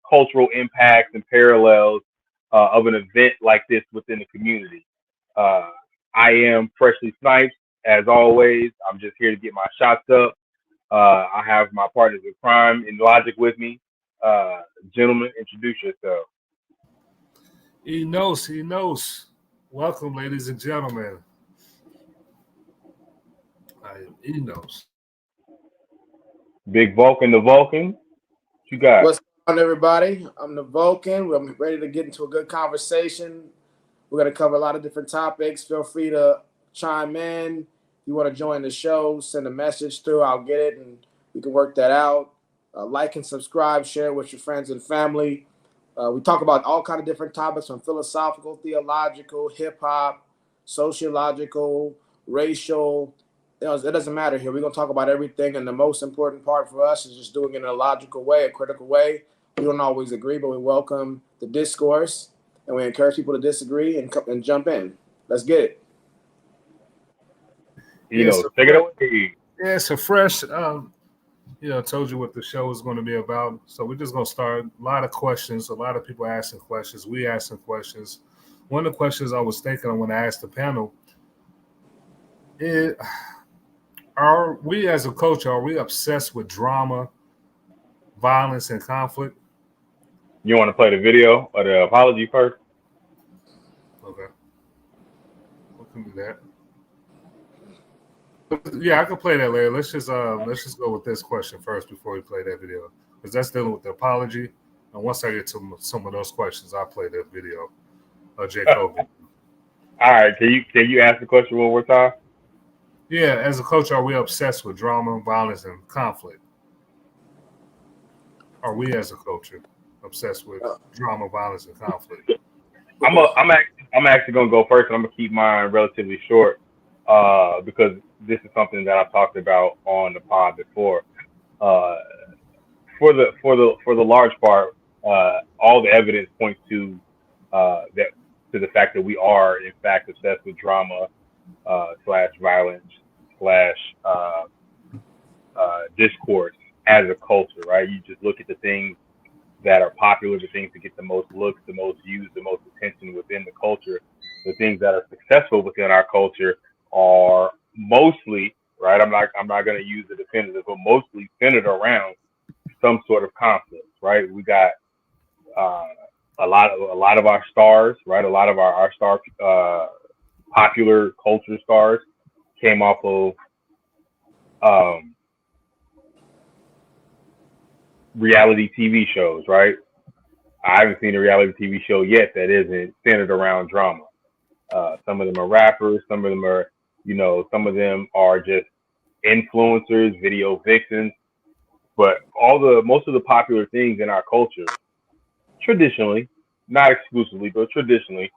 cultural impacts and parallels of an event like this within the community. Uh, I am Freshly Snipes, as always. I'm just here to get my shots up. I have my partners in crime and logic with me. Gentlemen, introduce yourself. He knows, he knows. Welcome, ladies and gentlemen. I am Enos. Big Vulcan, the Vulcan. What you got? What's going on, everybody? I'm the Vulcan. I'm ready to get into a good conversation. We're going to cover a lot of different topics. Feel free to chime in. If you want to join the show, send a message through. I'll get it, and we can work that out. Like and subscribe, share with your friends and family. We talk about all kind of different topics from philosophical, theological, hip-hop, sociological, racial. It doesn't matter here. We're going to talk about everything, and the most important part for us is just doing it in a logical way, a critical way. We don't always agree, but we welcome the discourse, and we encourage people to disagree and jump in. Let's get it. Take it away. Yeah, it's a fresh, told you what the show is going to be about. So we're just going to start. A lot of questions, a lot of people asking questions. We asking questions. One of the questions I was thinking when I asked the panel, are we as a culture, are we obsessed with drama, violence, and conflict? You want to play the video or the apology first? Okay. We can do that. Yeah, I can play that later. Let's just go with this question first before we play that video, because that's dealing with the apology. And once I get to some of those questions, I'll play that video of Jacoby. All right, can you ask the question one more time? Yeah, as a coach, are we obsessed with drama, violence, and conflict? Are we as a culture obsessed with drama, violence, and conflict? I'm actually gonna go first, and I'm gonna keep mine relatively short, because this is something that I've talked about on the pod before. For the large part, all the evidence points to that to the fact that we are in fact obsessed with drama slash violence slash discourse as a culture, right? You just look at the things that are popular, the things that get the most looks, the most views, the most attention within the culture, the things that are successful within our culture are mostly, right? I'm not going to use the definitive, but mostly centered around some sort of conflict, right? We got a lot of our stars, right? A lot of our star popular culture stars came off of reality TV shows, right? I haven't seen a reality TV show yet that isn't centered around drama. Some of them are rappers, some of them are, some of them are just influencers, video vixens, but most of the popular things in our culture, traditionally, not exclusively, but traditionally,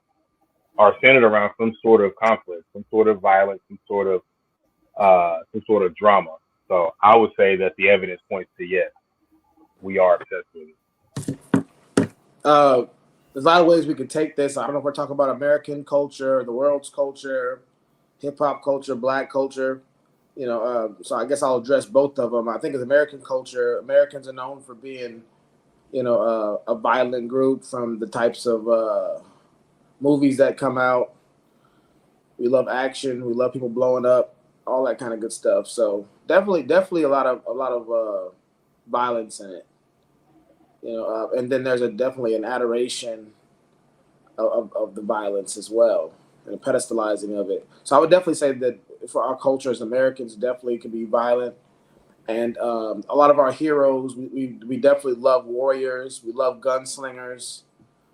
are centered around some sort of conflict, some sort of violence, some sort of drama. So I would say that the evidence points to yes, we are obsessed with it. There's a lot of ways we could take this. I don't know if we're talking about American culture, the world's culture, hip hop culture, black culture. So I guess I'll address both of them. I think as American culture, Americans are known for being, a violent group from the types of movies that come out. We love action. We love people blowing up, all that kind of good stuff. So definitely a lot of violence in it. And then there's definitely an adoration of the violence as well, and a pedestalizing of it. So I would definitely say that for our culture as Americans, definitely can be violent. And a lot of our heroes, we definitely love warriors. We love gunslingers.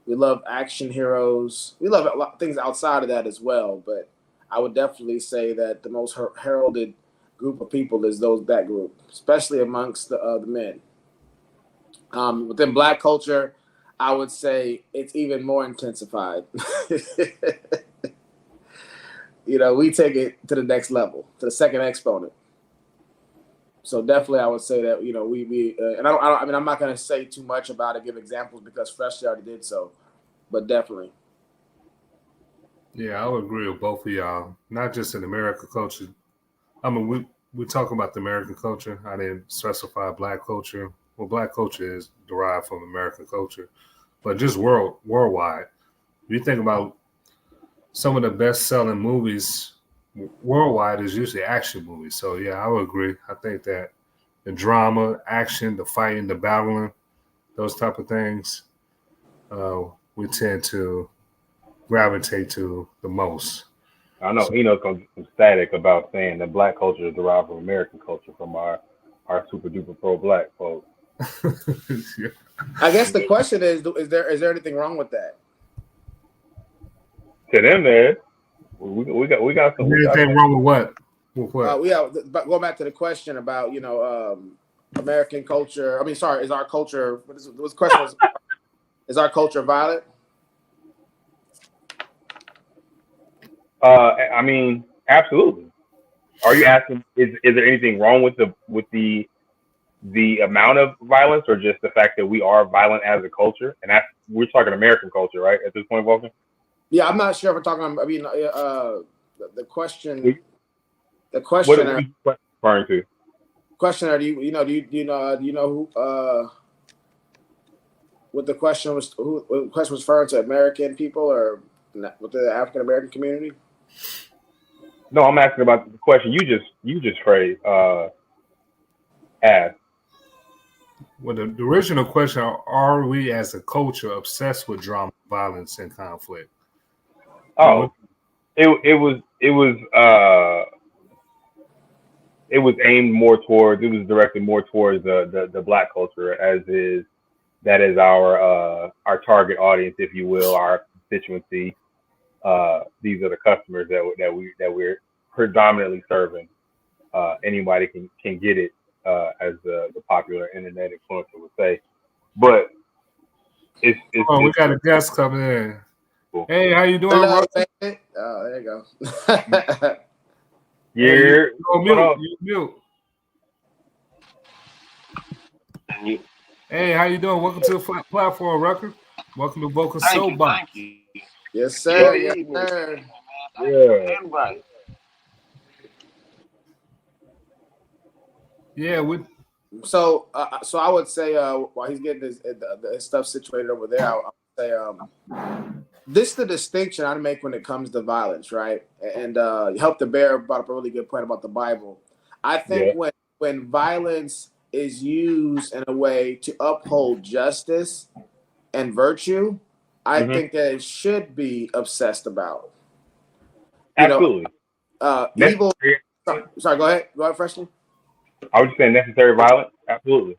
We love action heroes. We love a lot of things outside of that as well. But I would definitely say that the most heralded group of people is that group, especially amongst the men. Within black culture, I would say it's even more intensified. We take it to the next level, to the second exponent. So definitely, I would say that we and I mean I'm not going to say too much about it, give examples because Freshly already did so, but definitely. Yeah, I would agree with both of y'all. Not just in American culture. I mean, we talk about the American culture. I didn't specify black culture. well, black culture is derived from American culture, but just worldwide. If you think about some of the best-selling movies worldwide is usually action movies. So yeah, I would agree. I think that the drama, action, the fighting, the battling, those type of things, we tend to gravitate to the most. I know Eno's gonna get some static about saying that black culture is derived from American culture from our super duper pro black folks. Yeah. I guess the question is there anything wrong with that? To them, man, we got some. Anything wrong with what? With what? But going back to the question about American culture. I mean, sorry, is our culture? What the question was? Is our culture violent? I mean, absolutely. Are you asking? Is there anything wrong with the amount of violence, or just the fact that we are violent as a culture? And we're talking American culture, right? At this point, Walter. Yeah, I'm not sure if we're talking. I mean, the question. The What questioner. are you referring to? Questioner, do you know who? What the question was? Who the question was referring to? American people or with the African American community? No, I'm asking about the question you just phrased. Asked. Well, the original question: are we as a culture obsessed with drama, violence, and conflict? Oh, it was aimed more towards. It was directed more towards the black culture, that is our target audience, if you will, our constituency. These are the customers that we're predominantly serving. Anybody can get it, as the popular internet influencer would say. But it's we got a guest coming in. cool. Hey, how you doing, Hello, Russell? man. Oh, there you go. Yeah, Hey, you mute. Hey, how you doing? Welcome to the platform, Record. Welcome to Vocal Soul Box. Thank you. Yes, sir. Good Yes, evening. sir. Yeah. Everybody. Yeah, So I would say while he's getting his stuff situated over there, I would say this is the distinction I make when it comes to violence, right? And Help the Bear brought up a really good point about the Bible. I think when violence is used in a way to uphold justice and virtue, I think that it should be obsessed about. Absolutely. Evil. Sorry, go ahead. Go ahead, Freshly. I was just saying necessary violence. Absolutely.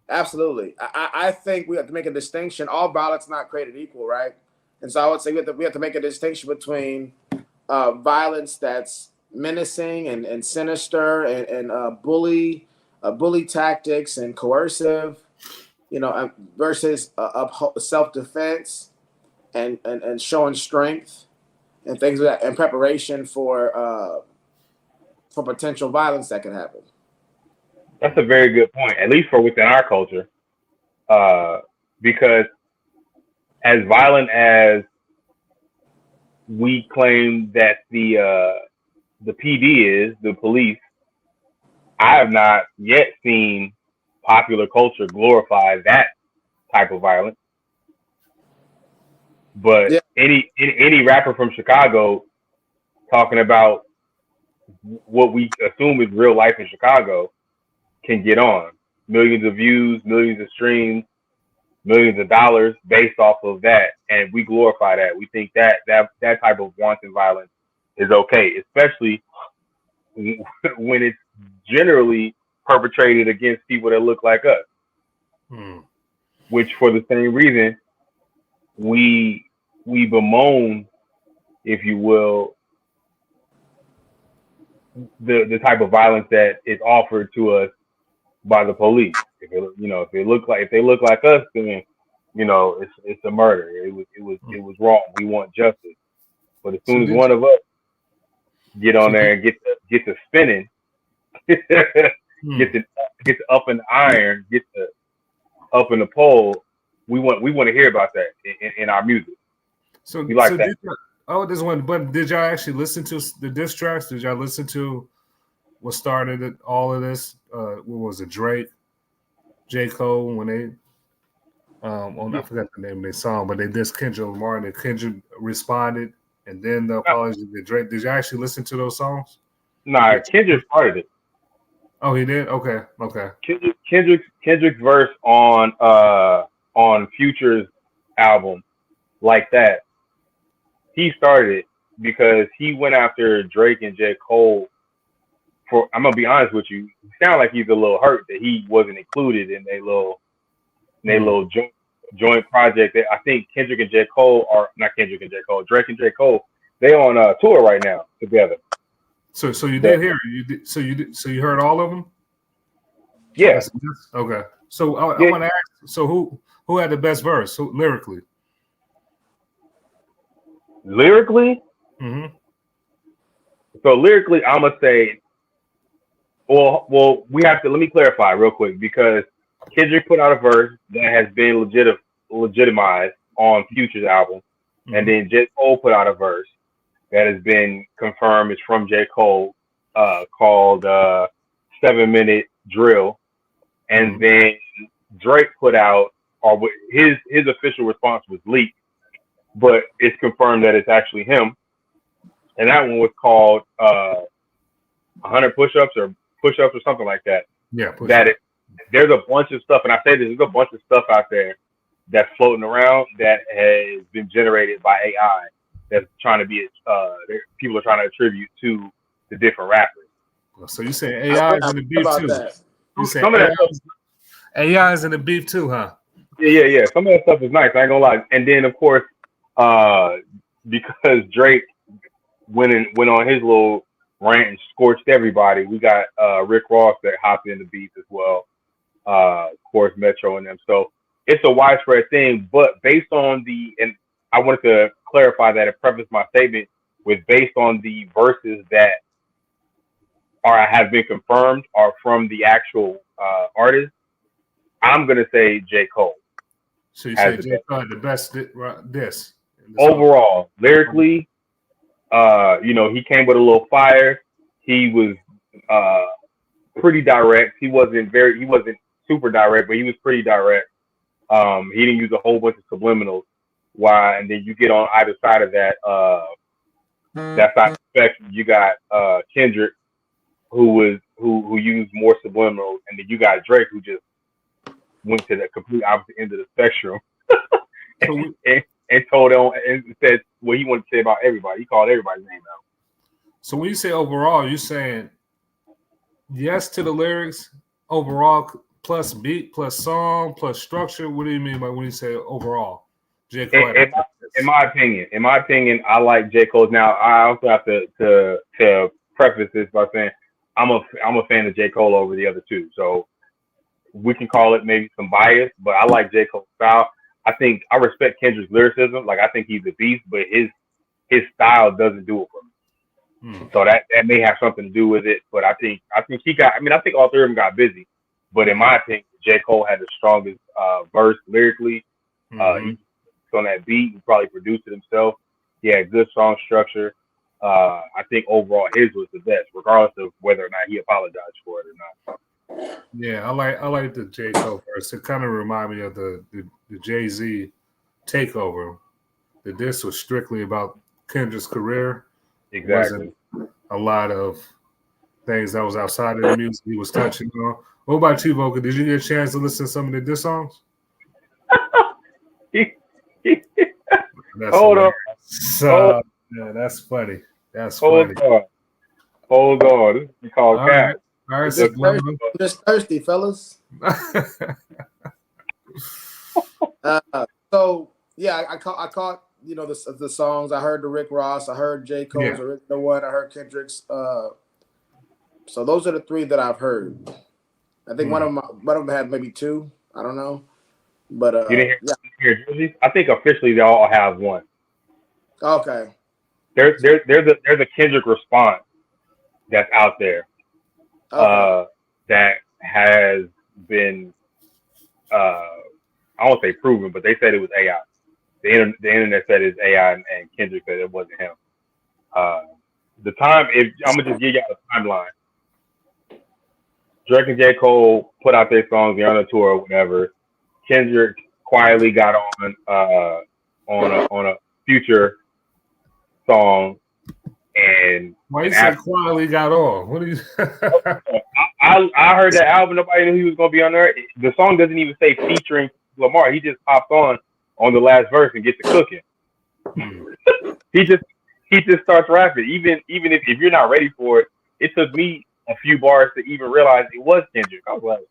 Absolutely. I think we have to make a distinction. All violence not created equal, right? And so I would say we have to make a distinction between violence that's menacing and sinister and bully tactics and coercive, versus self-defense and showing strength and things like that in preparation for potential violence that can happen. That's a very good point, at least for within our culture, because as violent as we claim that the PD is, the police, I have not yet seen popular culture glorify that type of violence. But any rapper from Chicago talking about what we assume is real life in Chicago can get on millions of views, millions of streams, millions of dollars based off of that, and we glorify that. We think that type of wanton violence is okay, especially when it's generally perpetrated against people that look like us. Which, for the same reason, we bemoan, if you will, the type of violence that is offered to us by the police. If they look like us, then it's a murder. It was wrong. We want justice. But as soon as one of us get on there and get to spinning, get to up in the iron, get to up in the pole, we want to hear about that in our music. So we like that. This one. But did y'all actually listen to the diss tracks? Did y'all listen to what started all of this? What was it, Drake? J. Cole when they I forgot the name of their song, but they dissed Kendrick Lamar and then Kendrick responded, and then the apology to Drake. Did you actually listen to those songs? Nah, Kendrick started it. Oh, he did. Okay. Kendrick's verse on Future's album, Like That, he started it because he went after Drake and J. Cole. For I'm gonna be honest with you, it sounds like he's a little hurt that he wasn't included in their little joint project. That I think Kendrick and J. Cole are not Kendrick and J. Cole, Drake and J. Cole. They on tour right now together. So you did hear so you heard all of them? Yeah. Okay. So I want to ask. So who had the best verse lyrically? Lyrically. Mm-hmm. So lyrically, I'm gonna say. Well, we have to. Let me clarify real quick because Kendrick put out a verse that has been legitimized on Future's album, and then J. Cole put out a verse that has been confirmed is from J. Cole, called 7-Minute Drill, and then Drake put out, or his official response was leaked, but it's confirmed that it's actually him, and that one was called 100 push-ups or something like that. Yeah, there's a bunch of stuff, and I say there's a bunch of stuff out there that's floating around that has been generated by AI that's trying to be people are trying to attribute to the different rappers. So you say AI is in the beef too? You say AI is in the beef too, huh? Yeah. Some of that stuff is nice. I ain't gonna lie. And then of course, because Drake went on his little rant and scorched everybody, we got Rick Ross that hopped in the beef as well. Of course, Metro and them. So it's a widespread thing. But based on and I wanted to clarify that and preface my statement with based on the verses that have been confirmed are from the actual artist. I'm gonna say J. Cole. So you say J. Cole had the best diss overall, lyrically. He came with a little fire. He was pretty direct. He wasn't super direct, but he was pretty direct. He didn't use a whole bunch of subliminals. Why? And then you get on either side of that side of the spectrum. You got Kendrick, who used more subliminals, and then you got Drake, who just went to the complete opposite end of the spectrum and told them and said what he wanted to say about everybody. He called everybody's name out. So when you say overall, you're saying yes to the lyrics overall plus beat plus song plus structure. What do you mean by when you say overall? J. Cole in my opinion, I like J. Cole's. Now I also have to preface this by saying I'm a fan of J. Cole over the other two. So we can call it maybe some bias, but I like J. Cole's style. I think I respect Kendrick's lyricism. Like I think he's a beast, but his style doesn't do it for me. So that may have something to do with it. But I think he got. I mean, I think all three of them got busy. But in my opinion, J. Cole had the strongest verse lyrically. He on that beat. He probably produced it himself. He had good song structure. I think overall his was the best, regardless of whether or not he apologized for it or not. Yeah, I like the J. Cole verse. It kind of reminded me of the Jay-Z takeover. The diss was strictly about Kendrick's career. Exactly. It wasn't a lot of things that was outside of the music he was touching on. What about you, Vocal? Did you get a chance to listen to some of the diss songs? Hold on. So, yeah, that's funny. That's funny. Hold on. This is called cat. All right, just thirsty, fellas. So yeah, I caught the songs. I heard the Rick Ross. I heard J. Cole's original one. I heard Kendrick's. So those are the three that I've heard. I think one of them had maybe two. I don't know, but you didn't hear Jersey? I think officially they all have one. Okay. There's a Kendrick response that's out there. Okay. That has been I won't say proven, but they said it was AI. The internet said it's AI, and Kendrick said it wasn't him. I'm gonna just give y'all a timeline. Drake and J. Cole put out their songs. They're on a tour or whatever. Kendrick quietly got on a Future song, and why you said quietly got on? What do you? I heard that album. Nobody knew he was gonna be on there. The song doesn't even say featuring Lamar. He just pops on the last verse and gets to cooking. he just starts rapping. Even if you're not ready for it, it took me a few bars to even realize it was Kendrick. I was like,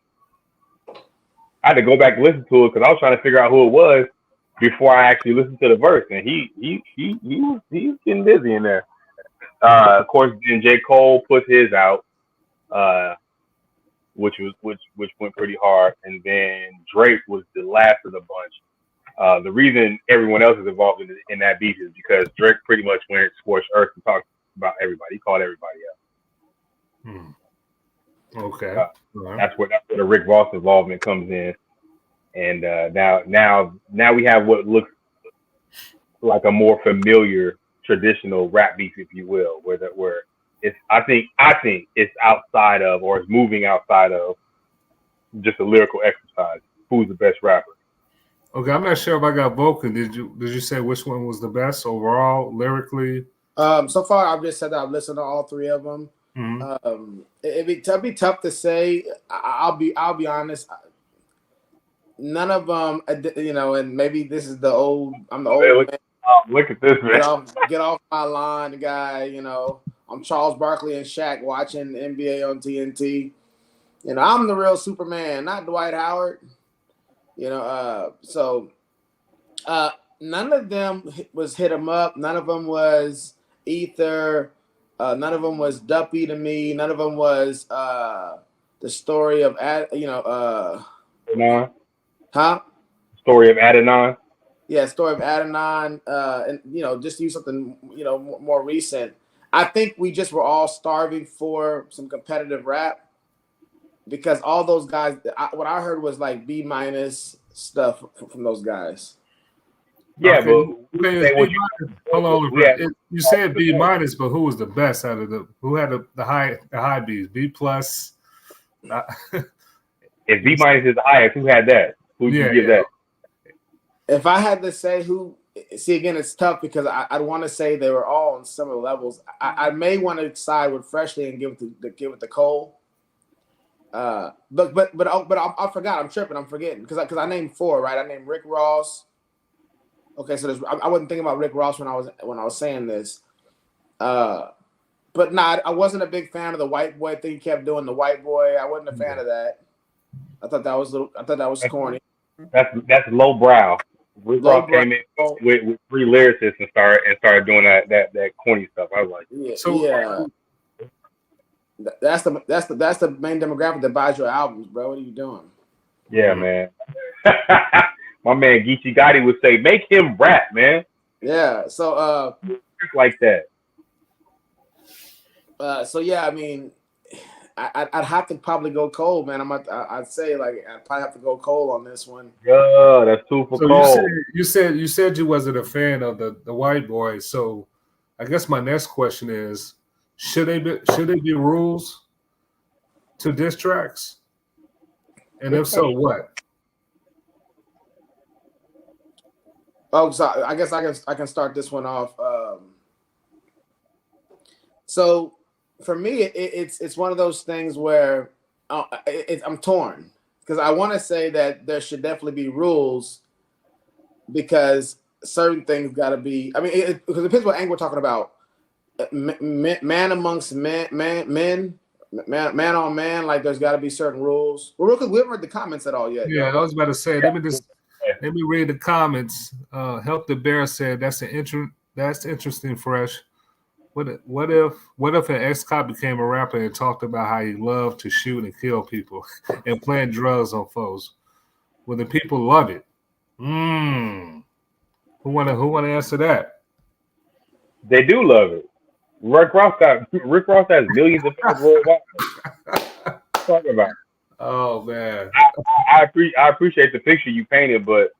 I had to go back and listen to it because I was trying to figure out who it was before I actually listened to the verse, and he was getting busy in there. Of course, then J. Cole put his out, which went pretty hard, and then Drake was the last of the bunch. The reason everyone else is involved in that beef is because Drake pretty much went scorched earth and talked about everybody. He called everybody out. Okay. Right. That's where the Rick Ross involvement comes in, and now we have what looks like a more familiar traditional rap beef, if you will, where it's I think it's outside of, or it's moving outside of just a lyrical exercise. Who's the best rapper? Okay, I'm not sure if I got vocal. Did you say which one was the best overall lyrically? So far, I've just said that I've listened to all three of them. Mm-hmm. It'd be tough to say. I'll be honest. None of them, and maybe this is I'm the old man. Look at this, man. Get off my line, guy. I'm Charles Barkley and Shaq watching the NBA on TNT. I'm the real Superman, not Dwight Howard. So none of them was Hit 'Em Up. None of them was Ether. None of them was Duppy to me. None of them was the story of Adnan. Huh? Story of Adnan. Yeah, story of Adnan. And just use something more recent. I think we just were all starving for some competitive rap because all those guys. What I heard was like B- stuff from those guys. Yeah, okay. but hold on. Yeah. You said B-, but who was the best out of who had the high B's? B+. If B- is the highest, who had that? Who you give that? If I had to say who, see again, it's tough because I'd want to say they were all on similar levels. I may want to side with Freshly and give it to Cole. But I forgot. I'm tripping. I'm forgetting because I named four, right? I named Rick Ross. Okay, so I wasn't thinking about Rick Ross when I was saying this. But I wasn't a big fan of the white boy thing. He kept doing the white boy. I wasn't a fan of that. I thought that was corny. That's low brow. Rick Ross came in with three lyricists and started doing that corny stuff. I was like, yeah. That's the main demographic that buys your albums, bro. What are you doing? Yeah, man. My man Geechee Gotti would say, "Make him rap, man." Yeah. So like that. So yeah, I mean, I'd have to probably go Cole, man. I'd say like I'd probably have to go Cole on this one. Yeah, that's two for Cole. You said you wasn't a fan of the white boy. So I guess my next question is, should they be rules to diss tracks? And if so, what? Oh, so I guess I can start this one off. So for me, it's one of those things where I'm torn because I want to say that there should definitely be rules because certain things got to be. I mean, because it depends what angle we're talking about. Man amongst men, man on man. Like there's got to be certain rules. Well, real quick, we haven't read the comments at all yet. Yeah, I was about to say. Let me read the comments. Help the Bear said that's interesting, Fresh. What if an ex-cop became a rapper and talked about how he loved to shoot and kill people and plant drugs on foes? Well, the people love it. Who wanna answer that? They do love it. Rick Ross has millions of fans worldwide. Talk about it. Oh man, I appreciate the picture you painted, but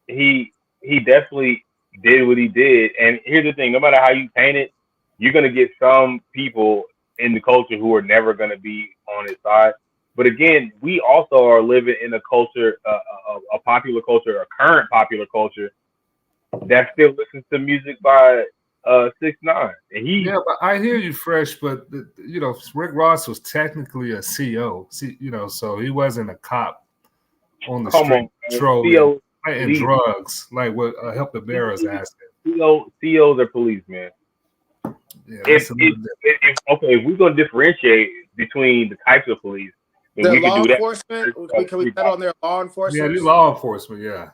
he definitely did what he did. And here's the thing: no matter how you paint it, you're gonna get some people in the culture who are never gonna be on his side. But again, we also are living in a culture, a popular culture, a current popular culture that still listens to music by 6ix9ine, and Yeah, but I hear you, Fresh. But Rick Ross was technically a CO. So he wasn't a cop on the come street on, patrolling CO and police. drugs, like what Help the Bear is asking. COs are police, man. Yeah, that's If we're gonna differentiate between the types of police, then The we can law do that. enforcement. Can we settle on their law yeah, enforcement? these law enforcement. Yeah,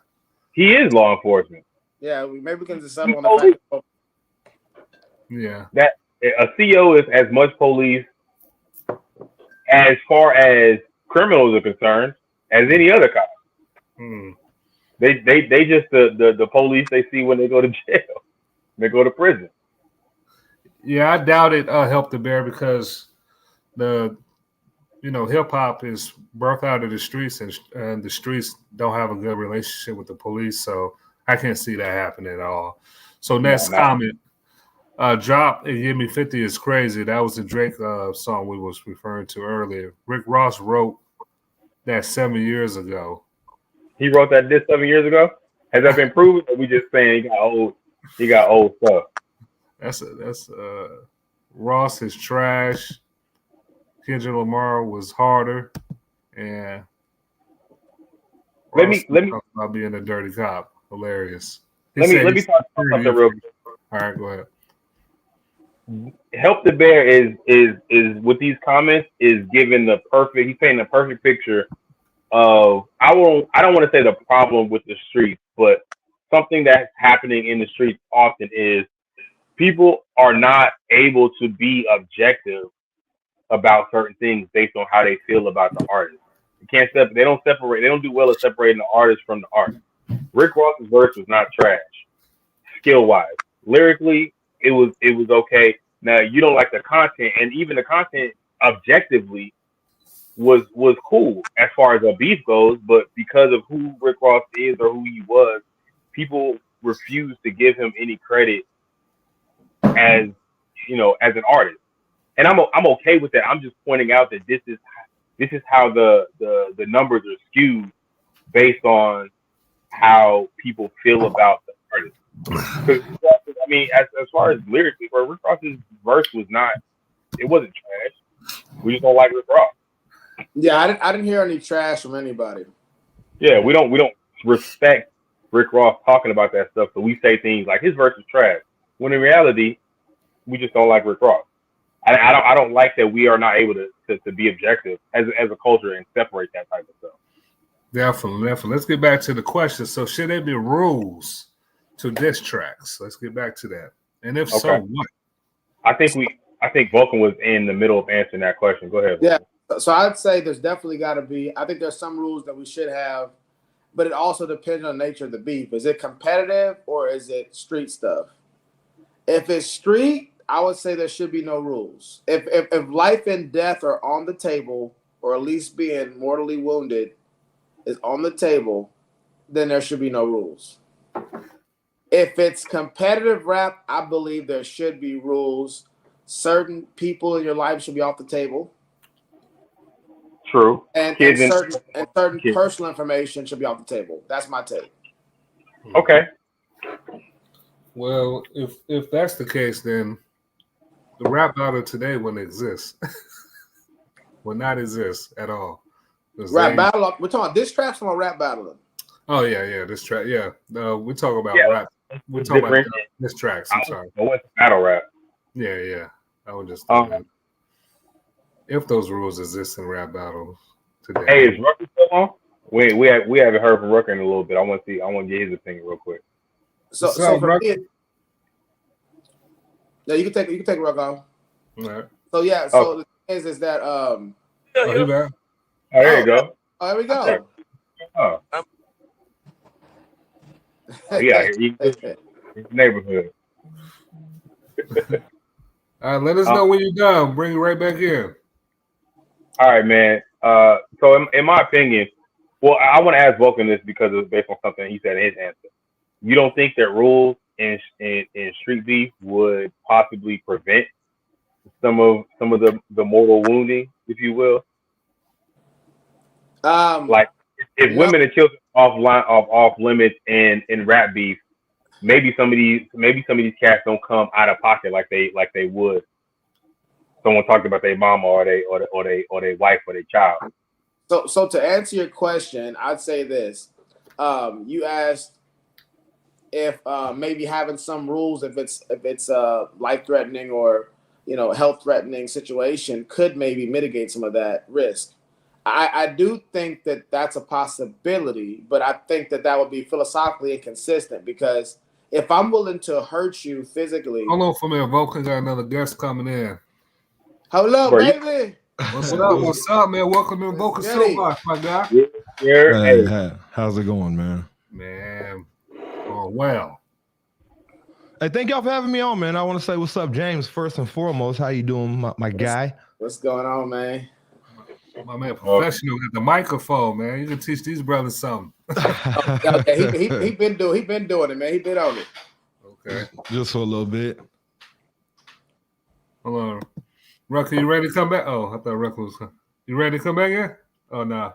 He is law enforcement. Yeah, maybe we can just settle on the fact that yeah. That a CO is as much police as far as criminals are concerned as any other cop. They just the police they see when they go to jail, they go to prison. Yeah, I doubt it. Help the Bear because the hip hop is birthed out of the streets, and the streets don't have a good relationship with the police, so I can't see that happening at all. So next comment, drop and give me 50 is crazy. That was the Drake song we was referring to earlier. Rick Ross wrote that 7 years ago. He wrote that 7 years ago. Has that been proven? Or we just saying he got old? He got old stuff. That's Ross is trash. Kendrick Lamar was harder, and let me talk about being a dirty cop. Hilarious. Let me talk about something real quick. All right, go ahead. Help the Bear is with these comments is giving the perfect. He's painting the perfect picture of I don't want to say the problem with the streets, but something that's happening in the streets often is people are not able to be objective about certain things based on how they feel about the artist. They don't separate. They don't do well at separating the artist from the art. Rick Ross's verse was not trash, skill wise. Lyrically, it was okay. Now you don't like the content, and even the content objectively was cool as far as a beef goes. But because of who Rick Ross is or who he was, people refuse to give him any credit as as an artist. And I'm okay with that. I'm just pointing out that this is how the numbers are skewed based on how people feel about the artist. Because I mean, as far as lyrically, where Rick Ross's verse wasn't trash. We just don't like Rick Ross. Yeah, I didn't hear any trash from anybody. Yeah, we don't respect Rick Ross talking about that stuff, so we say things like his verse is trash. When in reality, we just don't like Rick Ross. I don't like that we are not able to be objective as a culture and separate that type of stuff. Definitely. Let's get back to the question. So should there be rules to diss tracks? Let's get back to that. And if so, what? I think Vulcan was in the middle of answering that question. Go ahead, Vulcan. Yeah. So I'd say there's definitely got to be. I think there's some rules that we should have, but it also depends on the nature of the beef. Is it competitive or is it street stuff? If it's street, I would say there should be no rules. If life and death are on the table, or at least being mortally wounded is on the table, then there should be no rules. If it's competitive rap, I believe there should be rules. Certain people in your life should be off the table. True. And certain personal information should be off the table. That's my take. Okay. Well, if that's the case, then the rap battle today wouldn't exist. Would not exist at all. Rap battle. We're talking diss tracks or rap battling. Oh yeah, this track. Yeah, we're talking about rap. We're It's talking different. about diss tracks. I'm sorry. What's battle rap? Yeah. I would just if those rules exist in rap battles today. Hey, is Rucker still on? We haven't heard from Rucker in a little bit. I want to get his opinion real quick. So for me, yeah, you can take Rucker off. All right. So yeah, so the thing is that Oh, you back? Oh, there you go. Oh, there we go. Oh. Yeah, he's neighborhood. All right, let us know when you're done. Bring it right back in. All right, man. So in my opinion, well, I want to ask Vulcan this because it's based on something he said in his answer. You don't think that rules in street beef would possibly prevent some of the mortal wounding, if you will? Like if No. women and children off limits in rap beef, maybe some of these cats don't come out of pocket like they would. Someone talked about their mama or their wife or their child. So to answer your question, I'd say this. You asked if maybe having some rules, if it's life threatening or health threatening situation, could maybe mitigate some of that risk. I do think that that's a possibility, but I think that would be philosophically inconsistent because if I'm willing to hurt you physically. Hold on for a minute, Vulcan got another guest coming in. Hello, baby. What's up, man? Welcome to Vulcan Soapbox, my guy. Hey, how's it going, man? Man, oh well. Hey, thank y'all for having me on, man. I want to say what's up, James. First and foremost, how you doing, my guy? What's going on, man? My man, professional with the microphone, man. You can teach these brothers something. Okay, he been doing it, man. He been on it. Okay, just for a little bit. Hold on, Rucker, you ready to come back? Oh, I thought Rucker was. You ready to come back yet? Oh no. Nah.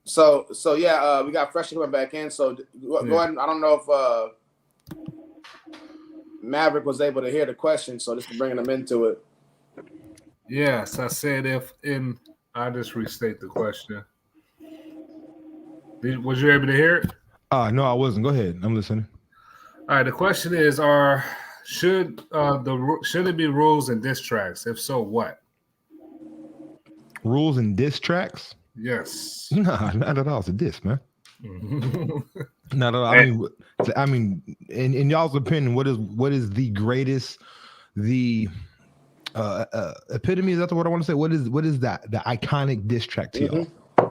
So yeah, we got Fresh coming back in. So go ahead. I don't know if Maverick was able to hear the question, so just bringing them into it. Yes, I said I just restate the question. Was you able to hear it? No, I wasn't. Go ahead. I'm listening. All right. The question is: should it be rules and diss tracks? If so, what? Rules and diss tracks? Yes. Nah, not at all. It's a diss, man. Not at all. I mean, in y'all's opinion, what is the greatest, the epitome? Is that the word I want to say? What is that? The iconic diss track to y'all?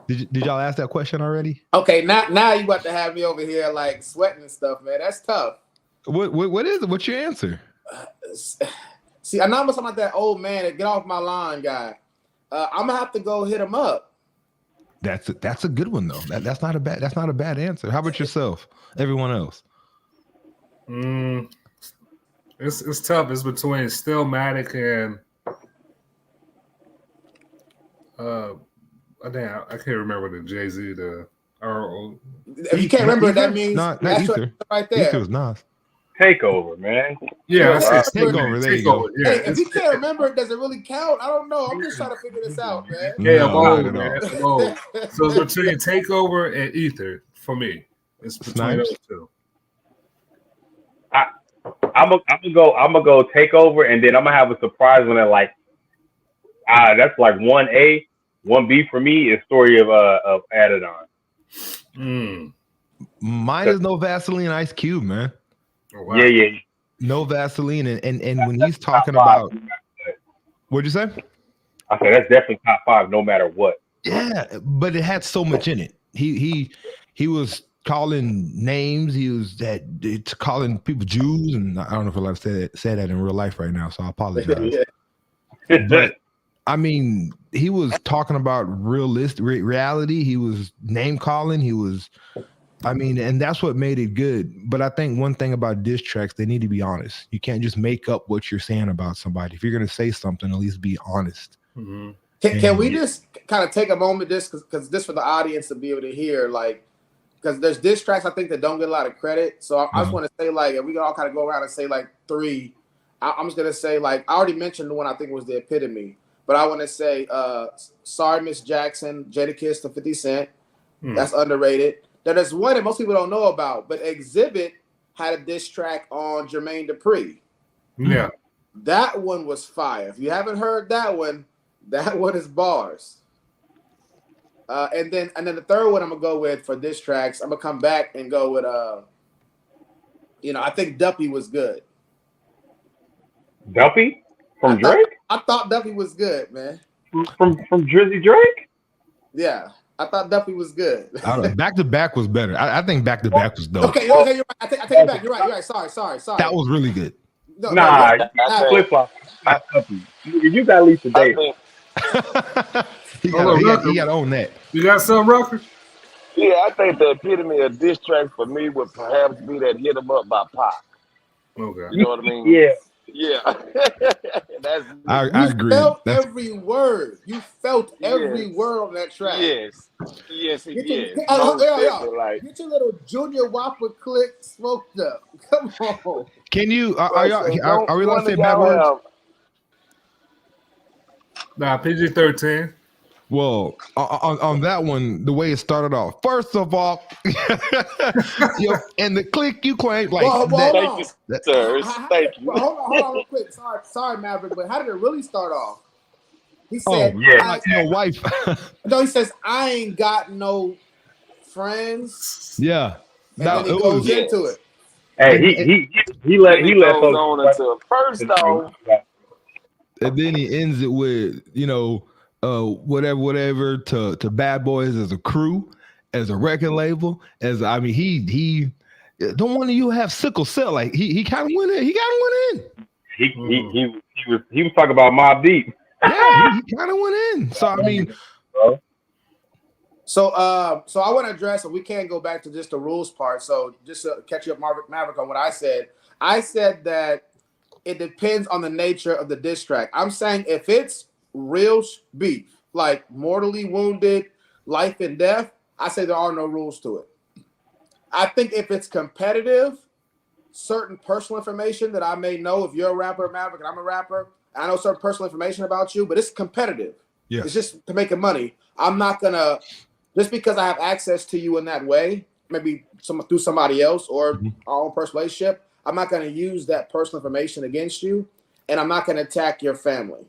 Did y'all ask that question already? Okay, now you about to have me over here like sweating and stuff, man. That's tough. What is it? What's your answer? See, I know I'm like that old man that get off my line guy. I'm gonna have to go hit him up. That's a good one though. That's not a bad answer. How about yourself? Everyone else? It's tough. It's between Stillmatic and I can't remember the Jay-Z If you can't remember, that means not that's Ether. Right there. Ether was Nas. Takeover, man. Yeah, Takeover. There you go. Yeah, hey, if you can't remember, does it really count? I don't know. I'm just trying to figure this out, man. Yeah, I'm old, not man. at I'm old. So it's between Takeover and Ether for me. It's between those two. I'm gonna go Takeover, and then I'm gonna have a surprise when they're like, that's like 1A, 1B for me is Story of Adidon. Mine is No Vaseline, Ice Cube, man. Oh, wow. Yeah. No Vaseline, and when he's talking about, what'd you say? I said that's definitely top 5, no matter what. Yeah, but it had so much in it. He was calling names. He was calling people Jews, and I don't know if I'll say that in real life right now, so I apologize. But I mean, he was talking about reality. He was name calling. He was. I mean, and that's what made it good. But I think one thing about diss tracks, they need to be honest. You can't just make up what you're saying about somebody. If you're going to say something, at least be honest. Mm-hmm. Can we just kind of take a moment just because this for the audience to be able to hear, like, because there's diss tracks I think that don't get a lot of credit. So I just want to say, like, if we can all kind of go around and say like 3. I'm just going to say, like, I already mentioned the one I think was the epitome. But I want to say, Sorry Miss Jackson, Jadakiss to 50 Cent. That's underrated. There's one that most people don't know about, but Exhibit had a diss track on Jermaine Dupri. Yeah. That one was fire. If you haven't heard that one is bars. And then the third one I'm going to go with for diss tracks, I'm going to come back and go with, I think Duppy was good. Duppy? From Drake? I thought Duppy was good, man. From Drizzy Drake? Yeah. I thought Duffy was good. I don't know. Back to Back was better. I think Back to Back was dope. Okay, you're right. I take it back. You're right. Sorry. That was really good. Flip flop. You got at least a day. He got to own that. You got some, Rucker? Yeah, I think the epitome of diss track for me would perhaps be that Hit 'Em Up by Pac. Okay. You know what I mean? Yeah. Yeah. That's I agree. Felt That's, every word. You felt every word on that track. Yes. Yes, Get yes. your, Most definitely, like, get your little Junior Whopper click smoked up. Come on. can you are bro, y'all so don't are we allowed one to say of bad y'all words? have Nah, PG-13. Well, on that one, the way it started off. First of all, and the click you claim like Well, that. thank you, sir. Thank you. Hold on real quick. Sorry, Maverick, but how did it really start off? He Oh, said, yeah. like your wife. no, he says, I ain't got no friends. Yeah. And No, then he it goes was. into it. Hey, And, he let Then it folks goes on until first off, and then he ends it with, whatever to Bad Boys as a crew, as a record label, he don't want you have sickle cell. Like he kind of went in. He kind of went in. he was talking about Mobb Deep. Yeah, he kind of went in. So I mean, Bro. So I want to address, and we can't go back to just the rules part. So just to catch you up, Maverick, on what I said. I said that it depends on the nature of the diss track. I'm saying if it's real beef, like mortally wounded, life and death, I say there are no rules to it. I think if it's competitive, certain personal information that I may know, if you're a rapper, Maverick, and I'm a rapper, I know certain personal information about you, but it's competitive. yeah. It's just to make money. I'm not gonna, just because I have access to you in that way, maybe through somebody else or our own personal relationship, I'm not gonna use that personal information against you, and I'm not gonna attack your family.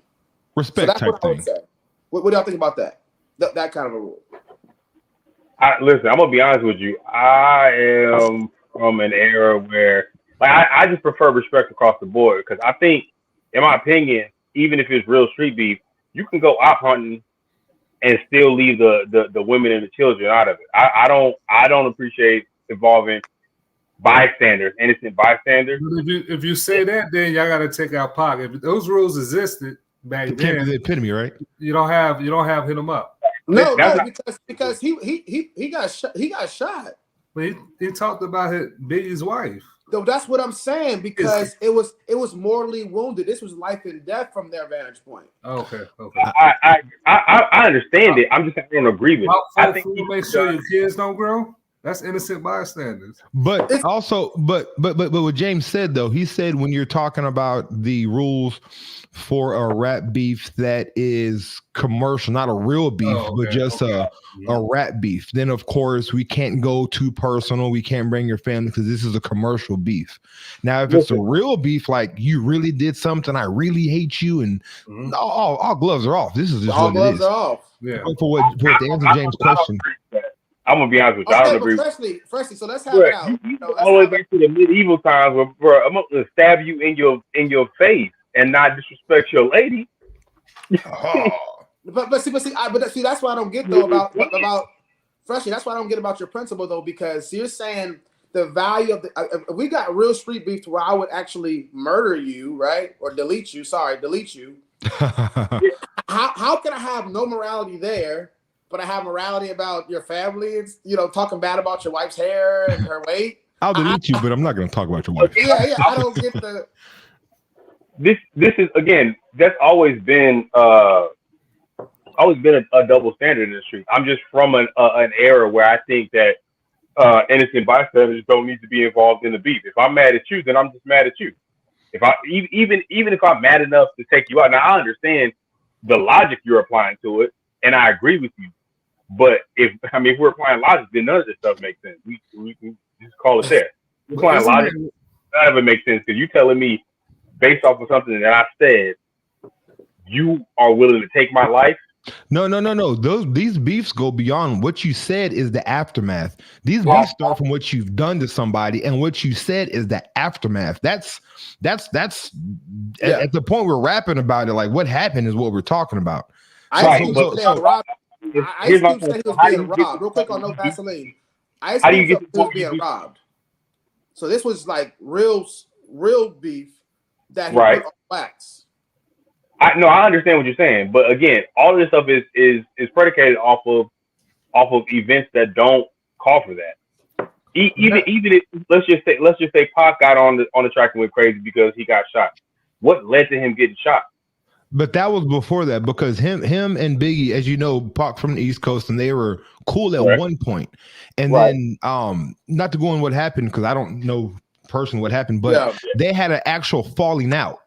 Respect So that's type what I would thing. say. What do y'all think about that? That kind of a rule. Listen, I'm gonna be honest with you. I am from an era where, like, I just prefer respect across the board because I think, in my opinion, even if it's real street beef, you can go op hunting and still leave the women and the children out of it. I don't appreciate involving bystanders, innocent bystanders. But if you say that, then y'all got to take out Pac. If those rules existed back It can't be then, the epitome, right? you don't have hit him up. No, That's because he got shot. But he talked about Biggie's wife. So that's what I'm saying, because it was mortally wounded. This was life and death from their vantage point. Okay. I understand it. I'm just saying I don't agree with it. I think make sure your kids don't grow. That's innocent bystanders. But also, but what James said though, he said when you're talking about the rules for a rap beef that is commercial, not a real beef, but just a rap beef, then of course we can't go too personal. We can't bring your family because this is a commercial beef. Now, if it's a real beef, like you really did something, I really hate you, and all gloves are off. This is just all what gloves it is. are off. Yeah. But for to answer James' question. I'm gonna be honest with you. I don't agree. Freshly, so let's have it out. All the way back to the medieval times where, bro, I'm gonna stab you in your face and not disrespect your lady. But see, that's why I don't get though about Freshly. That's why I don't get about your principle though, because you're saying the value of if we got real street beef to where I would actually murder you, right, or delete you. How can I have no morality there? But I have morality about your family, and talking bad about your wife's hair and her weight. I'll delete you, but I'm not going to talk about your wife. Yeah. I don't get the. This is, again, that's always been a double standard in the street. I'm just from an era where I think that innocent bystanders don't need to be involved in the beef. If I'm mad at you, then I'm just mad at you. If I even if I'm mad enough to take you out, now I understand the logic you're applying to it, and I agree with you. But if we're applying logic, then none of this stuff makes sense. We just call it there. We're applying logic, none of it makes sense because you're telling me based off of something that I said, you are willing to take my life. No. These beefs go beyond what you said is the aftermath. These beefs start from what you've done to somebody, and what you said is the aftermath. That's at the point we're rapping about it. Like what happened is what we're talking about. I used to say he was being robbed. Real quick on No Vaseline. I used to think he was being robbed. So this was like real beef that he put on wax. I understand what you're saying, but again, all of this stuff is predicated off of events that don't call for that. Even if let's just say Pac got on the track and went crazy because he got shot. What led to him getting shot? But that was before that because him and Biggie, as you know, Pac from the East Coast, and they were cool at one point. And then not to go on what happened because I don't know personally what happened, but they had an actual falling out.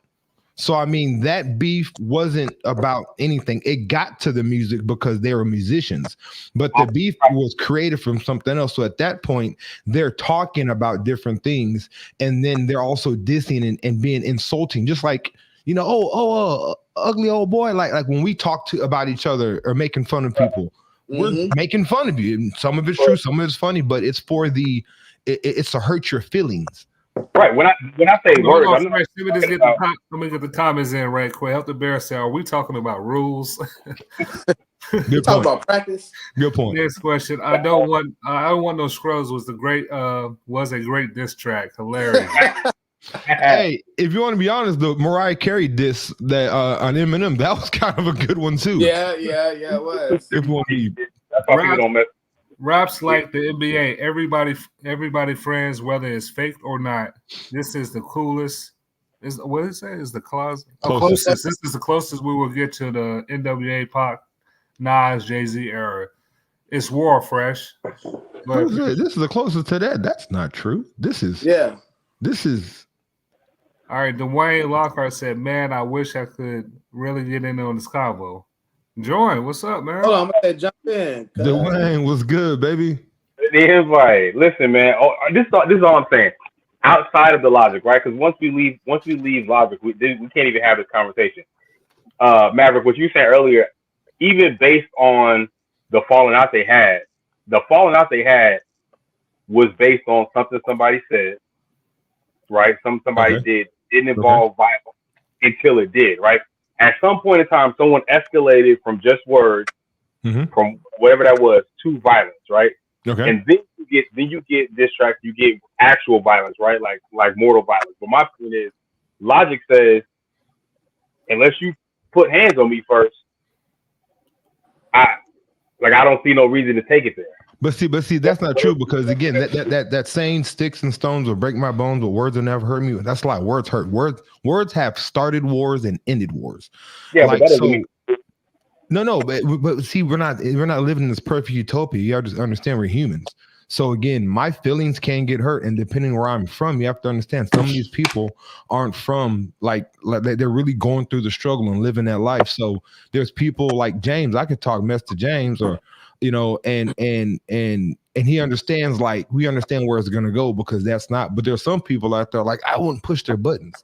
So I mean that beef wasn't about anything. It got to the music because they were musicians, but the beef was created from something else. So at that point, they're talking about different things, and then they're also dissing and being insulting, just like ugly old boy. Like when we talk about each other or making fun of people, we're making fun of you. And some of it's true, some of it's funny, but it's for it's to hurt your feelings. Right. When I say words, let me get the comments in right quick. Help the bear say, are we talking about rules? Good talking about practice. Good point. Next question. I don't want no scrubs was a great diss track. Hilarious. Hey, if you want to be honest, the Mariah Carey diss that on Eminem, that was kind of a good one too. Yeah, it was. If you want to be raps like the NBA, everybody friends, whether it's fake or not. This is the coolest. What is that? Is the closest? This is the closest we will get to the NWA Pac, Nas, Jay-Z era. It's war fresh. But this is the closest to that. That's not true. This is. All right. Dwayne Lockhart said, "Man, I wish I could really get in on this combo." Join, what's up, man? Hold on, I'm gonna jump in. Dwayne, what's good, baby? He's like, listen, man. This is all I'm saying. Outside of the logic, right? Because once we leave logic, we can't even have this conversation. Maverick, what you said earlier, even based on the falling out they had was based on something somebody said, right? Somebody didn't involve violence until it did, right? At some point in time, someone escalated from just words, from whatever that was, to violence, right? Okay. And then you get diss tracks, you get actual violence, right? Like mortal violence. But my point is, logic says, unless you put hands on me first, I don't see no reason to take it there. But see, that's not true because again, that saying "sticks and stones will break my bones, but words will never hurt me." That's like words hurt. Words have started wars and ended wars. Yeah, like, but that doesn't mean. No, but see, we're not living in this perfect utopia. You have to understand we're humans. So again, my feelings can get hurt, and depending where I'm from, you have to understand some of these people aren't from like they're really going through the struggle and living that life. So there's people like James. I could talk mess to James or. And he understands, like we understand where it's gonna go because that's not. But there's some people out there like I wouldn't push their buttons.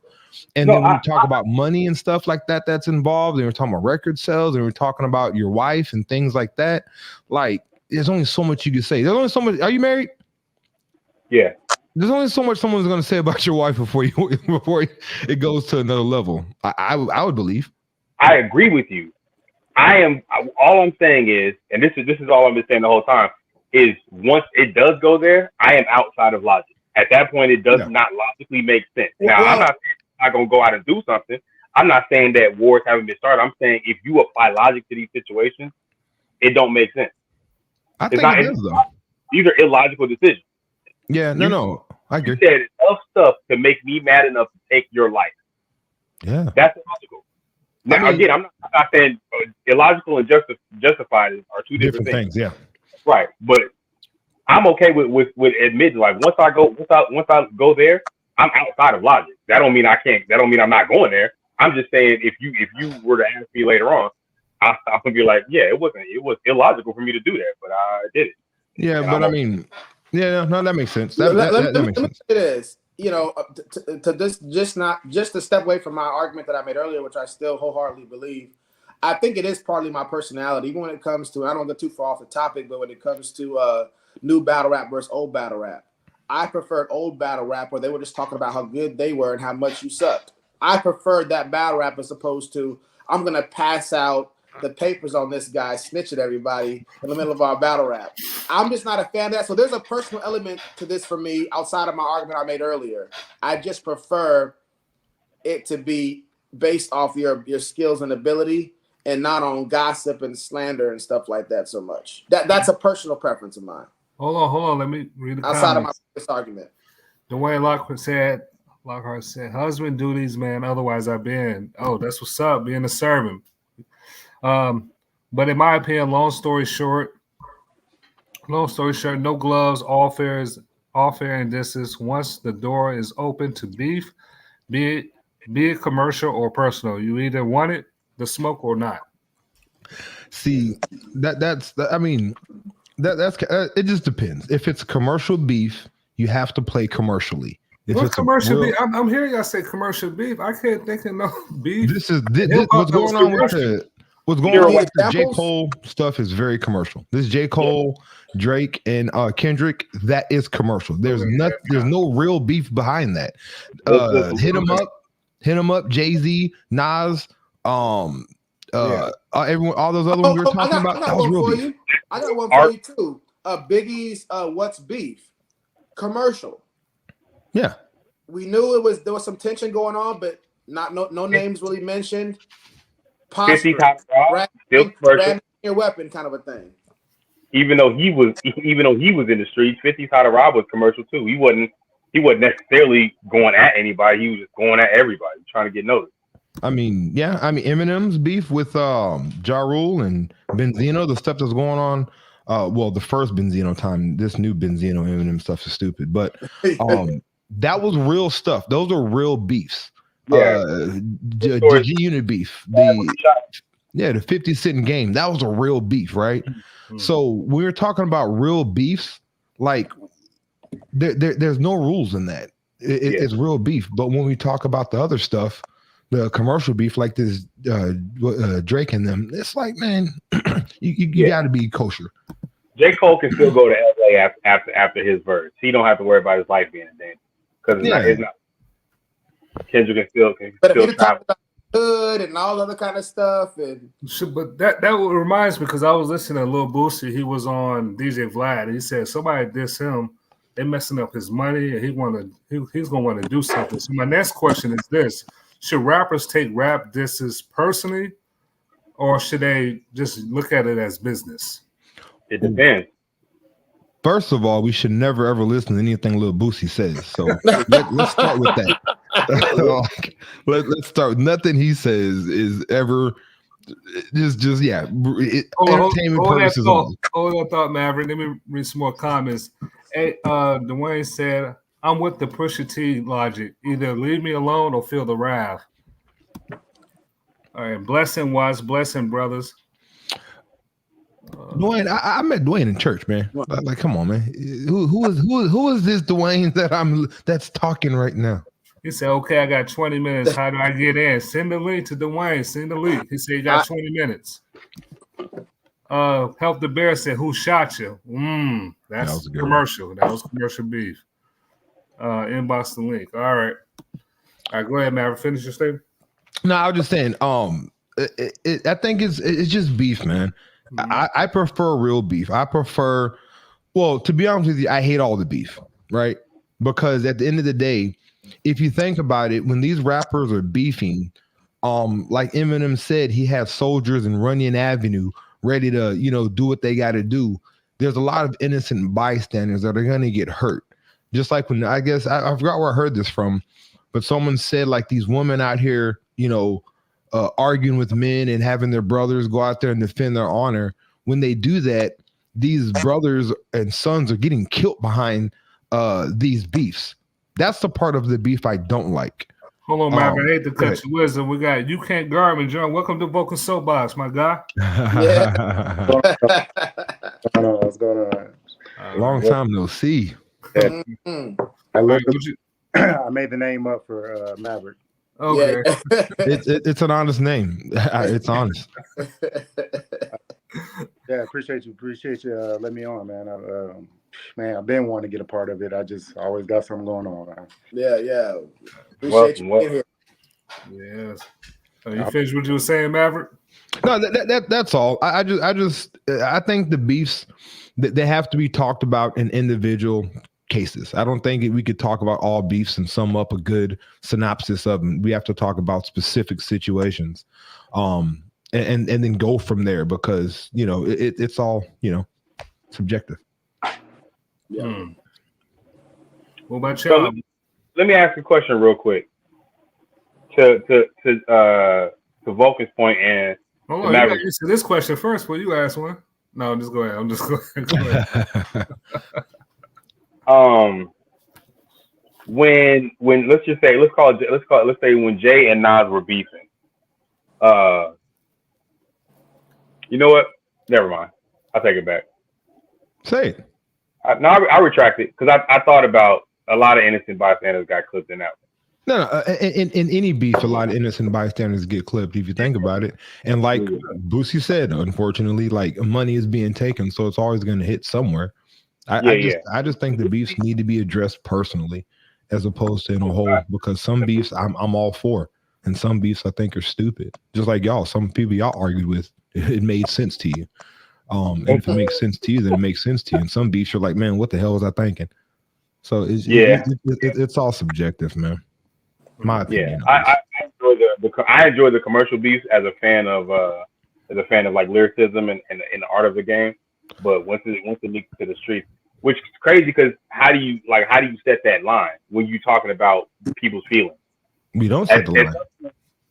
And then when we talk about money and stuff like that, that's involved. And we're talking about record sales, and we're talking about your wife and things like that. Like there's only so much you can say. There's only so much. Are you married? Yeah. There's only so much someone's gonna say about your wife before it goes to another level. I would believe. I agree with you. All I'm saying is, and this is all I've been saying the whole time, is once it does go there, I am outside of logic. At that point, it does not logically make sense. Now, I'm not going to go out and do something. I'm not saying that wars haven't been started. I'm saying if you apply logic to these situations, it don't make sense. I think it does, though. These are illogical decisions. Yeah, no, I agree. You said enough stuff to make me mad enough to take your life. Yeah. That's illogical. Now, again, I'm not saying illogical and justified are two different things. Yeah, right. But I'm okay with admitting, like once I go there, I'm outside of logic. That don't mean I can't. That don't mean I'm not going there. I'm just saying if you were to ask me later on, I'm gonna be like, yeah, it was illogical for me to do that, but I did it. Yeah, but I mean, no, that makes sense. That makes sense. It is. To step away from my argument that I made earlier, which I still wholeheartedly believe, I think it is partly my personality. Even when it comes to, I don't get too far off the topic, but when it comes to new battle rap versus old battle rap, I preferred old battle rap where they were just talking about how good they were and how much you sucked. I preferred that battle rap as opposed to I'm gonna pass out the papers on this guy, snitch at everybody in the middle of our battle rap. I'm just not a fan of that. So there's a personal element to this for me outside of my argument I made earlier. I just prefer it to be based off your skills and ability and not on gossip and slander and stuff like that so much. That's a personal preference of mine. Hold on. Let me read the outside comments. of my first argument. Dwayne Lockhart said, husband duties, man. Otherwise, I've been. Oh, that's what's up, being a servant. But in my opinion, long story short, no gloves, all fair and distance. Once the door is open to beef, be it commercial or personal, you either want it, the smoke, or not. See, that's it just depends. If it's commercial beef, you have to play commercially. If What it's commercial beef? I'm hearing y'all say commercial beef. I can't think of no beef. This what's going on with the J. Cole stuff is very commercial. This J. Cole, Drake, and Kendrick, that is commercial. There's no real beef behind that. Hit 'em up, Jay-Z, Nas, everyone, all those other ones we were talking about. That was real beef. I got one for you too. Biggie's What's Beef? Commercial. Yeah. We knew there was some tension going on, but no names really mentioned. 50 Top Rob, still commercial. Your weapon kind of a thing. Even though he was in the streets, 50 Top Rob was commercial too. He wasn't necessarily going at anybody. He was just going at everybody, trying to get noticed. I mean, yeah. I mean, Eminem's beef with Ja Rule and Benzino, the stuff that's going on. Well, the first Benzino time, this new Benzino Eminem stuff is stupid, but that was real stuff. Those are real beefs. Yeah. The G-Unit beef. The 50 Cent game. That was a real beef, right? Mm-hmm. So we're talking about real beefs. Like there's no rules in that. It's real beef. But when we talk about the other stuff, the commercial beef like this Drake and them, it's like, man, you got to be kosher. J. Cole can still go to LA after his verse. He don't have to worry about his life being in danger because it's not. Kendrick can still travel. Hood and all other kind of stuff, but that reminds me because I was listening to Lil Boosie. He was on DJ Vlad. And he said somebody diss him. They messing up his money, and he's gonna want to do something. So my next question is this: should rappers take rap disses personally, or should they just look at it as business? It depends. First of all, we should never ever listen to anything Lil Boosie says. So let's start with that. Let's start. Nothing he says is ever entertainment purposes. Hold that thought, Maverick. Let me read some more comments. Hey, Dwayne said, "I'm with the Pusha T logic. Either leave me alone or feel the wrath." All right, blessing, brothers. Dwayne, I met Dwayne in church, man. Like, come on, man. Who is this Dwayne that's talking right now? He said, "Okay, I got 20 minutes. How do I get in? Send the link to Dwayne. Send the link." He said, "You got 20 minutes." Help the Bear said, "Who shot you?" That's commercial. That was commercial beef. Inbox the link. All right, go ahead, Maverick. Finish your statement. No, I was just saying. I think it's just beef, man. I prefer real beef. To be honest with you, I hate all the beef, right? Because at the end of the day, if you think about it, when these rappers are beefing, like Eminem said, he has soldiers in Runyon Avenue ready to, do what they got to do. There's a lot of innocent bystanders that are going to get hurt. Just like when, I guess, I forgot where I heard this from, but someone said like these women out here, arguing with men and having their brothers go out there and defend their honor. When they do that, these brothers and sons are getting killed behind these beefs. That's the part of the beef I don't like. Hold on, man. I hate to cut your wisdom. We got You Can't Guard Me, John. Welcome to Vocal Soapbox, my guy. What's going on? Long time no see. Yeah. I made the name up for Maverick. Okay. It's an honest name. It's honest. Yeah, appreciate you letting me on, man. I've been wanting to get a part of it. I just always got something going on, man. Yeah. Appreciate you being here. Yes. You finished what you were saying, Maverick? No, that's all. I think the beefs they have to be talked about in individual cases. I don't think we could talk about all beefs and sum up a good synopsis of them. We have to talk about specific situations, and then go from there because it's all subjective. Yeah. What about So y'all? let me ask a question real quick. To Vulcan's point and Hold the on, you gotta Mavericks. answer this question first before you ask one. No, just go ahead. I'm just going. Go ahead. When let's say when Jay and Nas were beefing. You know what? Never mind. I'll take it back. Say it. I retract it because I thought about a lot of innocent bystanders got clipped in that one. No. In any beef, a lot of innocent bystanders get clipped. If you think about it, and like Boosie said, unfortunately, like money is being taken, so it's always going to hit somewhere. I just think the beefs need to be addressed personally, as opposed to in a whole. Because some beefs I'm all for, and some beefs I think are stupid. Just like y'all, some people y'all argued with, it made sense to you. And if it makes sense to you, then it makes sense to you. And some beefs you're like, man, what the hell was I thinking? So it's all subjective, man. My opinion. I enjoy the commercial beefs as a fan of like lyricism and the art of the game. But once it leaks to the streets, which is crazy because how do you set that line when you're talking about people's feelings? We don't set the line,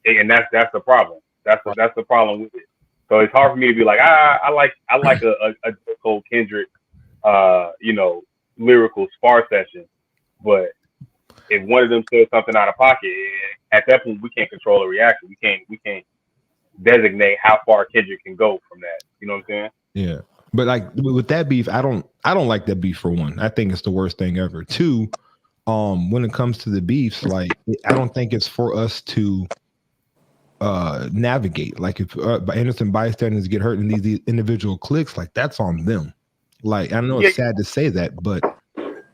and that's the problem. That's the problem with it. So it's hard for me to be like, I like a Cole Kendrick, lyrical spar session, but if one of them says something out of pocket, at that point we can't control a reaction. We can't designate how far Kendrick can go from that. You know what I'm saying? Yeah. But like with that beef, I don't like that beef for one. I think it's the worst thing ever. Two, when it comes to the beefs, like I don't think it's for us to navigate. Like if innocent bystanders get hurt in these individual cliques, like that's on them. Like I know it's sad to say that, but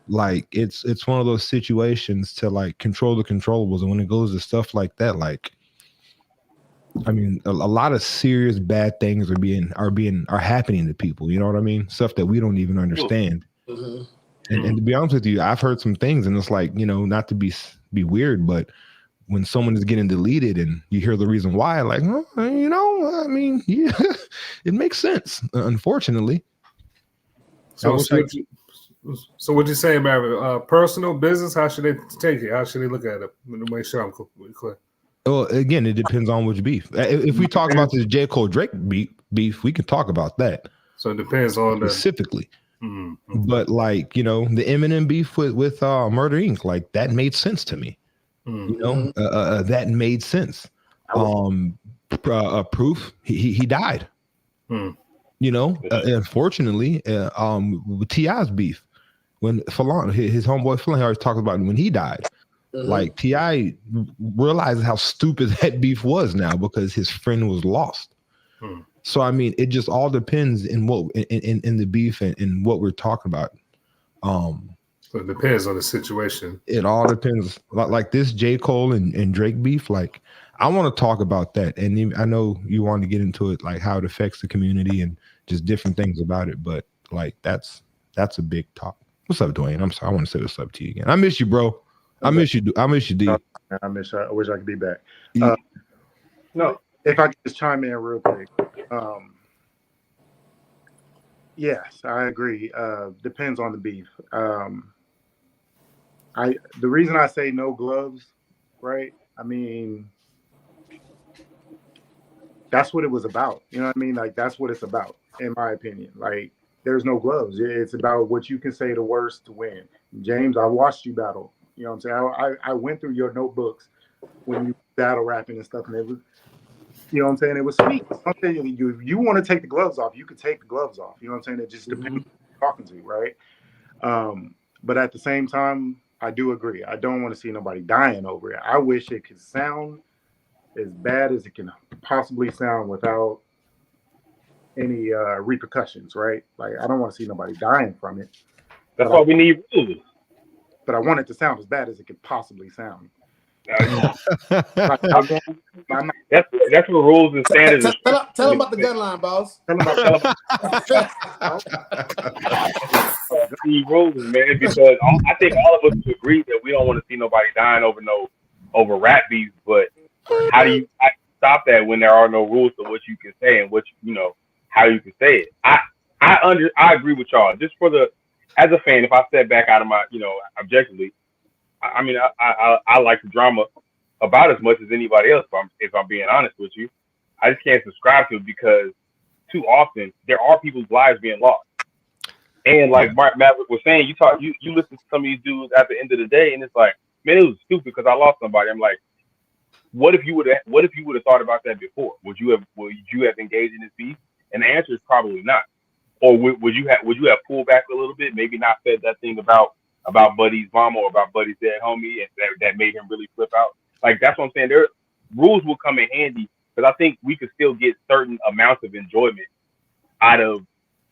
like it's one of those situations to like control the controllables, and when it goes to stuff like that, like I mean a lot of serious bad things are happening to people, you know what I mean, stuff that we don't even understand. And to be honest with you, I've heard some things and it's like, not to be weird, but when someone is getting deleted and you hear the reason why, like, I mean, yeah, it makes sense, unfortunately. So what you saying about personal business? How should they take it? How should they look at it? Make sure I'm clear. Well, again, it depends on which beef. If we talk about the J. Cole Drake beef, we can talk about that. So it depends on specifically. But like, the Eminem beef with Murder Inc., like that made sense to me. That made sense. Proof he died. Unfortunately, with T.I.'s beef, when his homeboy Falon always talks about when he died. Like T.I. realizes how stupid that beef was now because his friend was lost. So I mean, it just all depends in what in the beef and what we're talking about. So it depends on the situation. It all depends. Like this J. Cole and Drake beef, like I want to talk about that. And I know you want to get into it, like how it affects the community and just different things about it. But like that's a big talk. What's up, Dwayne? I'm sorry, I want to say what's up to you again. I miss you, bro. I miss you, D. I wish I could be back. No, if I could just chime in real quick. Yes, I agree. Depends on the beef. The reason I say no gloves, right? I mean, that's what it was about. You know what I mean? Like that's what it's about, in my opinion. Like there's no gloves. It's about what you can say the worst to win. James, I watched you battle. You know what I'm saying? I went through your notebooks when you battle rapping and stuff, and it was, you know what I'm saying? It was sweet. I'm saying if you want to take the gloves off, you can take the gloves off. You know what I'm saying? It just depends on who you're talking to, right? But at the same time, I do agree. I don't want to see nobody dying over it. I wish it could sound as bad as it can possibly sound without any repercussions, right? Like I don't want to see nobody dying from it. That's why we need rules. But I want it to sound as bad as it could possibly sound. That's what rules and standards. Tell them about the gun line, boss. Tell them about rules, man. Because I think all of us agree that we don't want to see nobody dying over rap beefs. But how do you stop that when there are no rules to what you can say and what how you can say it? I agree with y'all. Just for the as a fan, if I step back out of my, objectively, I mean, I like the drama about as much as anybody else. If I'm being honest with you, I just can't subscribe to it because too often there are people's lives being lost. And like Mark Maverick was saying, you listen to some of these dudes at the end of the day, and it's like, man, it was stupid because I lost somebody. I'm like, what if you would have thought about that before? Would you have engaged in this beef? And the answer is probably not. Or would you have pulled back a little bit, maybe not said that thing about Buddy's mama or about Buddy's dead homie, and that made him really flip out? Like, that's what I'm saying. There, rules will come in handy because I think we could still get certain amounts of enjoyment out of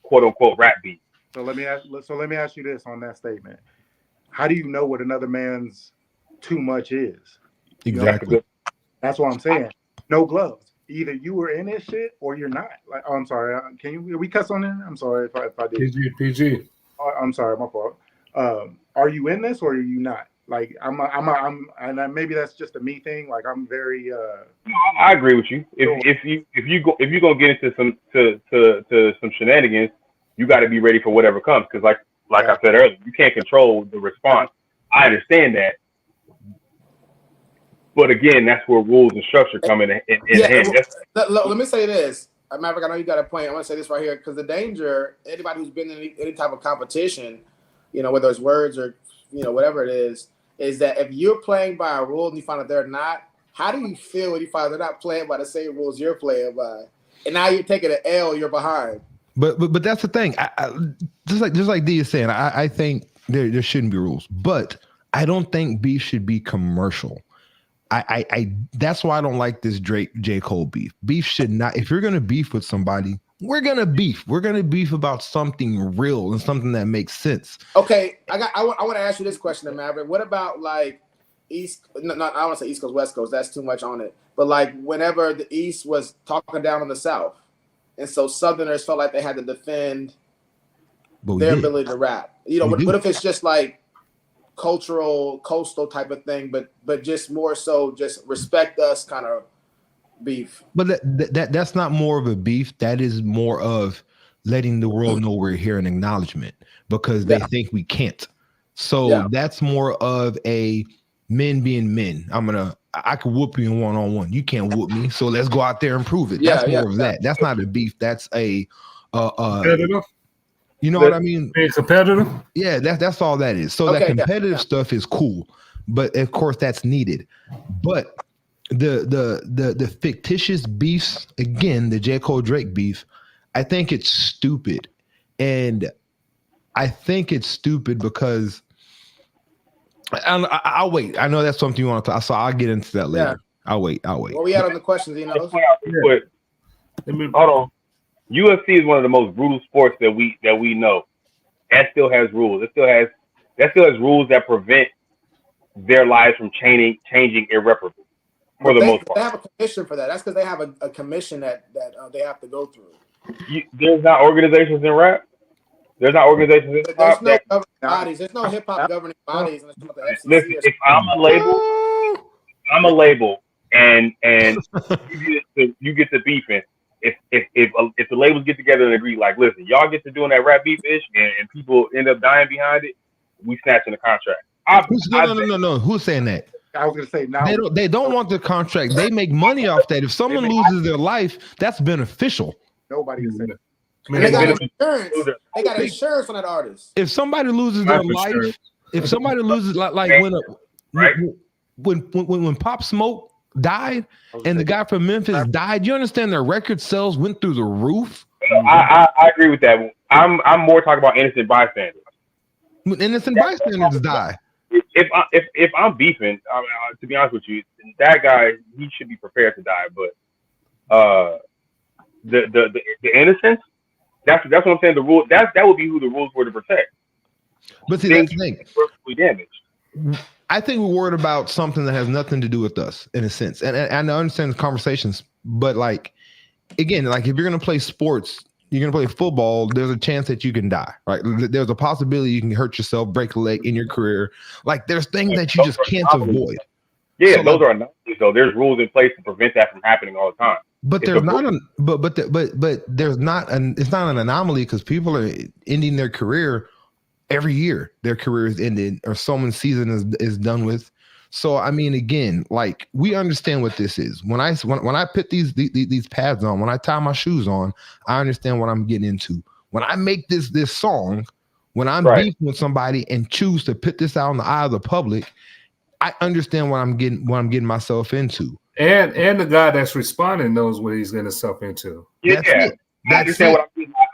quote unquote rap beef. So let me ask you this on that statement. How do you know what another man's too much is? Exactly. That's what I'm saying. No gloves. Either you were in this shit or you're not. Like, I'm sorry. We cuss on there? I'm sorry if I did. PG. I'm sorry, my fault. Are you in this or are you not? Like, and maybe that's just a me thing. Like, I'm very. I agree with you. If you gonna get into some shenanigans, you got to be ready for whatever comes. Because like I said earlier, you can't control the response. I understand that. But again, that's where rules and structure come in hand. Let me say this. Maverick, I know you got a point. I want to say this right here because the danger, anybody who's been in any type of competition, whether it's words or, whatever it is that if you're playing by a rule and you find out they're not, how do you feel when you find they're not playing by the same rules you're playing by? And now you're taking an L, you're behind. But that's the thing. I just like D is saying, I think there shouldn't be rules, but I don't think beef should be commercial. I that's why I don't like this Drake J. Cole beef. Beef should not. If you're gonna beef with somebody, we're gonna beef. We're gonna beef about something real and something that makes sense. Okay, I want to ask you this question, Maverick. What about like East? No, I don't want to say East Coast, West Coast. That's too much on it. But like whenever the East was talking down on the South, and so Southerners felt like they had to defend their ability to rap. What if it's just like coastal type of thing, but just more so just respect us kind of beef? But that's not more of a beef. That is more of letting the world know we're here in acknowledgement because they think we can't. So that's more of a men being men. I can whoop you in one-on-one. You can't whoop me. So let's go out there and prove it. That's more of that. That's not a beef. That's a you know what I mean? Being competitive? Yeah, that's all that is. So that competitive stuff is cool, but of course that's needed. But the fictitious beefs, again, the J. Cole Drake beef, I think it's stupid. And I think it's stupid because I'll wait. I know that's something you want to talk, so I'll get into that later. I'll wait. Well, we had on the questions, Hold on. UFC is one of the most brutal sports that we know. That still has rules. That still has rules that prevent their lives from changing irreparably for the most part. They have a commission for that. That's because they have a commission that they have to go through. There's not organizations in rap. There's not organizations in hip hop. There's no governing bodies. There's no hip hop governing bodies. Listen, if I'm a label, and you get to beefing. If the labels get together and agree, like, listen, y'all get to doing that rap beef ish, and people end up dying behind it, we snatching the contract. No. Who's saying that? I was gonna say now they don't want the contract. They make money off that. If someone loses their life, that's beneficial. Nobody is saying it. They got insurance. They got insurance on that artist. If somebody loses their life, if somebody loses like when Pop Smoke died and the guy from Memphis died, you understand their record sales went through the roof? I agree with that. I'm more talking about innocent bystanders. When innocent bystanders die. If I'm beefing, to be honest with you, that guy, he should be prepared to die. But the innocence, that's what I'm saying. The rule that would be who the rules were to protect. But see, that's the thing. Damaged. I think we're worried about something that has nothing to do with us, in a sense. And I understand the conversations, but like, again, like if you're going to play sports, you're going to play football, there's a chance that you can die, right? There's a possibility you can hurt yourself, break a leg in your career. Like there's things that you just can't avoid. Yeah, so those are anomalies, though. There's rules in place to prevent that from happening all the time. But there's not there's not it's not an anomaly because people are ending their career every year their career is ended or someone's season is done with. So I mean, again, like we understand what this is. When I put these pads on, when I tie my shoes on, I understand what I'm getting into. When I make this song, when I'm beefing with somebody and choose to put this out in the eye of the public, I understand what I'm getting myself into. And the guy that's responding knows what he's getting himself into. Yeah, I understand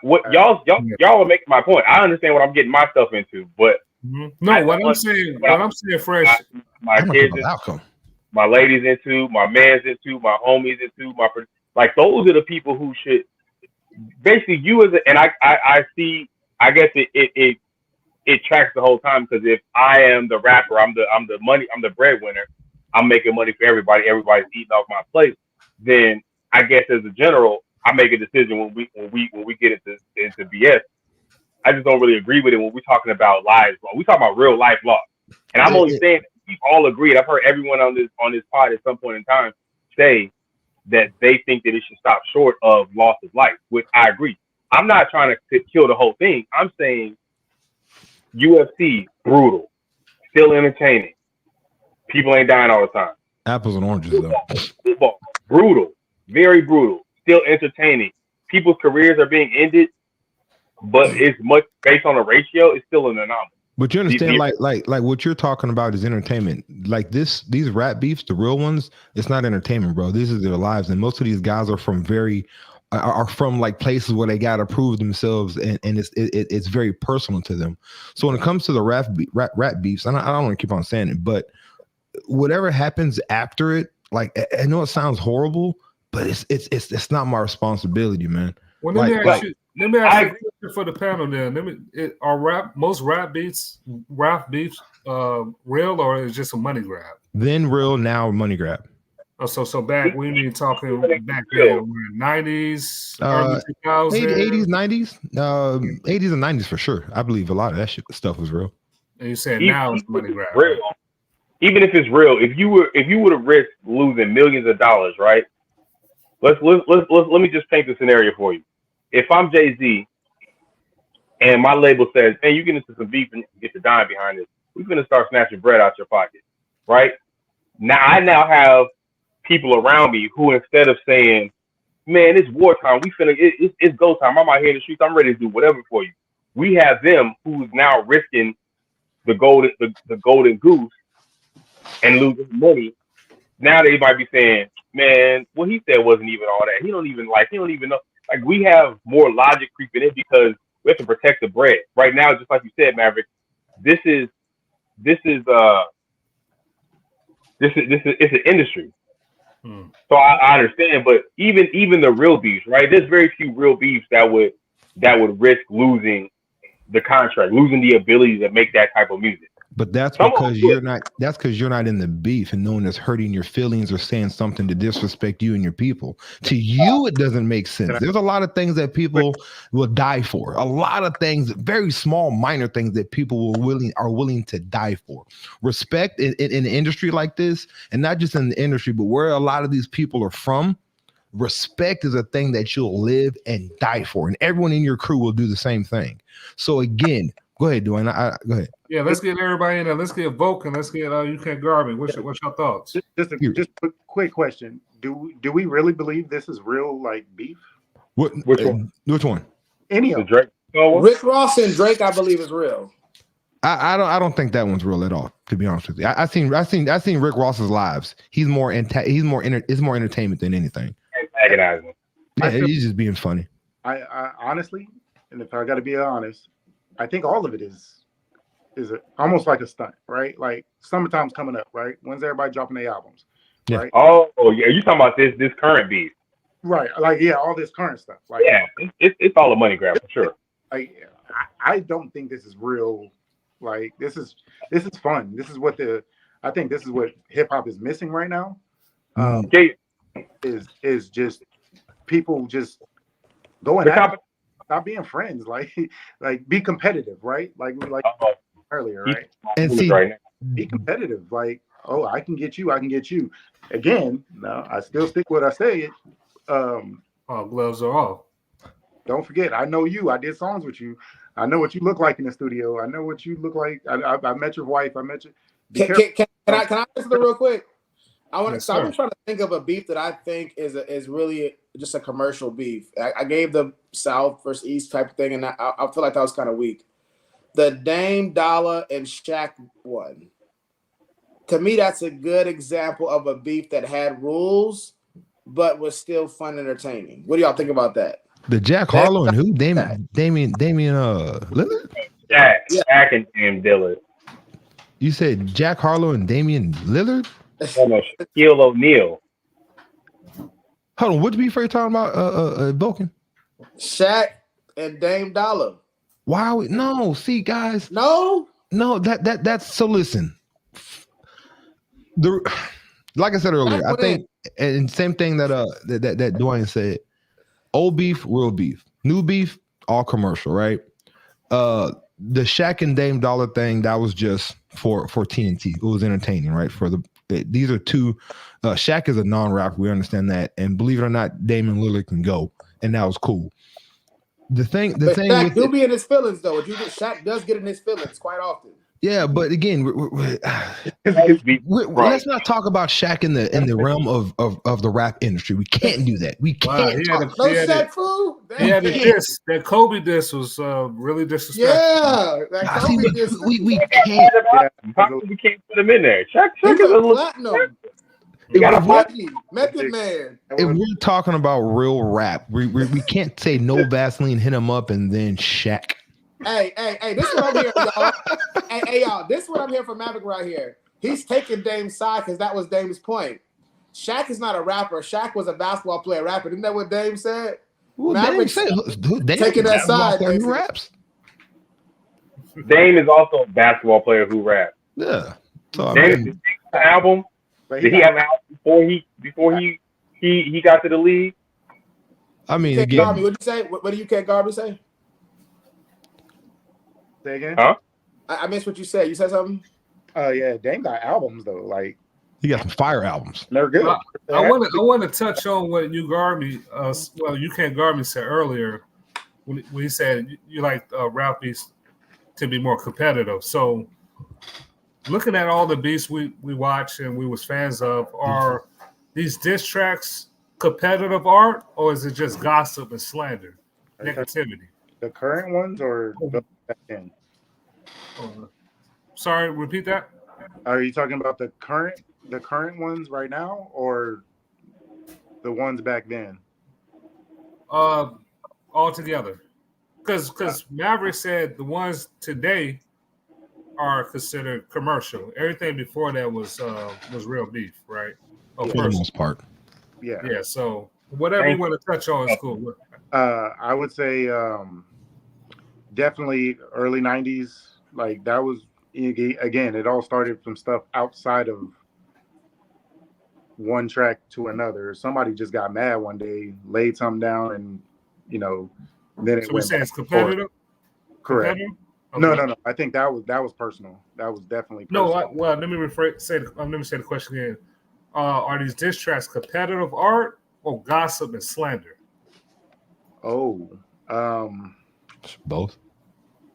what y'all are making my point. I understand what I'm getting myself into, but what I'm saying, Fresh, my kids, my ladies into, my man's into, my homies into, like those are the people who should basically and I see. I guess it tracks the whole time because if I am the rapper, I'm the breadwinner. I'm making money for everybody. Everybody's eating off my plate. Then I guess as a general, I make a decision when we get into BS. I just don't really agree with it when we're talking about lives. We talking about real life law, and I'm only saying that we've all agreed. I've heard everyone on this pod at some point in time say that they think that it should stop short of loss of life, which I agree. I'm not trying to kill the whole thing. I'm saying UFC brutal, still entertaining. People ain't dying all the time. Apples and oranges, Football, brutal, very brutal, still entertaining. People's careers are being ended, but it's much based on a ratio. It's still an anomaly. But you understand, like what you're talking about is entertainment. Like these rap beefs, the real ones, it's not entertainment, bro. These are their lives, and most of these guys are from like places where they gotta prove themselves, and it's very personal to them. So when it comes to the rap beefs, and I don't want to keep on saying it, but whatever happens after it, like I know it sounds horrible, but it's not my responsibility, man. Well, let me ask you a question for the panel. Then are most rap beefs real, or is it just a money grab? Then real, now money grab. Oh, so back we need talking back then, 90s, early 2000s, 80s, 90s, 80s and 90s for sure. I believe a lot of that stuff was real. And you said now it's money grab. Real. Even if it's real, if you would have risked losing millions of dollars, right? Let me just paint the scenario for you. If I'm Jay-Z and my label says, "Hey, you get into some beef and get the dime behind it, we're gonna start snatching bread out your pocket," right? I now have people around me who, instead of saying, "Man, it's wartime, it's go time, I'm out here in the streets, I'm ready to do whatever for you," we have them who's now risking the golden goose and losing money. Now they might be saying, "Man, what he said wasn't even all that. He don't even know." Like, we have more logic creeping in because we have to protect the bread. Right now, just like you said, Maverick, this is it's an industry. So I understand, but even the real beefs, right? There's very few real beefs that would risk losing the contract, losing the ability to make that type of music. But that's because you're not. That's because you're not in the beef, and no one is hurting your feelings or saying something to disrespect you and your people. To you, it doesn't make sense. There's a lot of things that people will die for. A lot of things, very small, minor things that people are willing to die for. Respect in an industry like this, and not just in the industry, but where a lot of these people are from. Respect is a thing that you'll live and die for, and everyone in your crew will do the same thing. So again. Go ahead, Dwayne. Go ahead. Yeah, let's get everybody in there. Let's get Volk and let's get You Can't Guard Me. What's your thoughts? Just a quick question. Do we really believe this is real, like, beef? Which one? Which one? Any of them. Drake. Rick Ross and Drake, I believe, is real. I don't think that one's real at all. To be honest with you, I seen Rick Ross's lives. It's more entertainment than anything. Antagonizing. Yeah, he's just being funny. I honestly, and if I got to be honest, I think all of it is almost like a stunt, right? Like, summertime's coming up, right? When's everybody dropping their albums? Yeah. Right? Oh yeah, you talking about this current beef? Right, like, yeah, all this current stuff. Like, yeah, it's all a money grab for sure. I don't think this is real. Like, this is fun. I think this is what hip hop is missing right now. Is just people just going out. Stop being friends, like be competitive, right? Like earlier, right? And see, be competitive. Like, oh, I can get you. Again, no, I still stick with what I say. Gloves are off. Don't forget, I know you. I did songs with you. I know what you look like in the studio. I know what you look like. I met your wife. I met you. Can I answer that real quick? Yes, I've been trying to think of a beef that I think is really just a commercial beef. I gave the South versus East type of thing, and I feel like that was kind of weak. The Dame Dollar and Shaq one. To me, that's a good example of a beef that had rules, but was still fun and entertaining. What do y'all think about that? The Jack Harlow and who? Damian Lillard? Shaq, Yeah. Shaq and Dame Dillard. You said Jack Harlow and Damian Lillard? No, Shaquille O'Neal. Hold on, what beef are you talking about, Vulcan? Shaq and Dame Dollar. Why are we no? See, guys, No, that's so. Listen, like I said earlier, I think, and same thing that Dwayne said. Old beef, real beef. New beef, all commercial, right? The Shaq and Dame Dollar thing, that was just for TNT. It was entertaining, right? These are two. Shaq is a non-rapper. We understand that, and believe it or not, Damian Lillard can go, and that was cool. The thing Shaq do be in his feelings though. Shaq does get in his feelings quite often. Yeah, but again, let's not talk about Shaq in the realm of the rap industry. We can't do that. We can't. Shaq fool. Yeah, that Kobe diss was really disrespectful. Yeah, that Kobe diss. We can't. We can't put him in there. Shaq is a platinum. He got a Method Man. If we're talking about real rap, we can't say no Vaseline, hit him up, and then Shaq. Hey, this is what I'm hearing, y'all. Hey, y'all, this is what I'm hearing from Maverick right here. He's taking Dame's side because that was Dame's point. Shaq is not a rapper. Shaq was a basketball player rapper. Isn't that what Dame said? Well, Maverick taking that side. Who raps? Dame is also a basketball player who raps. Yeah. So Dame, the album. Did he have an album before he got to the league? I mean, again, Garby, what'd you say? What do you Garby say? Say again? Huh? I missed what you said. You said something? Yeah, Dame got albums though. Like he got some fire albums. They're good. I want to touch on what you Garby, Garby said earlier when he said you like rap beats to be more competitive. So looking at all the beats we watch and we was fans of, are these diss tracks competitive art or is it just gossip and slander, negativity? The current ones or the back end? Sorry, repeat that. Are you talking about the current ones right now or the ones back then? All together. Because Maverick said the ones today are considered commercial. Everything before that was real beef, right? For the most part. Yeah. Yeah. So whatever you want to touch on is cool. I would say definitely early 90s. Like that was, again, it all started from stuff outside of one track to another. Somebody just got mad one day, laid something down, and then it so went. So it's competitive? Correct. Competitive? Okay. No. I think that was personal. That was definitely personal. Let me say the question again. Are these diss tracks competitive art or gossip and slander? Both.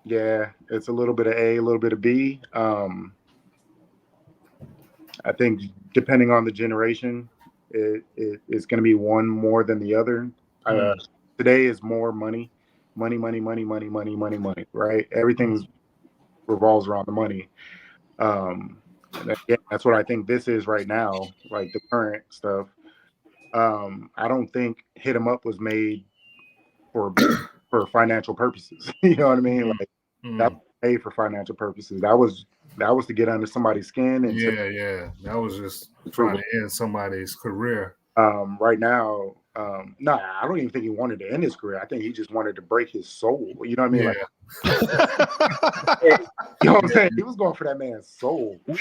Yeah, it's a little bit of A, a little bit of B. I think depending on the generation, it's going to be one more than the other. Today is more money, right? Everything revolves around the money. And again, that's what I think this is right now, like the current stuff. I don't think Hit 'Em Up was made for financial purposes. You know what I mean? Like that was made for financial purposes. That was to get under somebody's skin. And that was just trying to end somebody's career. Right now, no, I don't even think he wanted to end his career. I think he just wanted to break his soul. You know what I mean? Yeah. Like, you know what I'm saying? He was going for that man's soul. You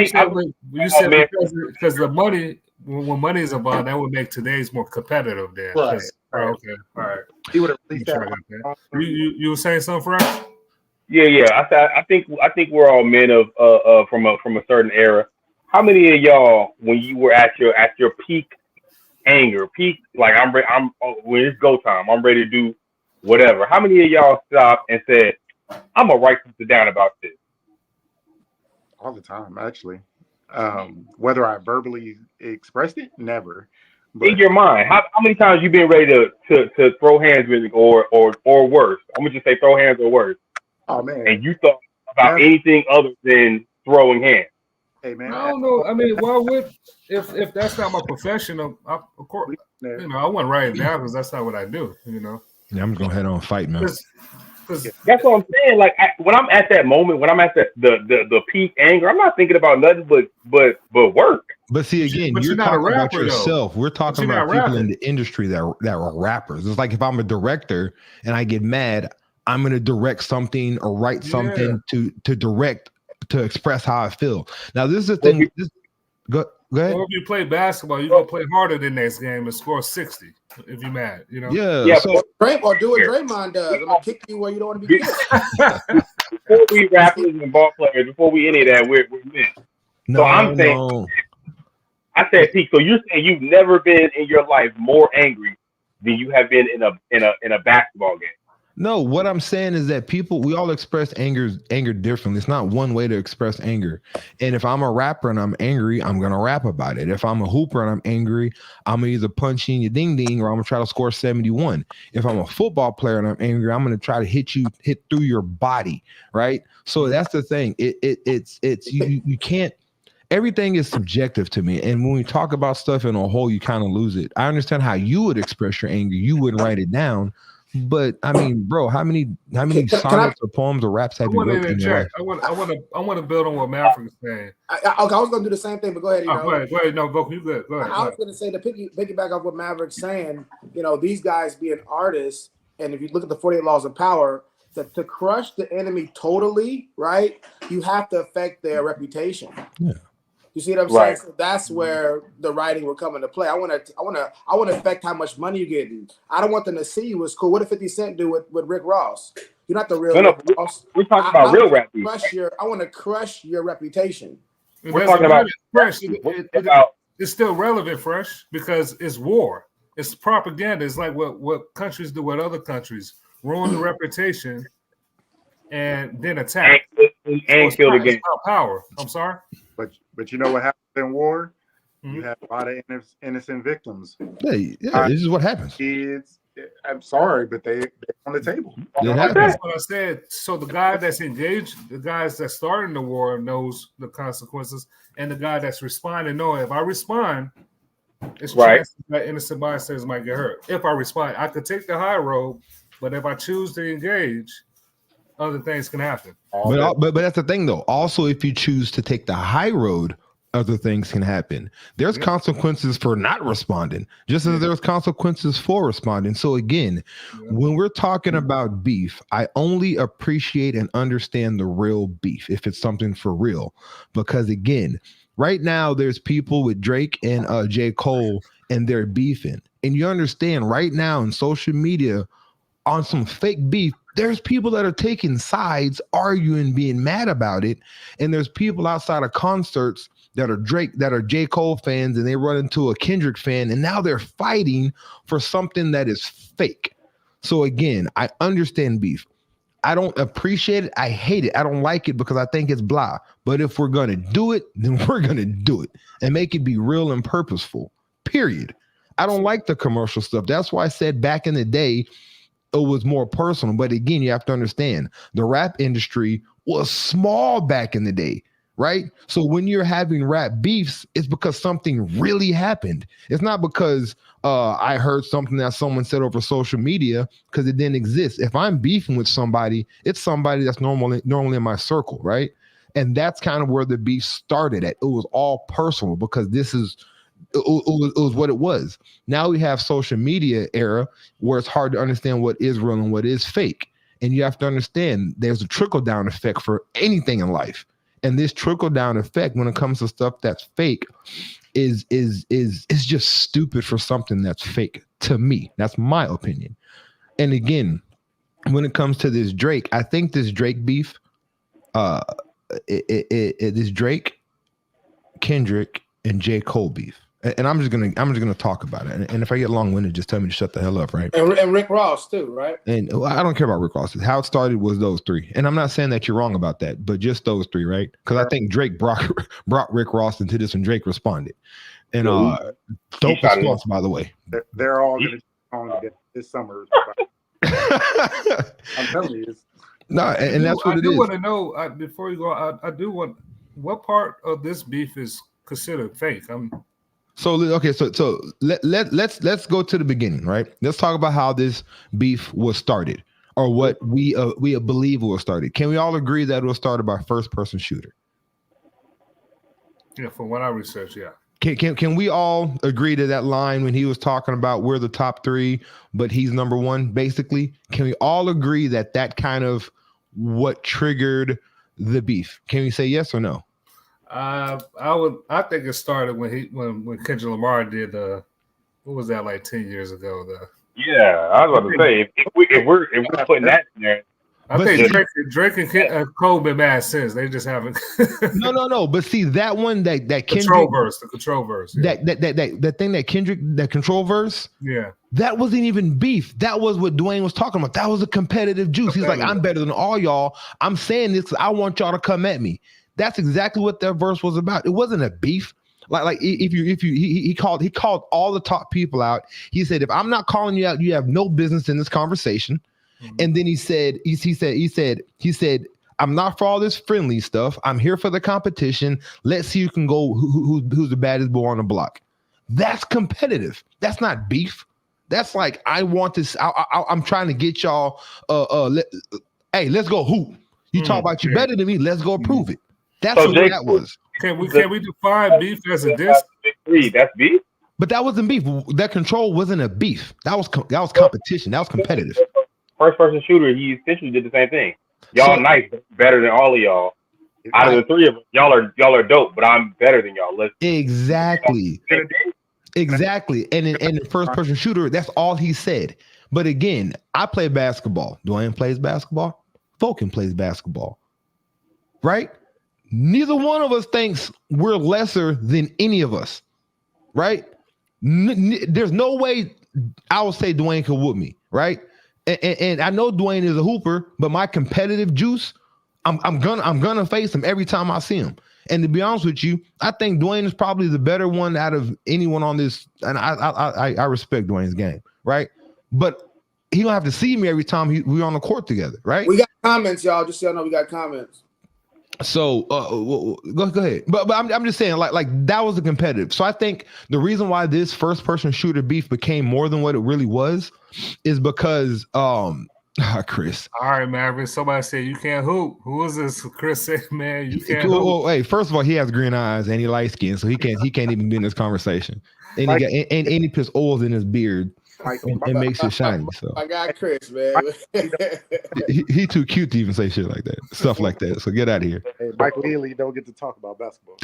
said because the money, when money is involved, that would make today's more competitive. Then, right? Okay, all right. He would have released that. You were saying something, Fresh? Yeah. I think we're all men of from a certain era. How many of y'all, when you were at your peak anger, like when it's go time, I'm ready to do whatever. How many of y'all stopped and said, I'm gonna write something down about this? All the time, actually. Whether I verbally expressed it, never. In But your mind, how many times you been ready to throw hands with it or worse? I'm gonna just say throw hands or worse. oh man, And you thought about that's, anything other than throwing hands. hey man, I don't know. I mean, why would if that's not my profession? Of course, I wouldn't write it down because that's not what I do. Yeah, I'm gonna go ahead on fight, man. Because that's what I'm saying. Like when I'm at that moment, when I'm at the peak anger, I'm not thinking about nothing but work. But see, again, but you're you're not a talking about rapper, yourself. though. We're talking But you're about not people in rapping. the industry that were rappers. It's like if I'm a director and I get mad, I'm gonna direct something or write something to direct to express how I feel. Now, this is the thing. Go ahead. Or if you play basketball, you're gonna play harder the next game and score 60 if you're mad. Yeah. So or do what Draymond does. I'm gonna kick you where you don't want to be kicked. Before we rappers and ball players, before we any of that, we're men. no, So I'm saying, I said, Pete. So you're saying you've never been in your life more angry than you have been in a basketball game? No, what I'm saying is that we all express anger differently. It's not one way to express anger. And if I'm a rapper and I'm angry, I'm gonna rap about it. If I'm a hooper and I'm angry, I'm gonna either punch you in your ding ding or I'm gonna try to score 71. If I'm a football player and I'm angry, I'm gonna try to hit through your body, right? So that's the thing. It's you can't. Everything is subjective to me. And when we talk about stuff in a whole, you kind of lose it. I understand how you would express your anger. You wouldn't write it down. But I mean, bro, how many sonnets or poems or raps have you written in your life? I want to build on what Maverick is saying. I was going to do the same thing, but go ahead. Go ahead. No, go. You good? Go ahead. I was going to say to piggyback off what Maverick's saying. These guys being artists, and if you look at the 48 Laws of Power, that to crush the enemy totally, right? You have to affect their reputation. Yeah. You see what I'm saying? So that's where the writing will come into play. I want to affect how much money you get. I don't want them to see you as cool. What did 50 Cent do with Rick Ross? You're not the real Rick Ross. We're talking about real rap. I want to crush your reputation. We're talking about Fresh. It's still relevant, Fresh, because it's war. It's propaganda. It's like what countries do with other countries. Ruin the reputation and then attack. And kill the game. Power. I'm sorry. But you know what happens in war? You have a lot of innocent victims. Yeah, this is what happens. Kids, I'm sorry, but they're on the table. That's what I said. So the guy that's engaged, the guys that started the war knows the consequences, and the guy that's responding know if I respond, it's chances that innocent bystanders might get hurt. If I respond, I could take the high road, but if I choose to engage, other things can happen. But that's the thing, though. Also, if you choose to take the high road, other things can happen. There's consequences for not responding, just as there's consequences for responding. So again, when we're talking about beef, I only appreciate and understand the real beef if it's something for real. Because again, right now there's people with Drake and J. Cole and they're beefing. And you understand right now in social media on some fake beef, there's people that are taking sides, arguing, being mad about it. And there's people outside of concerts that are J. Cole fans, and they run into a Kendrick fan, and now they're fighting for something that is fake. So again, I understand beef. I don't appreciate it. I hate it. I don't like it because I think it's blah. But if we're going to do it, then we're going to do it and make it be real and purposeful, period. I don't like the commercial stuff. That's why I said back in the day, it was more personal. But again, you have to understand the rap industry was small back in the day, right? So when you're having rap beefs, it's because something really happened. It's not because I heard something that someone said over social media, because it didn't exist. If I'm beefing with somebody, it's somebody that's normally in my circle, right? And that's kind of where the beef started at. It was all personal because it was what it was. Now we have social media era where it's hard to understand what is real and what is fake. And you have to understand there's a trickle down effect for anything in life. And this trickle down effect when it comes to stuff that's fake is just stupid for something that's fake to me. That's my opinion. And again, when it comes to this Drake, I think this Drake beef, this Drake, Kendrick, and J. Cole beef. and I'm just gonna talk about it. And if I get long-winded, just tell me to shut the hell up, right? And Rick Ross too, right? And I don't care about Rick Ross. How it started was those three. And I'm not saying that you're wrong about that, but just those three, right? Because I think Drake brought Rick Ross into this, and Drake responded. And dope response, by the way. They're all going to on together this summer. I'm telling you. And that's what it is. I do want to know, before you go, I do want, what part of this beef is considered fake? So let's go to the beginning, right? Let's talk about how this beef was started, or what we believe was started. Can we all agree that it was started by first person shooter? Yeah, from what I researched, yeah. Can we all agree to that line when he was talking about we're the top three, but he's number one, basically? Can we all agree that kind of what triggered the beef? Can we say yes or no? I think it started when Kendrick Lamar did what was that, like 10 years ago? Yeah, I was about to say if we're putting that in there. I think Drake and Cole been mad since. They just haven't. No. But see, that one that Kendrick, the control verse. Yeah. That thing that Kendrick, that control verse. Yeah. That wasn't even beef. That was what Dwayne was talking about. That was a competitive juice. He's like, I'm better than all y'all. I'm saying this because I want y'all to come at me. That's exactly what that verse was about. It wasn't a beef. Like he called all the top people out. He said, if I'm not calling you out, you have no business in this conversation. Mm-hmm. And then he said, I'm not for all this friendly stuff. I'm here for the competition. Let's see who can go, who's the baddest boy on the block. That's competitive. That's not beef. That's like, I want this. I'm trying to get y'all. Hey, let's go hoop. You talk about you better than me. Let's go prove it. That's what that was. Can we define beef as a diss? That's beef. But that wasn't beef. That control wasn't a beef. That was competition. That was competitive. First person shooter, he essentially did the same thing. Y'all nice, better than all of y'all. Out of the three of us, y'all are dope, but I'm better than y'all. Exactly. And in the first person shooter, that's all he said. But again, I play basketball. Dwayne plays basketball. Fulkin plays basketball. Right? Neither one of us thinks we're lesser than any of us. Right? There's no way I would say Dwayne could whoop me. Right? And I know Dwayne is a hooper, but my competitive juice, I'm gonna face him every time I see him. And to be honest with you, I think Dwayne is probably the better one out of anyone on this. And I respect Dwayne's game, right? But he don't have to see me every time we're on the court together, right? We got comments, y'all. Just so y'all know, we got comments. So go ahead. But I'm just saying, like that was a competitive. So I think the reason why this first person shooter beef became more than what it really was is because Chris. All right, Maverick. Somebody said you can't hoop. Who is this? Chris said, man, you can't hoop. Well, hey, first of all, he has green eyes and he light skin, so he can't even be in this conversation. And he puts oils in his beard and makes it shiny. So I got Chris, man. he too cute to even say shit like that, stuff like that. So get out of here. Hey, Mike Lealy don't get to talk about basketball.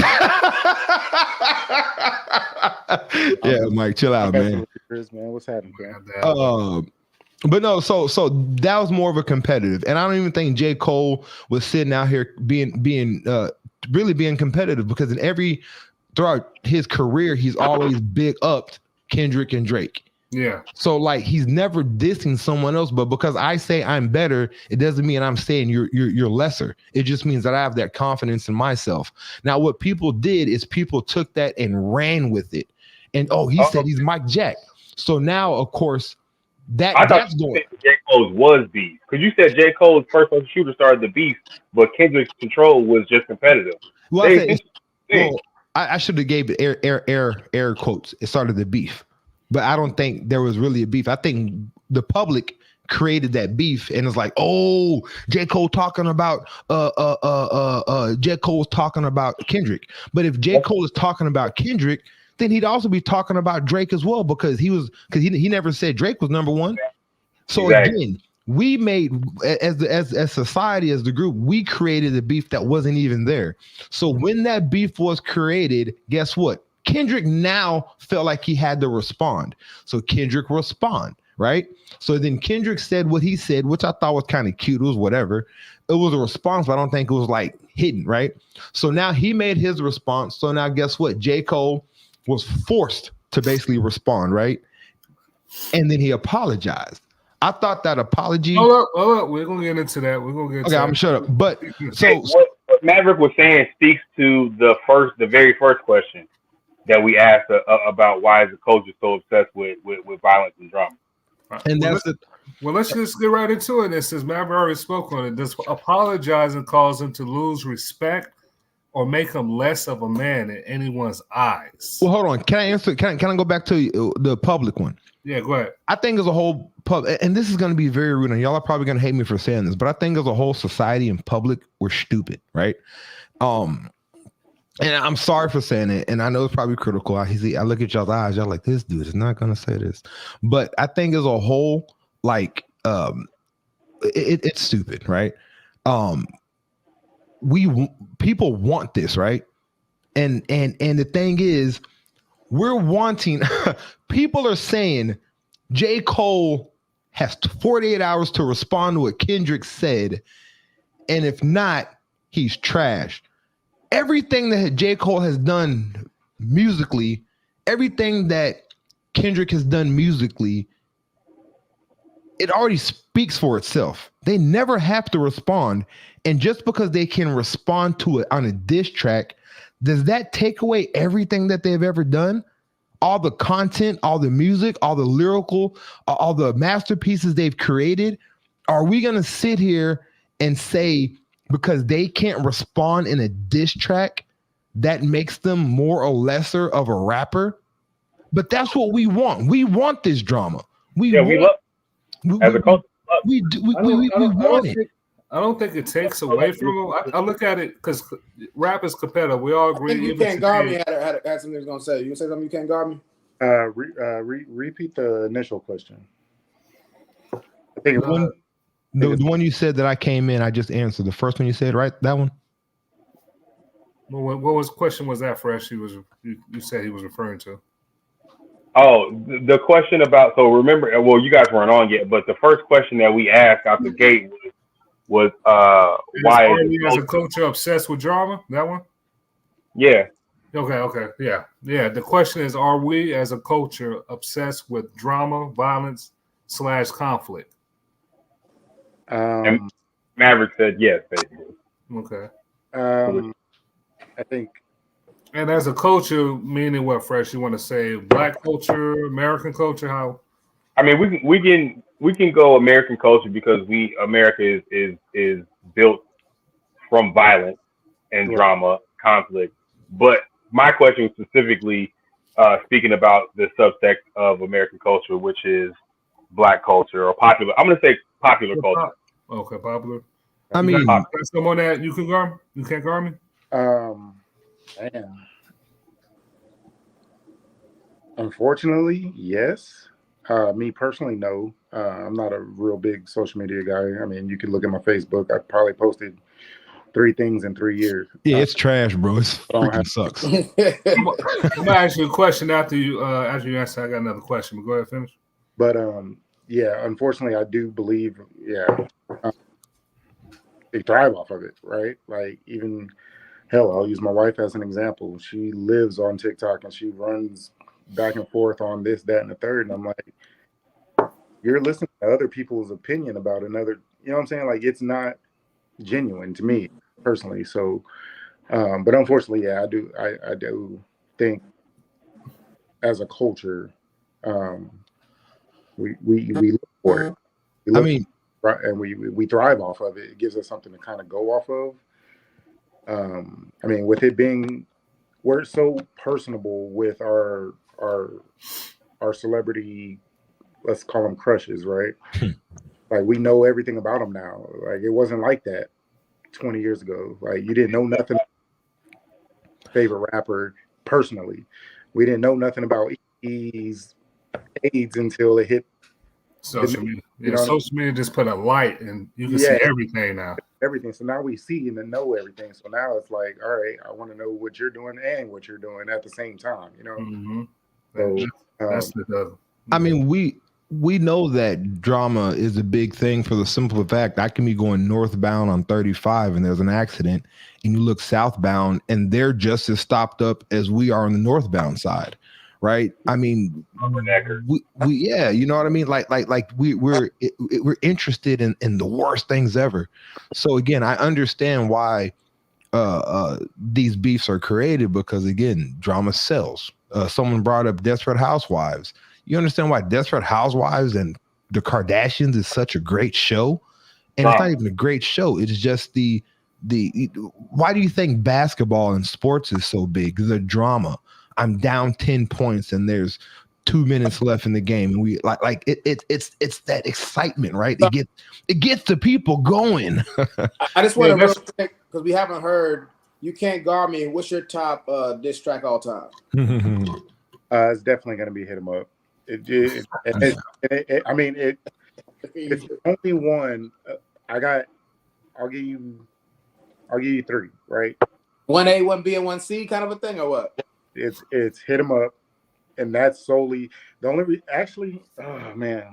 Yeah, Mike, chill out, man. Chris, man, what's happening, man? But no, so that was more of a competitive, and I don't even think J. Cole was sitting out here being really being competitive, because throughout his career, he's always big upped Kendrick and Drake. Yeah. So like he's never dissing someone else, but because I say I'm better, it doesn't mean I'm saying you're lesser. It just means that I have that confidence in myself. Now, what people did is people took that and ran with it, and he said he's Mike Jack. So now, of course. That's going. J. Cole's was beef, because you said J. Cole's first person shooter started the beef, but Kendrick's control was just competitive. Well, I should have gave it air quotes. It started the beef, but I don't think there was really a beef. I think the public created that beef, and it's like, oh, J. Cole talking about J. Cole's talking about Kendrick. But if J. Cole is talking about Kendrick, then he'd also be talking about Drake as well, because he never said Drake was number one. So again, we made as society, as the group, we created a beef that wasn't even there. So when that beef was created, guess what? Kendrick now felt like he had to respond. So Kendrick respond, right? So then Kendrick said what he said, which I thought was kind of cute. It was whatever. It was a response, but I don't think it was like hidden, right? So now he made his response. So now guess what? J. Cole was forced to basically respond, right? And then he apologized. I thought that apology. Hold up. We're gonna get into that. Okay, I'm shut up. But so what Maverick was saying speaks to the very first question that we asked about why is the culture so obsessed with violence and drama. And let's just get right into it. And since Maverick already spoke on it, does apologizing cause him to lose respect or make him less of a man in anyone's eyes? Well, hold on. Can I answer? Can I go back to the public one? Yeah, go ahead. I think as a whole and this is going to be very rude, and y'all are probably going to hate me for saying this, but I think as a whole society and public, we're stupid, right? And I'm sorry for saying it, and I know it's probably critical. I look at y'all's eyes, y'all like, this dude is not going to say this, but I think as a whole, like, it's stupid, right? People want this, right? And the thing is, we're wanting. People are saying J. Cole has 48 hours to respond to what Kendrick said, and if not, he's trash. Everything that J. Cole has done musically, everything that Kendrick has done musically, it already speaks for itself. They never have to respond. And just because they can respond to it on a diss track, does that take away everything that they've ever done? All the content, all the music, all the lyrical, all the masterpieces they've created? Are we going to sit here and say, because they can't respond in a diss track, that makes them more or lesser of a rapper? But that's what we want. We want this drama. We want it. I don't think it takes away from them. I look at it because rap is competitive. We all agree. You can't guard me. Had something he's gonna say. You gonna say something? You can't guard me. Repeat the initial question. I think the one you said that I came in, I just answered. The first one you said, right? That one. Well, what question was that, Fresh? You said he was referring to. Oh, the question about, so remember, well, you guys weren't on yet, but the first question that we asked out the gate was why is a culture obsessed with drama? That one? Yeah. Okay. Yeah. The question is, are we as a culture obsessed with drama, violence / conflict? And Maverick said yes, basically. Okay. I think. And as a culture, meaning what, Fresh? You want to say Black culture, American culture? How? I mean, we can go American culture because America is built from violence and drama, conflict. But my question was specifically speaking about the subtext of American culture, which is Black culture or popular. I'm going to say popular culture. Okay, popular. I mean, someone that you can guard? You can't guard me? Man. Unfortunately, yes. Me personally, no. I'm not a real big social media guy. I mean, you can look at my Facebook. I probably posted 3 things in 3 years. Yeah, it's trash, bro. It freaking sucks. I'm gonna ask you a question after you answer. I got another question, but go ahead, finish. But yeah, unfortunately, I do believe, they thrive off of it, right? Like, even hell, I'll use my wife as an example. She lives on TikTok and she runs back and forth on this, that, and the third. And I'm like, you're listening to other people's opinion about another, you know what I'm saying? Like, it's not genuine to me personally. So, but unfortunately, yeah, I do think as a culture, we look for it. And we thrive off of it. It gives us something to kind of go off of. I mean, with it being, we're so personable with our celebrity, let's call them crushes, right? Like, we know everything about them now. Like, it wasn't like that 20 years ago. Like, you didn't know nothing about favorite rapper personally. We didn't know nothing about AIDS until it hit social media. Yeah, social media just put a light and you can see everything now. Everything. So now we see and know everything. So now it's like, all right, I want to know what you're doing and what you're doing at the same time, you know? Mm-hmm. So that's the I mean, we know that drama is a big thing for the simple fact I can be going northbound on 35 and there's an accident, and you look southbound and they're just as stopped up as we are on the northbound side, right? I mean, we yeah, you know what I mean? We're interested in the worst things ever. So again, I understand why these beefs are created, because again, drama sells. Someone brought up Desperate Housewives. You understand why Desperate Housewives and the Kardashians is such a great show? And it's not even a great show. It's just the why do you think basketball and sports is so big? The drama. I'm down 10 points and there's 2 minutes left in the game, and we it's that excitement, right? It gets the people going. I just want to real quick, because we haven't heard You Can't Guard Me. What's your top diss track all time? It's definitely going to be Hit 'Em Up. It's the only one. I'll give you three, right? 1A, 1B, and 1C kind of a thing, or what? It's Hit 'Em Up, and that's solely the only. Actually, oh man,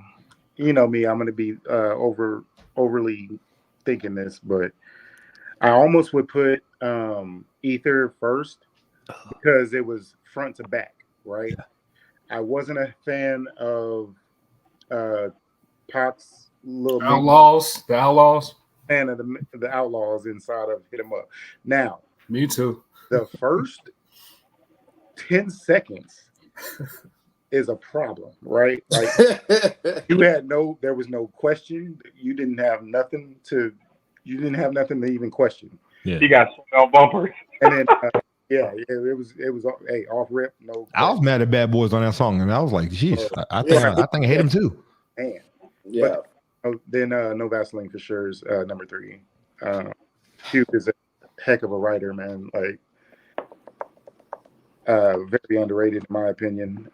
you know me, I'm going to be overly thinking this, but I almost would put Ether first because it was front to back, right? I wasn't a fan of Pac's little Outlaws. The Outlaws. Fan of the Outlaws inside of Hit 'Em Up. Now, me too. The first 10 seconds is a problem, right? Like there was no question. You didn't have nothing to even question. Yeah. You got on bumpers. And then it was hey, off rip, no question. I was mad at Bad Boys on that song, and I was like, geez, I think I hate him too. Man. Yeah. But, then No Vaseline for sure is number 3. Cube is a heck of a writer, man. Like very underrated in my opinion.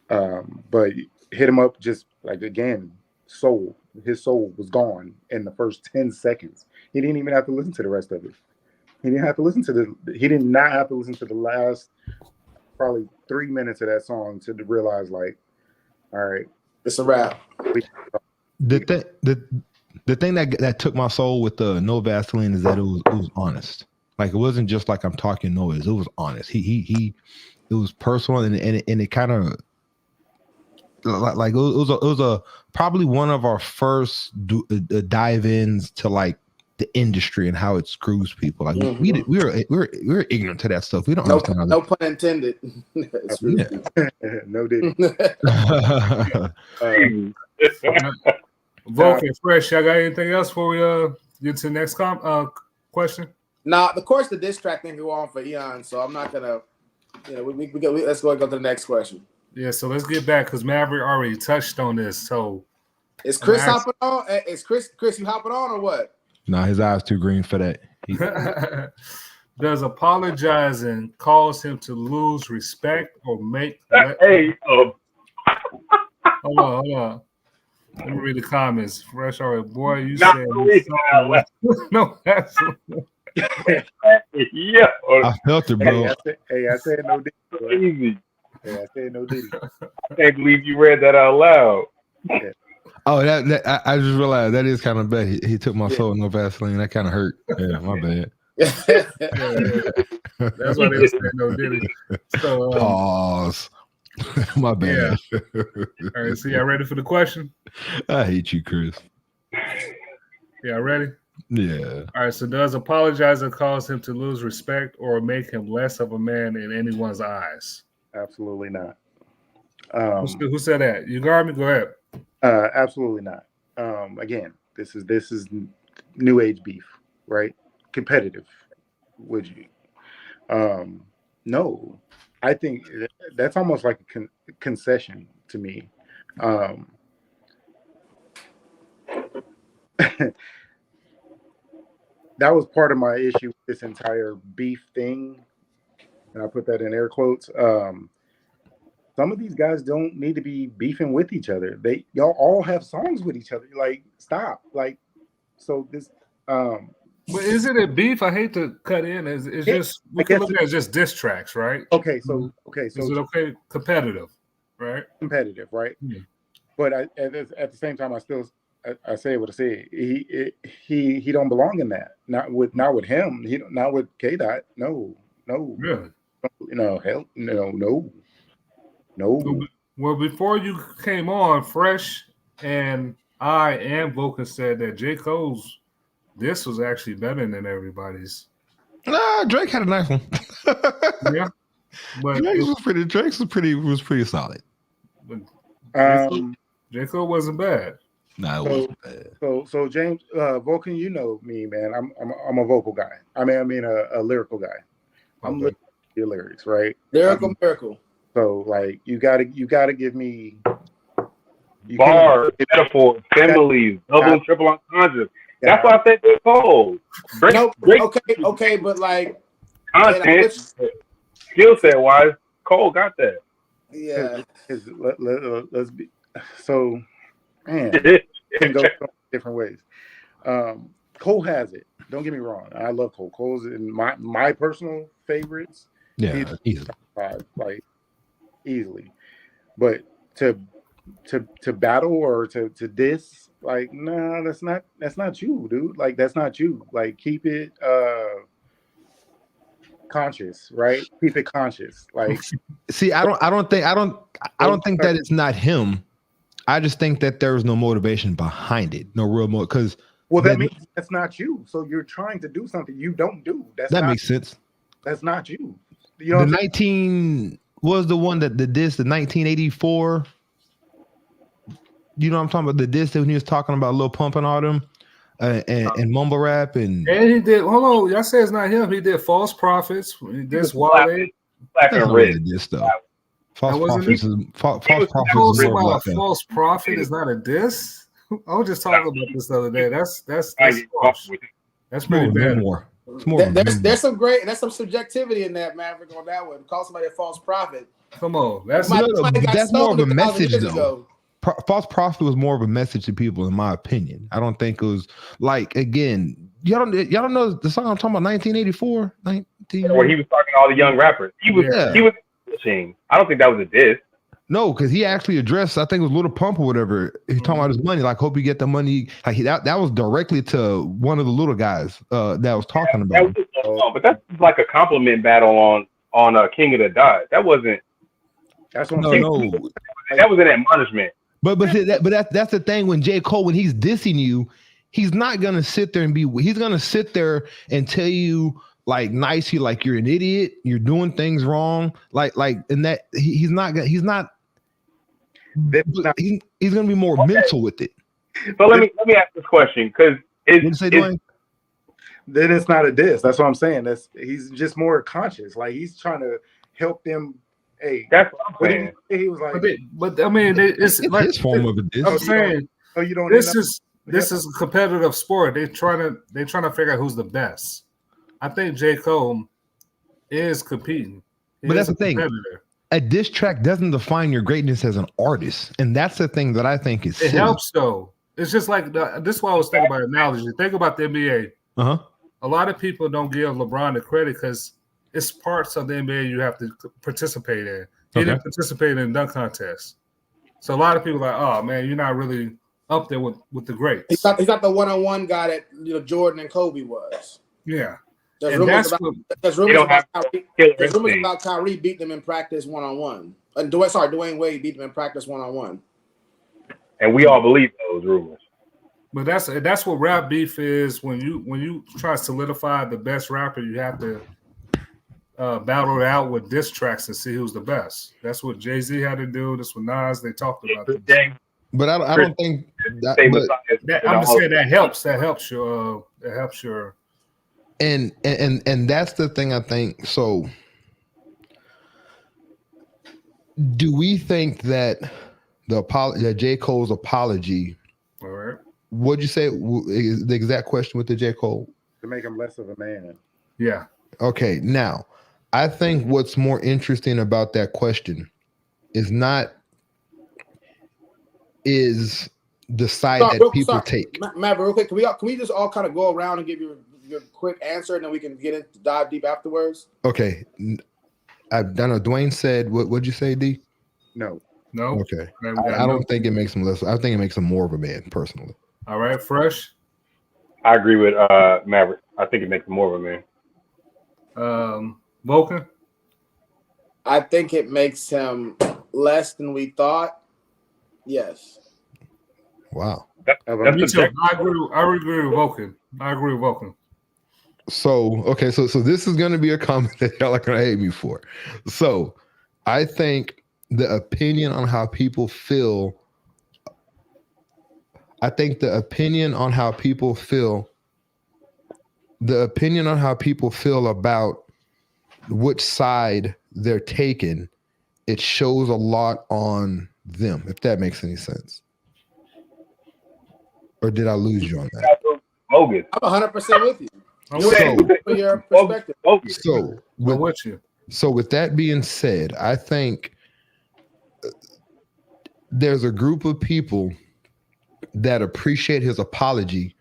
But Hit 'Em Up, just like again, his soul was gone in the first 10 seconds. He didn't even have to listen to the rest of it. He did not have to listen to the last probably 3 minutes of that song to realize, like, all right, it's a wrap. The thing that took my soul with the No Vaseline is that it was honest. Like, it wasn't just like I'm talking noise. It was honest. It was personal, and it kind of like it was a probably one of our first dive ins to like the industry and how it screws people. Like we were ignorant to that stuff. We don't understand. No pun intended. No diddy. Vulcan Fresh, y'all got anything else before we get to the next question? Nah, of course the diss track thing go on for eons, so I'm not gonna. Let's go to the next question. Yeah, so let's get back because Maverick already touched on this. So is Chris hopping on? Is Chris you hopping on or what? Nah, his eyes too green for that. Does apologizing cause him to lose respect or make? Hold on. Let me read the comments. Fresh, all right, boy, you said no. Yeah, I felt it, bro. I said no diddy. Yeah, I said no diddy. I can't believe you read that out loud. Yeah. Oh, I just realized that is kind of bad. He took my soul, No Vaseline. That kind of hurt. Yeah, my bad. That's why they said no diddy. So, pause. My bad. Yeah. All right, so y'all ready for the question? I hate you, Chris. Y'all ready? Yeah. All right, so does apologizing cause him to lose respect or make him less of a man in anyone's eyes? Absolutely not. Who said that? You got me? Go ahead. Absolutely not. Again, this is new age beef, right? Competitive. Would you? No. I think that's almost like a concession to me. That was part of my issue with this entire beef thing, and I put that in air quotes. Some of these guys don't need to be beefing with each other. Y'all all have songs with each other. Like, stop. Like, so this. But is it a beef? I hate to cut in. It's just we can look at it as just diss tracks, right? Okay, so is it okay? Competitive. Right. competitive, right? Yeah. But at the same time, I say what I say. He don't belong in that. Not with him. Not with K Dot. No. Really? Hell, no. Well, before you came on, Fresh and I and Vulcan said that J. Cole's this was actually better than everybody's. Nah, Drake had a nice one. Yeah, but Drake's was pretty solid. J. Cole wasn't bad. Nah, it wasn't bad. So James, Vulcan, you know me, man. I'm a vocal guy. I mean a lyrical guy. I'm looking at your lyrics, right? Lyrical miracle. So like you gotta give me bars, metaphors, similes, double and triple entendres. That's why I said J. Cole. Okay, but like content, skill set wise, Cole got that. Yeah. Let's be so, man. Can go different ways. Cole has it. Don't get me wrong. I love Cole. Cole's in my personal favorites. Yeah, easily. Like easily. But to battle or to diss, like, no, that's not you, dude. Like, that's not you. Like, keep it conscious, right? Keep it conscious. Like, see, I don't think that it's not him. I just think that there was no motivation behind it, no real because. Well, that means that's not you. So you're trying to do something you don't do. That makes sense. That's not you. You know, the 19 was the one that the 1984. You know what I'm talking about? The diss that when he was talking about Lil Pump and all them, and mumble rap and he did. Hold on, y'all say it's not him. He did False Prophets. He did Wale. Black and red. Diss though. False Prophets is more False Prophet is not a diss. I was just talking about this the other day. That's pretty bad. There's some subjectivity in that, Maverick, on that one. Call somebody a false prophet. Come on, that's more of a message though. False prophet was more of a message to people, in my opinion. I don't think it was like, again, y'all don't know the song I'm talking about, 1984, where he was talking to all the young rappers. He was pushing. I don't think that was a diss. No, because he actually addressed, I think it was Little Pump or whatever. He's talking about his money. Like, hope you get the money. Like that was directly to one of the little guys that was talking about. But that's like a compliment battle on King of the Dot. That wasn't. That's what that was an admonishment. But that's the thing when J. Cole, when he's dissing you, he's not gonna sit there and he's gonna sit there and tell you like nicely, like you're an idiot, you're doing things wrong, and that he's not. He's gonna be more mental with it. So let me ask this question because then it's not a diss. That's what I'm saying. He's just more conscious. Like he's trying to help them. Hey, that's what I'm saying. He was like, but I mean, it's like his form of a diss. I'm saying, you don't. This is a competitive sport. They're trying to figure out who's the best. I think J. Cole is competing. But that's the thing. A diss track doesn't define your greatness as an artist, and that's the thing that I think is. It helps though. It's just like this is why I was thinking about analogy. Think about the NBA. A lot of people don't give LeBron the credit because it's parts of the NBA you have to participate in. He didn't participate in dunk contests. So a lot of people are like, oh man, you're not really up there with the greats. He's not the one-on-one guy that Jordan and Kobe was. Yeah. There's rumors about Kyrie beating him in practice one-on-one. Dwayne Wade beat him in practice one-on-one. And we all believe those rumors. But that's what rap beef is. When you try to solidify the best rapper, you have to battle it out with diss tracks and see who's the best. That's what Jay-Z had to do. That's what Nas, they talked about. But I don't think I'm just saying that helps. That helps your and that's the thing I think. So do we think that that J. Cole's apology, all right, what'd you say the exact question with the J. Cole? To make him less of a man. Yeah. Okay, now I think what's more interesting about that question is the side that people take. Matt, real quick, can we just all kind of go around and give you your quick answer, and then we can dive deep afterwards? Okay, I don't know. Dwayne said, "What'd you say, D?" No. No. Okay. Okay, we got I no. don't think it makes him less. I think it makes him more of a man, personally. All right, Fresh. I agree with Maverick. I think it makes him more of a man. Vulcan. I think it makes him less than we thought. Yes. Wow. That's Me too. subjective. I agree with Vulcan. I agree with Vulcan. So okay, so this is going to be a comment that y'all are going to hate me for. So I think the opinion on how people feel. I think the opinion on how people feel about which side they're taking, it shows a lot on them, if that makes any sense. Or did I lose you on that? Bogus. I'm 100% with you. I'm with For your perspective. Bogus. So with that being said, I think there's a group of people that appreciate his apology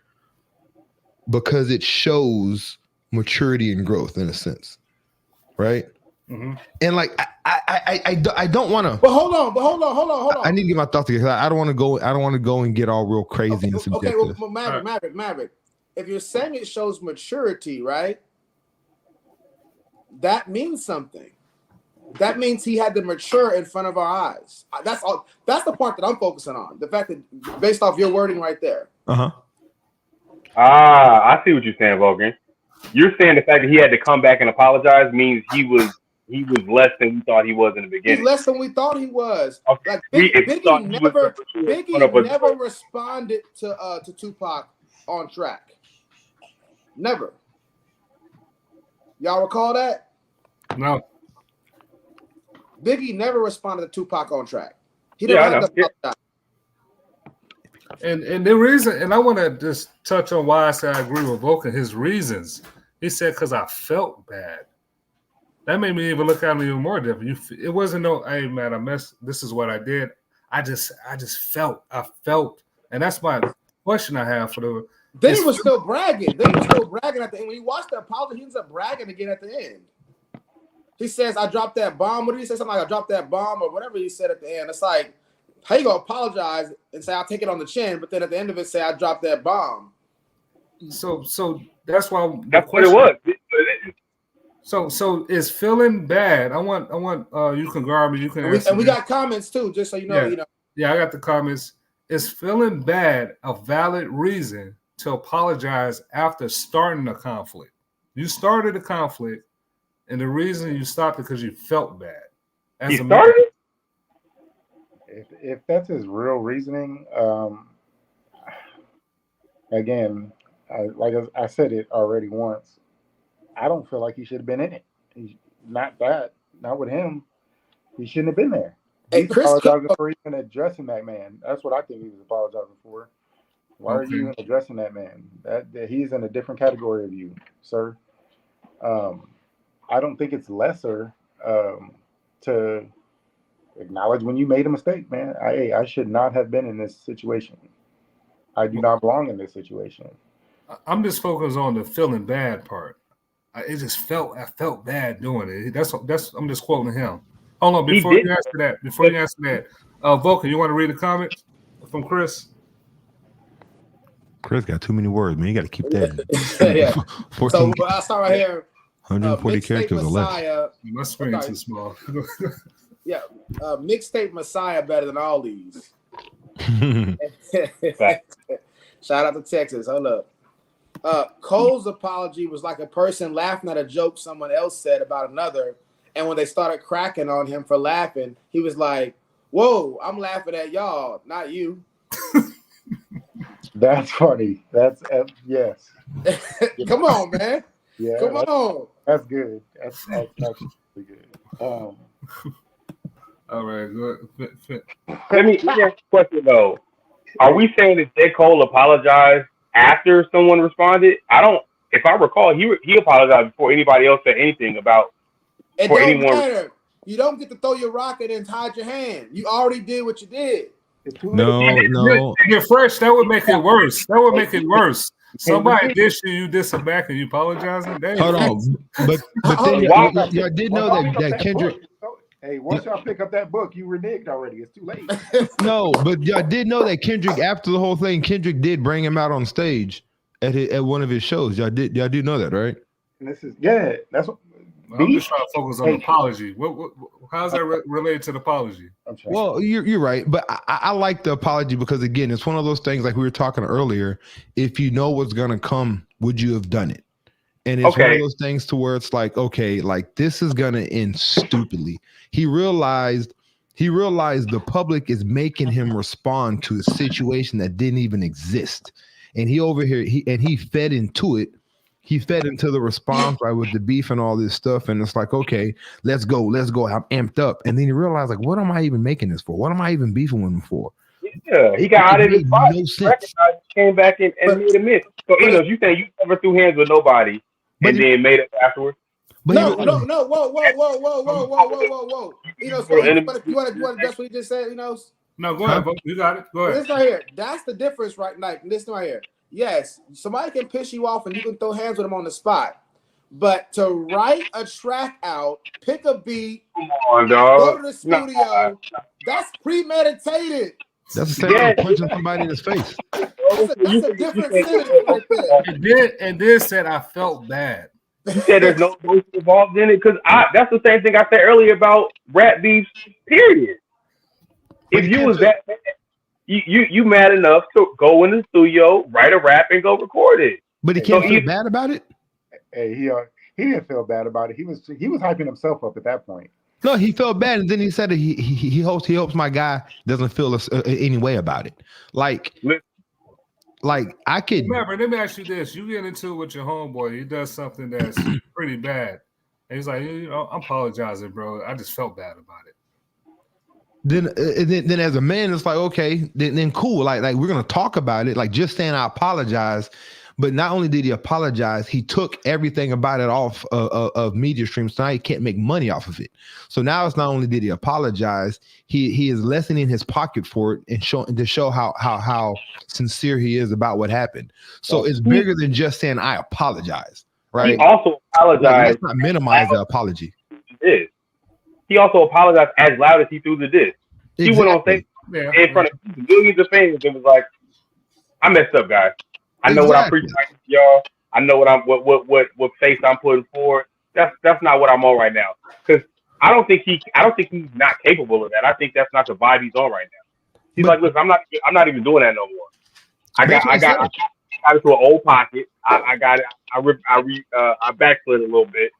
because it shows maturity and growth in a sense, right? Mm-hmm. And like I don't want to. But hold on. I need to get my thoughts together. I don't want to go. I don't want to go and get all real crazy and subjective. Okay, well, Maverick. If you're saying it shows maturity, right? That means something. That means he had to mature in front of our eyes. That's all. That's the part that I'm focusing on. The fact that, based off your wording right there. I see what you're saying, Vulcan. You're saying the fact that he had to come back and apologize means he was less than we thought he was in the beginning. He's less than we thought he was. Okay. Like Biggie never responded to Tupac on track. Never. Y'all recall that? No. Biggie never responded to Tupac on track. He never had to apologize. And the reason, and I want to just touch on why I say I agree with Vulcan, his reasons. He said, because I felt bad. That made me even look at him even more different. It wasn't no, hey man, I messed. This is what I did. I just felt. And that's my question I have for the. Then he was still bragging. At the end. When you watch the apology, he ends up bragging again at the end. He says, I dropped that bomb. What did he say? Something like, I dropped that bomb or whatever he said at the end. It's like, how you gonna apologize and say I'll take it on the chin, but then at the end of it say I dropped that bomb? So that's why that's what it was. So is feeling bad. I want you can guard me. You can answer. And we got comments too, just so you know. Yeah, I got the comments. Is feeling bad a valid reason to apologize after starting a conflict? You started a conflict, and the reason you stopped it because you felt bad. He started it? If that's his real reasoning, again, like I said it already once, I don't feel like he should have been in it. Not with him. He shouldn't have been there. He's apologizing for even addressing that man. That's what I think he was apologizing for. Why are you even addressing that man? That he's in a different category of you, sir. I don't think it's lesser to acknowledge when you made a mistake, man. I should not have been in this situation. I do not belong in this situation. I'm just focused on the feeling bad part. I felt bad doing it. That's I'm just quoting him. Hold on, before you answer that, Vulcan, you want to read the comments from Chris? Chris got too many words, man. You got to keep that. Yeah. So I'll start right here. 140 characters or less. My screen's too small. Yeah, mixtape Messiah better than all these. Shout out to Texas. Hold up. Cole's apology was like a person laughing at a joke someone else said about another, and when they started cracking on him for laughing, he was like, "Whoa, I'm laughing at y'all, not you." That's funny. That's yes. Come on, man. Yeah, come on. That's good. That's actually good. All right, good. Let me ask a question though. Are we saying that J. Cole apologized after someone responded? If I recall, he apologized before anybody else said anything about. It don't matter. You don't get to throw your rock and then hide your hand. You already did what you did. No. You're fresh. That would make it worse. Somebody dish you diss them back, and you apologizing. Hold on, but then y'all did know that Kendrick. Hey, once y'all pick up that book, you reneged already. It's too late. No, but y'all did know that Kendrick, after the whole thing, Kendrick did bring him out on stage at one of his shows. Y'all do know that, right? And that's what. I'm just trying to focus on the apology. How's that related to the apology? Well, you're right, but I like the apology because again, it's one of those things like we were talking earlier. If you know what's gonna come, would you have done it? And it's one of those things to where it's like, okay, like this is gonna end stupidly. He realized the public is making him respond to a situation that didn't even exist, and he fed into it. He fed into the response, right, with the beef and all this stuff. And it's like, okay, let's go. I'm amped up. And then you realize, like, what am I even making this for? What am I even beefing with him for? Yeah, he got out of his spot. Came back and made a miss. So, you saying you never threw hands with nobody and then made it afterwards? No. Whoa. You want to address what he just said? No, go ahead. You got it. Go ahead. This right here. That's the difference, right? Like this right here. Yes, somebody can piss you off and you can throw hands with them on the spot. But to write a track out, pick a beat, go to the studio, that's premeditated. That's the same as punching somebody in his face. That's a different sentence right there. And then said, I felt bad. You said there's no emotion involved in it? Because that's the same thing I said earlier about rap beefs, period. If you was that bad, you mad enough to go in the studio, write a rap, and go record it. But he can't feel bad about it. Hey, he didn't feel bad about it. He was hyping himself up at that point. No, he felt bad, and then he said that he hopes my guy doesn't feel any way about it. Like I could. Remember, let me ask you this: you get into it with your homeboy, he does something that's pretty bad, and he's like, I'm apologizing, bro. I just felt bad about it. Then as a man, it's like, okay, then cool. Like we're gonna talk about it. Like just saying I apologize, but not only did he apologize, he took everything about it off of media streams. So now he can't make money off of it. So now it's not only did he apologize, he is lessening his pocket for it and to show how sincere he is about what happened. So it's bigger than just saying I apologize, right? He also apologized. Let's not minimize the apology. He also apologized as loud as he threw the diss. He went on stage in front of millions of fans and was like, "I messed up, guys. I know what I'm preaching to y'all. I know what face I'm putting forward. That's not what I'm on right now. Because I don't think he's not capable of that. I think that's not the vibe he's on right now. He's like, look, I'm not even doing that no more. I got it to an old pocket. I got it. I backslid a little bit.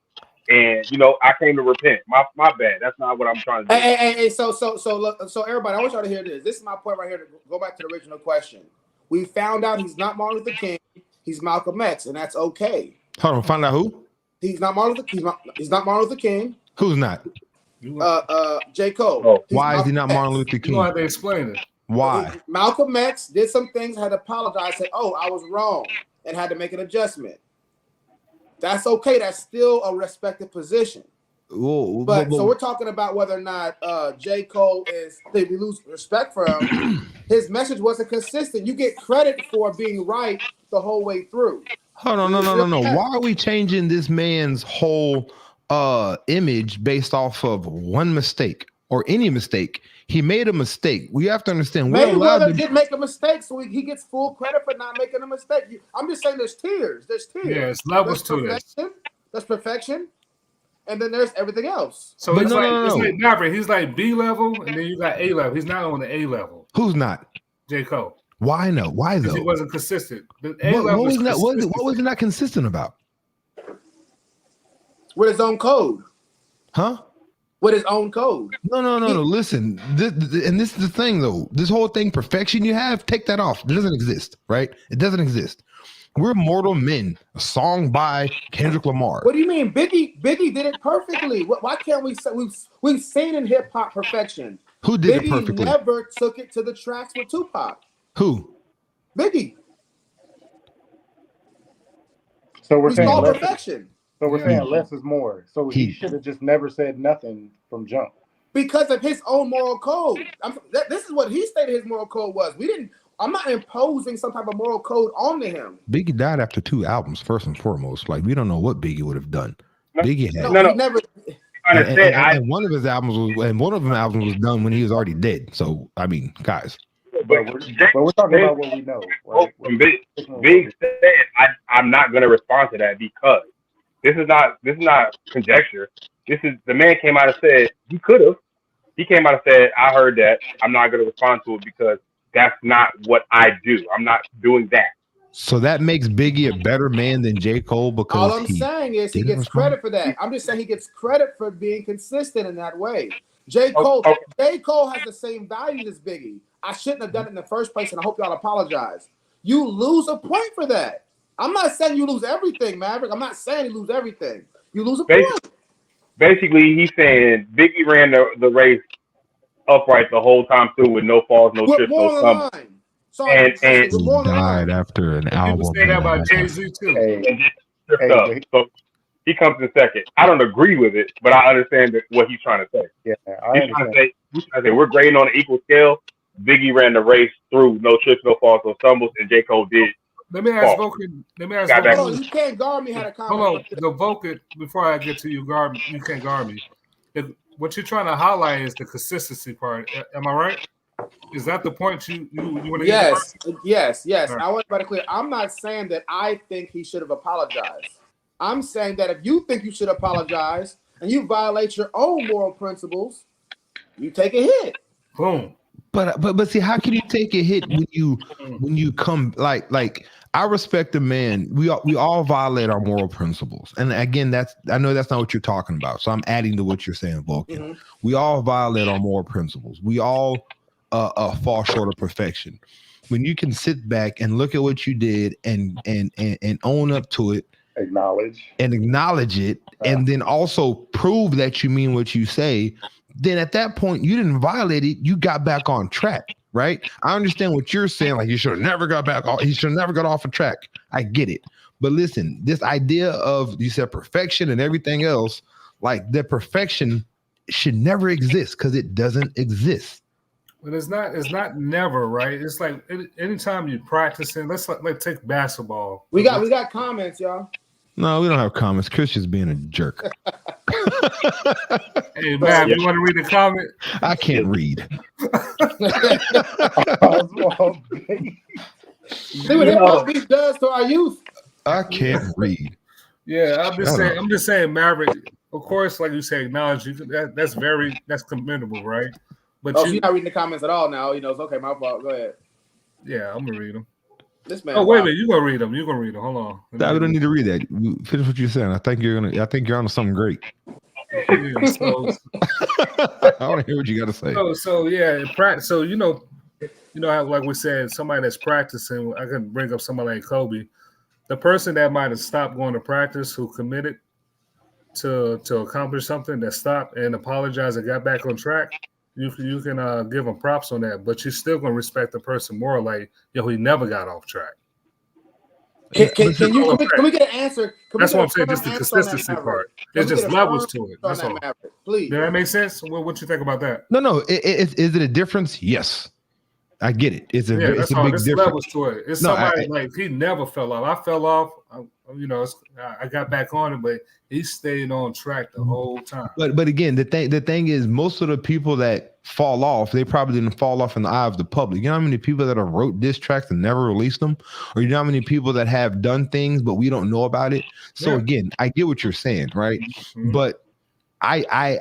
And I came to repent. My bad. That's not what I'm trying to do. Hey. So everybody, I want y'all to hear this. This is my point right here. To go back to the original question. We found out he's not Martin Luther King. He's Malcolm X, and that's okay. Hold on. Find out who? He's not Martin Luther. He's not Martin Luther King. Who's not? J. Cole. Oh, why is he not Martin Luther King? You have to explain it. Why? Malcolm X did some things, had to apologize, said, "Oh, I was wrong," and had to make an adjustment. That's okay. That's still a respected position. So we're talking about whether or not J. Cole we lose respect for him. His message wasn't consistent. You get credit for being right the whole way through. Hold on, no. Why are we changing this man's whole image based off of one mistake or any mistake? He made a mistake. We have to understand. Mayweather did make a mistake, so he gets full credit for not making a mistake. I'm just saying there's tiers. There's tiers. Yeah, it's levels to this. There's perfection, and then there's everything else. So it's like Maverick. He's like B level, and then you got A level. He's not on the A level. Who's not? J. Cole. Why no? Why though? He wasn't consistent. What was he not consistent about? With his own code. Huh? With his own code. No. Listen, this is the thing though. This whole thing, perfection you have, take that off. It doesn't exist, right? It doesn't exist. We're mortal men. A song by Kendrick Lamar. What do you mean? Biggie did it perfectly. Why can't we say we've seen in hip hop perfection? Who did it perfectly? Biggie never took it to the tracks with Tupac. Who? Biggie. So we're saying perfection. So we're saying less is more. So he should have just never said nothing from jump. Because of his own moral code. This is what he stated his moral code was. I'm not imposing some type of moral code onto him. Biggie died after 2 albums, first and foremost. Like, we don't know what Biggie would have done. Biggie had... No, he never... trying to say, and one of his albums was done when he was already dead. So I mean, guys. But we're talking about what we know, right? Big said, I'm not going to respond to that because this is not conjecture. This is the man came out and said he could have. He came out and said, I heard that. I'm not going to respond to it because that's not what I do. I'm not doing that. So that makes Biggie a better man than J. Cole because all I'm saying is he gets credit for that. I'm just saying he gets credit for being consistent in that way. J. Cole has the same values as Biggie. I shouldn't have done it in the first place, and I hope y'all apologize. You lose a point for that. I'm not saying you lose everything, Maverick. I'm not saying you lose everything. You lose a point. Basically, he's saying Biggie ran the race upright the whole time through with no falls, no trips, no stumbles. Sorry, and he died after an album. People say that about Jay-Z too. So he comes in second. I don't agree with it, but I understand what he's trying to say. Yeah, He's trying to say we're grading on an equal scale. Biggie ran the race through no trips, no falls, no stumbles, and J. Cole did. Let me ask Vulcan. Hold on, you can't guard me. Had a comment. Hold on, the Vulcan. Before I get to you, you can't guard me. What you're trying to highlight is the consistency part. Am I right? Is that the point you want to get? Yes. Right. I want to be clear. I'm not saying that I think he should have apologized. I'm saying that if you think you should apologize and you violate your own moral principles, you take a hit. Boom. But see, how can you take a hit when you come like I respect the man. We all violate our moral principles, and again, I know that's not what you're talking about. So I'm adding to what you're saying, Vulcan. Mm-hmm. We all violate our moral principles. We all fall short of perfection. When you can sit back and look at what you did and own up to it, acknowledge it, and then also prove that you mean what you say. Then at that point, you didn't violate it. You got back on track, right? I understand what you're saying. Like, you should have never got back. He should have never got off of track. I get it. But listen, this idea of, you said perfection and everything else, like that perfection should never exist because it doesn't exist. But it's not never, right? It's like anytime you're practicing, let's take basketball. We got comments, y'all. No, we don't have comments. Chris is being a jerk. Hey, man, you want to read the comment? I can't read. See what hip-hop beat does to our youth. I can't read. Yeah, I'm just saying, Maverick, of course, like you say, acknowledge you. That's commendable, right? But you're not reading the comments at all now. You know, it's okay, my fault. Go ahead. Yeah, I'm going to read them. This man. Oh, wait a minute. You're going to read them. Hold on. We don't need to read that. Finish what you're saying. I think you're onto something great. Yeah, so, I want to hear what you got to say. So you know how, like we said, somebody that's practicing, I can bring up somebody like Kobe. The person that might have stopped going to practice, who committed to accomplish something, that stopped and apologized and got back on track, you can give them props on that, but you're still going to respect the person more. Like, he never got off track. Can we get an answer? That's what I'm saying. Just the consistency part. There's just levels to it. That's all. Please. Does that make sense? What you think about that? No. Is it a difference? Yes, I get it. It's a big difference. Levels to it. It's somebody like he never fell off. I fell off. I got back on it, but he stayed on track the whole time. But again, the thing is, most of the people that fall off, they probably didn't fall off in the eye of the public. You know how many people that have wrote diss tracks and never released them? Or you know how many people that have done things, but we don't know about it? So again, I get what you're saying, right? Mm-hmm. But I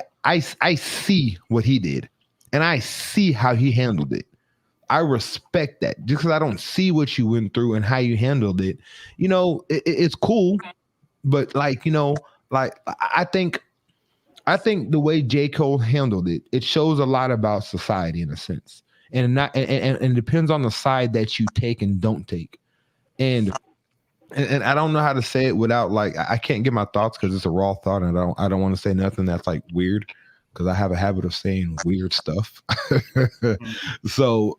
see what he did, and I see how he handled it. I respect that. Just because I don't see what you went through and how you handled it, it's cool. But I think the way J. Cole handled it, it shows a lot about society in a sense, and it depends on the side that you take and don't take. And I don't know how to say it without I can't get my thoughts because it's a raw thought, and I don't want to say nothing that's weird, because I have a habit of saying weird stuff. So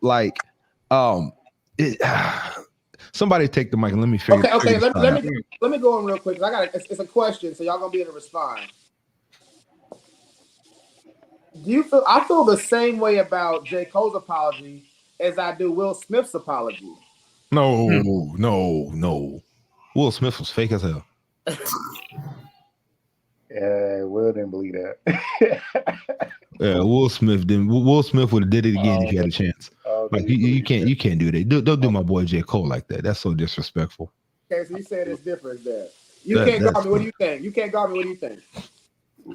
somebody take the mic and let me figure. Okay. Let me go on real quick. It's a question, so y'all gonna be able to respond. Do you feel? I feel the same way about J. Cole's apology as I do Will Smith's apology. No. Will Smith was fake as hell. Will didn't believe that. Yeah, Will Smith didn't. Will Smith would have did it again if he had a chance. Like you can't do that. Don't do my boy J. Cole like that. That's so disrespectful. Okay, so you said it's different there. You can't guard me. What do you think? You can't guard me. What do you think?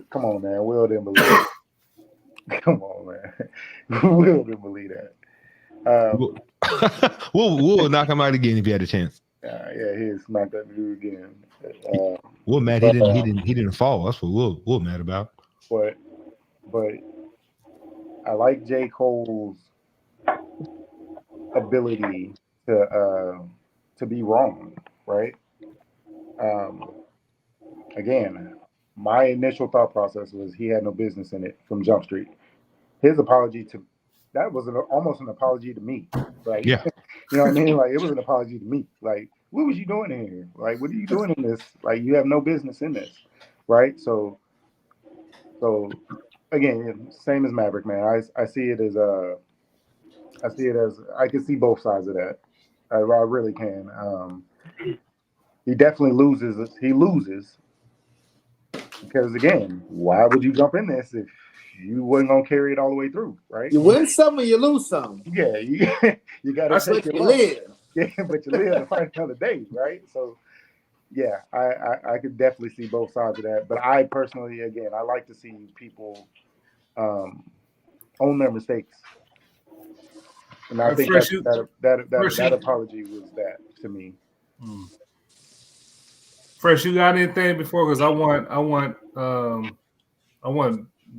Come on, man. Will didn't believe it. Come on, man. Will didn't believe that. Will knock him out again if he had a chance. Yeah, he smacked that dude again. Will mad he didn't fall. That's what Will mad about. But I like J. Cole's ability to be wrong, right? Again, my initial thought process was he had no business in it from Jump Street. His apology that was almost an apology to me, right? Yeah. You know what I mean? Like, it was an apology to me. Like, what was you doing in here? Like, what are you doing in this? Like, you have no business in this, right? So again, same as Maverick, man. I see it as I can see both sides of that. I really can. He definitely loses. He loses because, again, why would you jump in this if you wasn't gonna carry it all the way through, right? You win some or you lose some. Yeah, you gotta take your live. Yeah, but you live to fight another day, right? So yeah, I could definitely see both sides of that. But I personally, again, I like to see people own their mistakes. And I think that apology was that to me. Fresh, you got anything before? Because I want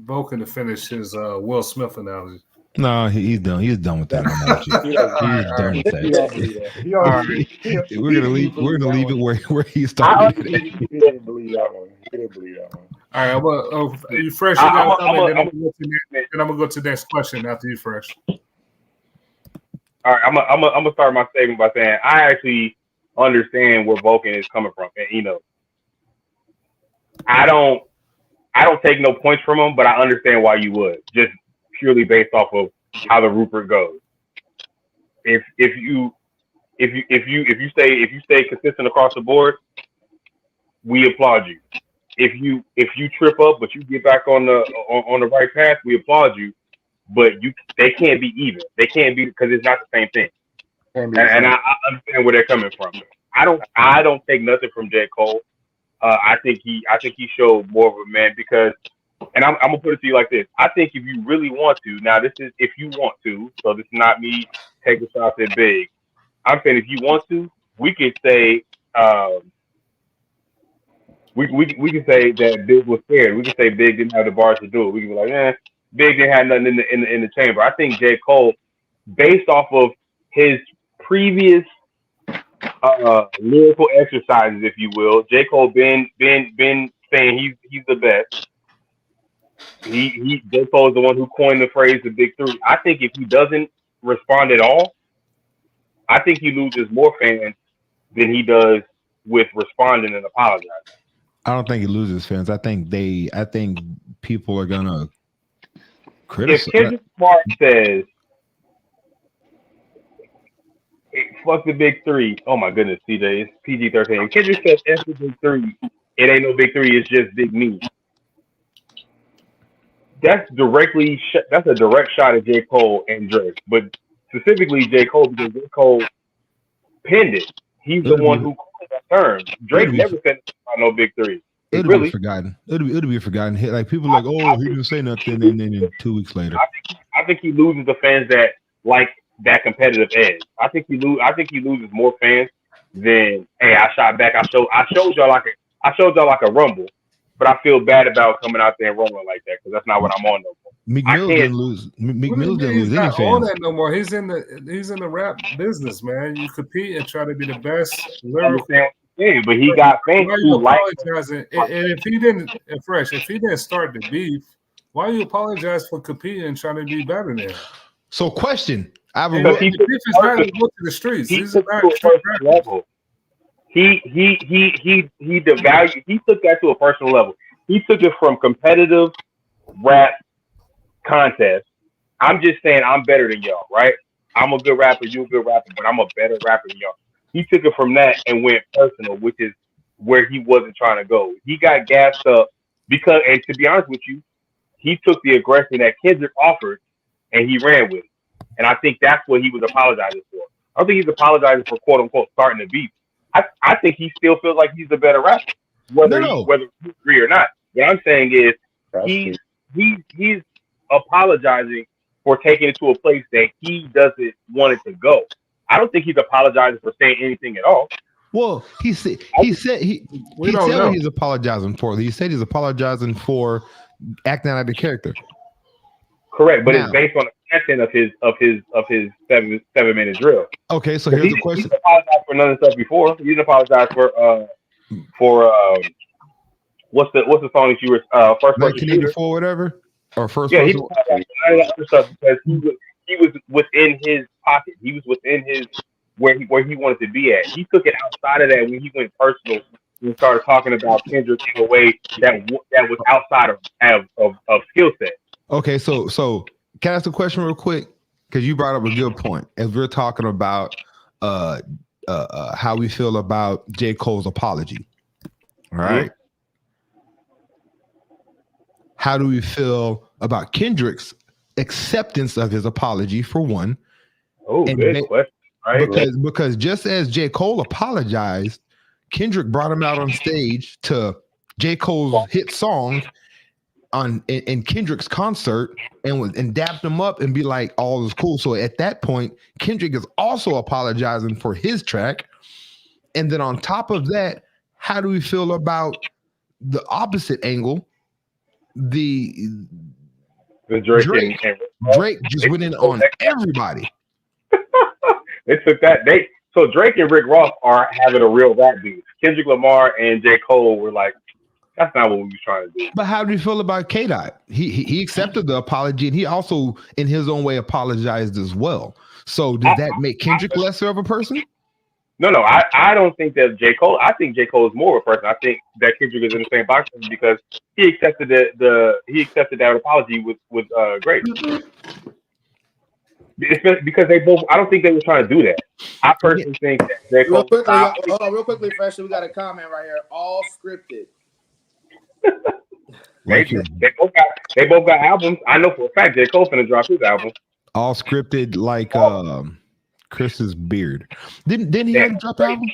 Vulcan to finish his Will Smith analogy. No, he's done. He's done with that analogy. He's done with that. We're gonna leave it where he started. He didn't believe that one. All right, well, you Fresh. You got something. Then I'm gonna go to the next question after you, Fresh. All right, I'm gonna start my statement by saying I actually understand where Vulcan is coming from, and I don't take no points from him, but I understand why you would, just purely based off of how the Rupert goes. If you stay consistent across the board, we applaud you. If you trip up but you get back on the right path, we applaud you. But they can't be even. They can't be, because it's not the same thing. And I understand where they're coming from. I don't take nothing from J. Cole. I think he showed more of a man because, and I'm gonna put it to you like this. I think if you really want to, now this is if you want to, so this is not me taking shots at Big. I'm saying if you want to, we could say we can say that Big was scared. We can say Big didn't have the bars to do it. We can be like, Big didn't have nothing in the chamber. I think J. Cole, based off of his previous lyrical exercises, if you will, J. Cole been saying he's the best. J. Cole is the one who coined the phrase the Big Three. I think if he doesn't respond at all, I think he loses more fans than he does with responding and apologizing. I don't think he loses fans. I think people are gonna criticize. If Kendrick Lamar says, "Fuck the Big Three," oh my goodness, CJ, it's PG-13. Kendrick says, "F the Big Three." It ain't no Big Three. It's just Big Me. That's a direct shot at J. Cole and Drake, but specifically J. Cole, because J. Cole penned it. He's the one who coined that term. Drake never said about no Big Three. It'll be forgotten. It'll be forgotten. Like people are like, oh, he didn't say nothing, and then 2 weeks later, I think he loses the fans that like that competitive edge. I think he loses more fans than, hey, I shot back. I showed y'all like a rumble, but I feel bad about coming out there and rumbling like that because that's not what I'm on no more. Meek Mill didn't lose. Meek Mill didn't lose any fans. On that no more. He's in the rap business, man. You compete and try to be the best lyrical. Yeah, but he got fans who like. And if he didn't start the beef, why you apologize for competing and trying to be better than him? So, question: the beef is not to go to the streets. He took that to a personal level. He devalued. He took that to a personal level. He took it from competitive rap contest. I'm just saying I'm better than y'all, right? I'm a good rapper, you a good rapper, but I'm a better rapper than y'all. He took it from that and went personal, which is where he wasn't trying to go. He got gassed up because, and to be honest with you, he took the aggression that Kendrick offered and he ran with it. And I think that's what he was apologizing for. I don't think he's apologizing for quote unquote starting the beef. I think he still feels like he's a better rapper, whether you agree or not. What I'm saying is he's apologizing for taking it to a place that he doesn't want it to go. I don't think he's apologizing for saying anything at all. Well, he said what he's apologizing for. He said he's apologizing for acting out of the character. Correct, but it's based on the content of his 7-minute drill. Okay, so here's the question. He didn't apologize for none of the stuff before. He didn't apologize for what's the song that you were first 1984 whatever or first he apologized for none of that other stuff because he was within his pocket. He was within his where he wanted to be at. He took it outside of that when he went personal and started talking about Kendrick in a way that was outside of skill set. Okay, so can I ask a question real quick? Because you brought up a good point. As we're talking about how we feel about J. Cole's apology. All right. How do we feel about Kendrick's acceptance of his apology, for one? Oh, good question. Right? Because just as J. Cole apologized, Kendrick brought him out on stage to J. Cole's hit song in Kendrick's concert and dapped him up and be like, all is cool. So at that point, Kendrick is also apologizing for his track. And then on top of that, how do we feel about the opposite angle? The Drake just went in on everybody. They took that. So Drake and Rick Ross are having a real rap beef. Kendrick Lamar and J. Cole were like, that's not what we was trying to do. But how do you feel about K-Dot? He accepted the apology, and he also, in his own way, apologized as well. So did that make Kendrick lesser of a person? No, I don't think that J. Cole. I think J. Cole is more of a person. I think that Kendrick is in the same box because he accepted that apology with Drake. It's because they both. I don't think they were trying to do that. I personally think that J. Cole. Real quickly, Fresh. We got a comment right here. All scripted. They both got albums. I know for a fact J. Cole finna drop his album. All scripted, like Chris's beard. Didn't he have to drop the album?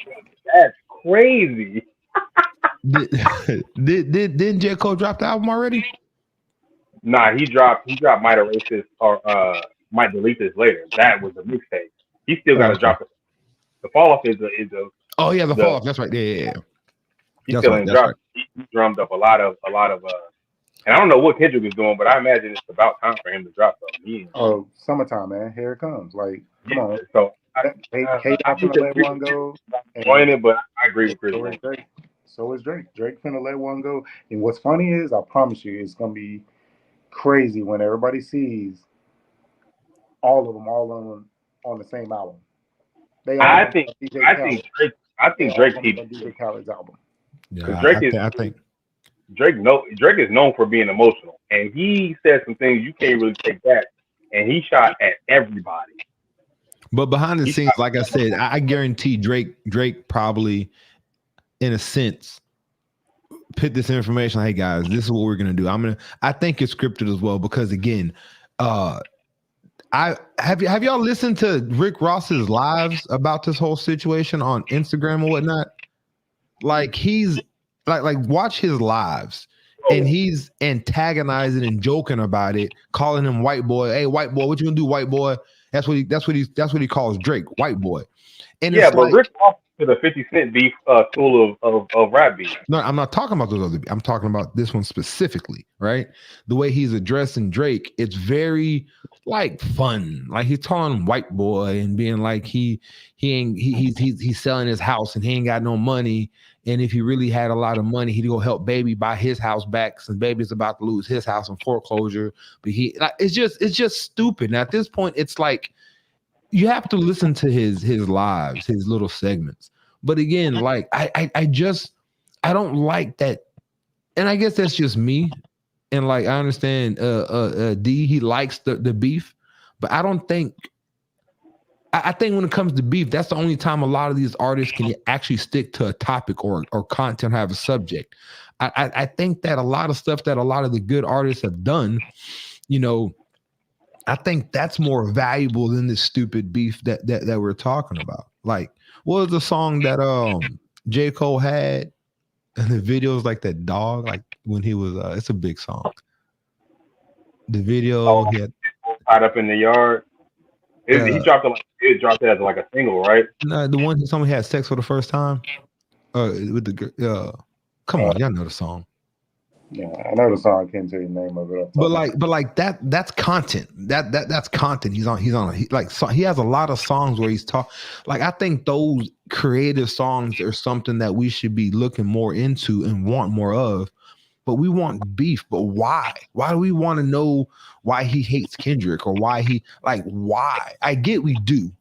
That's crazy. Didn't J. Cole drop the album already? Nah, he dropped Might Erase This or Might Delete This later. That was a mixtape. He still got to drop it. The Fall Off is a. Oh yeah, the Fall Off. That's right. Yeah. He still ain't dropped. He drummed up a lot of and I don't know what Kendrick is doing, but I imagine it's about time for him to drop something. Oh, summertime, man. Here it comes. Like, come on. So I finna let one go. Enjoying it, but I agree with Chris. So is Drake. Drake finna let one go. And what's funny is, I promise you, it's gonna be crazy when everybody sees all of them on the same album. I think Drake DJ Khaled's album. Yeah, I think Drake is known for being emotional, and he said some things you can't really take back, and he shot at everybody. But behind the scenes, like I said, I guarantee Drake probably, in a sense, put this information. Hey guys, this is what we're gonna do. I think it's scripted as well because again, have y'all listened to Rick Ross's lives about this whole situation on Instagram or whatnot? Like he's like watch his lives and he's antagonizing and joking about it, calling him white boy. Hey, white boy, what you gonna do, white boy? That's what he calls Drake, white boy. And yeah, but Rick Ross is a 50 Cent beef tool of rap beef. No, I'm not talking about those other. I'm talking about this one specifically, right? The way he's addressing Drake, it's very like fun. Like he's calling white boy and being like he's selling his house and he ain't got no money. And if he really had a lot of money, he'd go help Baby buy his house back since Baby's about to lose his house in foreclosure. But it's just stupid. Now at this point, it's like you have to listen to his lives, his little segments. But again, like I don't like that, and I guess that's just me. And like I understand, D he likes the beef, but I don't think. I think when it comes to beef, that's the only time a lot of these artists can actually stick to a topic or content, have a subject. I think that a lot of stuff that a lot of the good artists have done, you know, I think that's more valuable than this stupid beef that we're talking about. Like, what was the song that J. Cole had? And the video was like that dog, like when he was it's a big song. The video he had tied up in the yard. He dropped it as like a single, right? No, the one somebody had sex for the first time. With the come on, y'all know the song. Yeah, I know the song. I can't tell you the name of it. But like that's content. That's content. He has a lot of songs where he's talk. Like, I think those creative songs are something that we should be looking more into and want more of. But we want beef. But why? Why do we want to know why he hates Kendrick or why why? I get we do,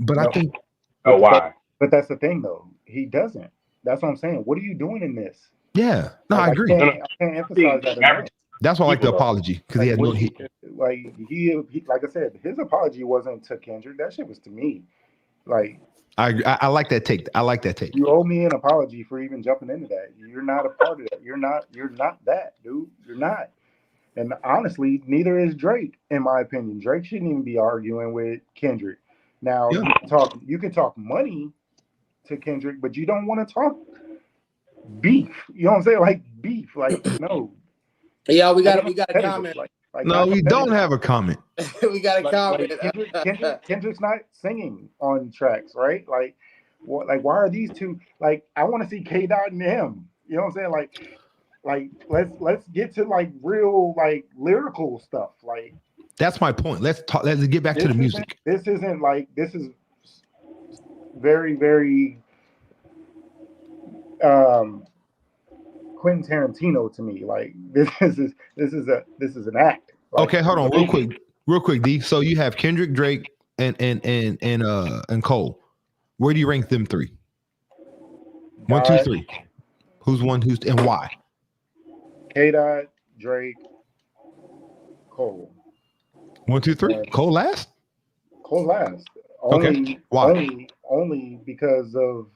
but I think. Why? But that's the thing, though. He doesn't. That's what I'm saying. What are you doing in this? Yeah, no, I agree. I can't emphasize that enough. That's why I like the apology, because he had no heat. Like he, like I said, his apology wasn't to Kendrick. That shit was to me. Like, I like that take. I like that take. You owe me an apology for even jumping into that. You're not a part of that. You're not that, dude. You're not. And honestly, neither is Drake, in my opinion. Drake shouldn't even be arguing with Kendrick. Now, yeah. you can talk money to Kendrick, but you don't want to talk beef. You know what I'm saying? Like beef. Like, no. Yeah, we got a comment. No, we don't have a comment. We got a comment. Kendrick's not singing on tracks, right? Like, why are these two? Like, I want to see K Dot and him. You know what I'm saying? Like let's get to like real like lyrical stuff. Like, that's my point. Let's talk. Let's get back to the music. This is very, very Quentin Tarantino to me. Like, this is an act. Like, okay, hold on, real quick, D. So you have Kendrick, Drake, and Cole. Where do you rank them three? 1, 2, 3. Who's one? Who's and why? K-Dot, Drake, Cole. 1, 2, 3. Cole last. Cole last. Okay. Why? Only because of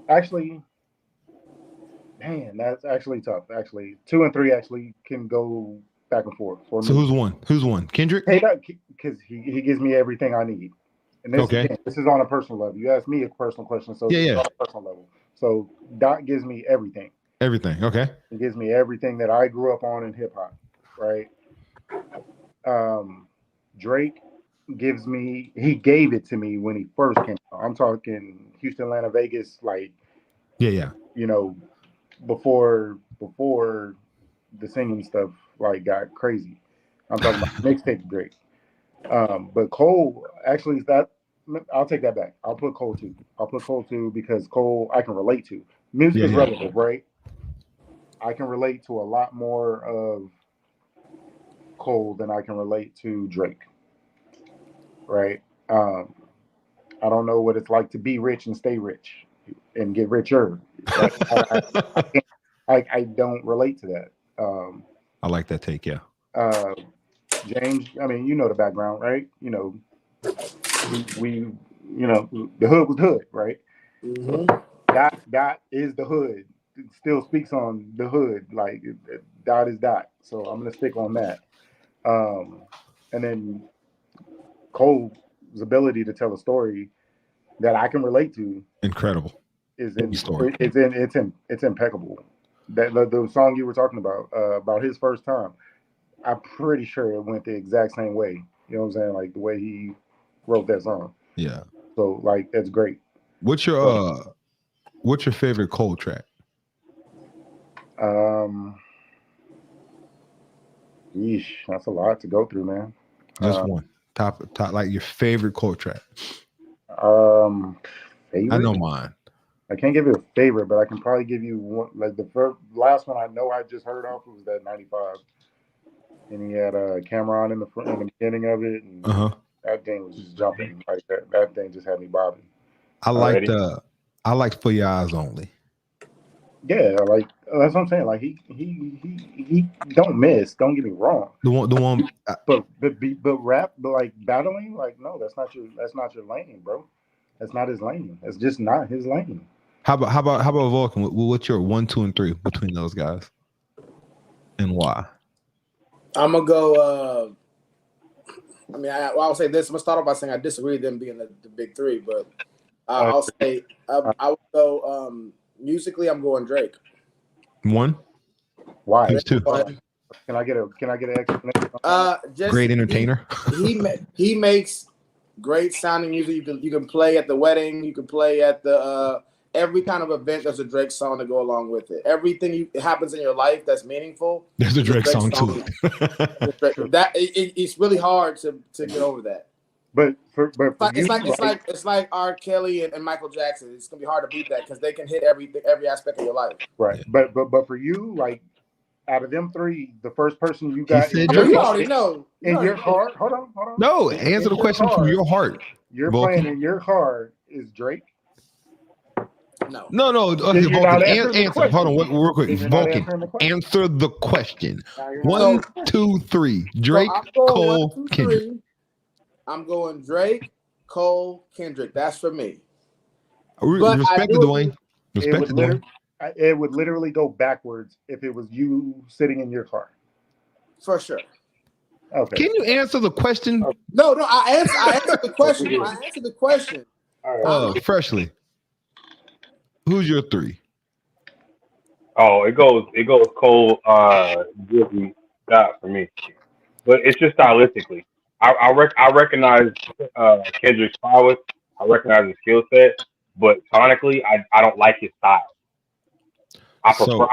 actually. Man, that's actually tough. Actually, 2 and 3 actually can go back and forth. For so me. Who's one? Kendrick? Because he gives me everything I need. And this is on a personal level. You asked me a personal question, so it's on a personal level. So Dot gives me everything. Everything. Okay. He gives me everything that I grew up on in hip hop. Right. Drake gives me. He gave it to me when he first came out. I'm talking Houston, Atlanta, Vegas. Like. Yeah. You know. Before the singing stuff like got crazy. I'm talking about mixtape Drake. But Cole, actually, I'll take that back. I'll put Cole 2 because Cole I can relate to. Music is relative, right? I can relate to a lot more of Cole than I can relate to Drake. Right? I don't know what it's like to be rich and stay rich and get richer. I don't relate to that. I like that take, yeah. James, I mean, you know the background, right? You know, we the hood was hood, right? Mm-hmm. Dot is the hood. It still speaks on the hood, like Dot is Dot. So I'm gonna stick on that. And then Cole's ability to tell a story that I can relate to, incredible. It's impeccable. That the song you were talking about his first time, I'm pretty sure it went the exact same way. You know what I'm saying? Like the way he wrote that song. Yeah. So like that's great. What's your favorite Cole track? Yeesh, that's a lot to go through, man. Just one. Top like your favorite Cole track. Favorite? I know mine. I can't give you a favorite, but I can probably give you one. Like the last one I know I just heard off was that 95, and he had Cameron in the beginning of it, and that thing was just jumping. Like that thing just had me bobbing. I liked For Your Eyes Only. Yeah, like that's what I'm saying. Like he don't miss. Don't get me wrong. The one. But rap, but like battling, like no, that's not your lane, bro. That's not his lane. That's just not his lane. How about Vulcan? What's your 1, 2, and 3 between those guys, and why? I'm gonna go. I mean, I'll say this. I'm gonna start off by saying I disagree with them being the big three, but I'll say I would go. Musically, I'm going Drake. 1. Why? Who's 2? Can I get an explanation? Just Great entertainer. He makes great sounding music. You can play at the wedding. You can play at the every kind of event. There's a Drake song to go along with it. Everything happens in your life that's meaningful. There's a Drake song too. It's really hard to get over that. But it's like R. Kelly and Michael Jackson. It's gonna be hard to beat that because they can hit every aspect of your life. Right. But for you, like out of them three, the first person you got you already know. In your heart. Hold on. No, answer the question from your heart. You're Vulcan. playing in your heart is Drake. No. Okay, Vulcan, answer. Hold on, real quick. Vulcan, answer the question. 1, 2, 3. Drake, Cole, 1, 2, Kendrick. I'm going Drake, Cole, Kendrick. That's for me. Respect the Dwayne. It would literally go backwards if it was you sitting in your car. For sure. Okay. Can you answer the question? No. I answered the question. I answered the question. All right. Freshly. Who's your 3? Oh, it goes Cole, Jizzy, Scott for me, but it's just stylistically. I recognize Kendrick's prowess. I recognize his skill set, but sonically, I don't like his style. I prefer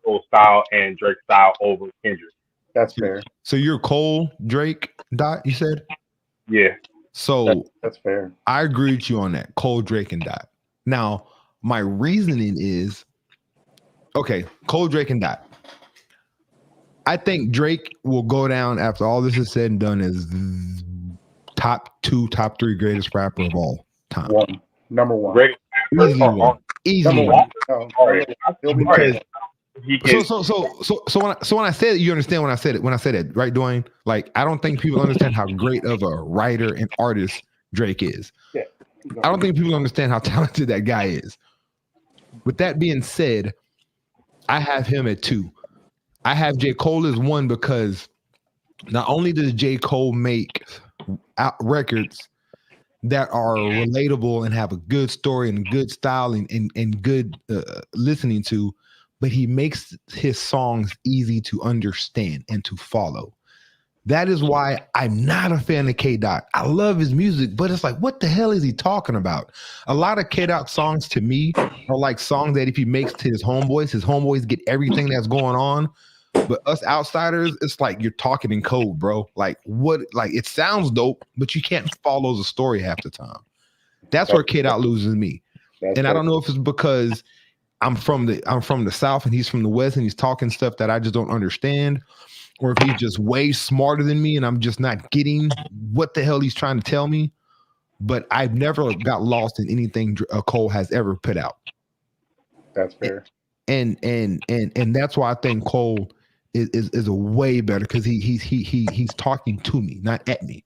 Cole's style and Drake's style over Kendrick. That's fair. So you're Cole, Drake, Dot. You said, yeah. So that's fair. I agree with you on that. Cole, Drake, and Dot. Now, my reasoning is, okay, Cole, Drake, and Dot. I think Drake will go down after all this is said and done as top 2, top 3 greatest rapper of all time. Number 1. Great. Easily one. So when I said it, you understand when I said it, right, Dwayne? Like, I don't think people understand how great of a writer and artist Drake is. Yeah. I don't think people understand how talented that guy is. With that being said, I have him at 2. I have J. Cole as 1 because not only does J. Cole make records that are relatable and have a good story and good style and good listening to, but he makes his songs easy to understand and to follow. That is why I'm not a fan of K-Dot. I love his music, but it's like, what the hell is he talking about? A lot of K-Dot songs to me are like songs that if he makes to his homeboys get everything that's going on. But us outsiders, it's like you're talking in code, bro. Like what? Like it sounds dope, but you can't follow the story half the time. That's where K-Dot loses me. And I don't know if it's because I'm from the South and he's from the West and he's talking stuff that I just don't understand, or if he's just way smarter than me and I'm just not getting what the hell he's trying to tell me. But I've never got lost in anything Cole has ever put out. That's fair. And that's why I think Cole is a way better because he's talking to me, not at me.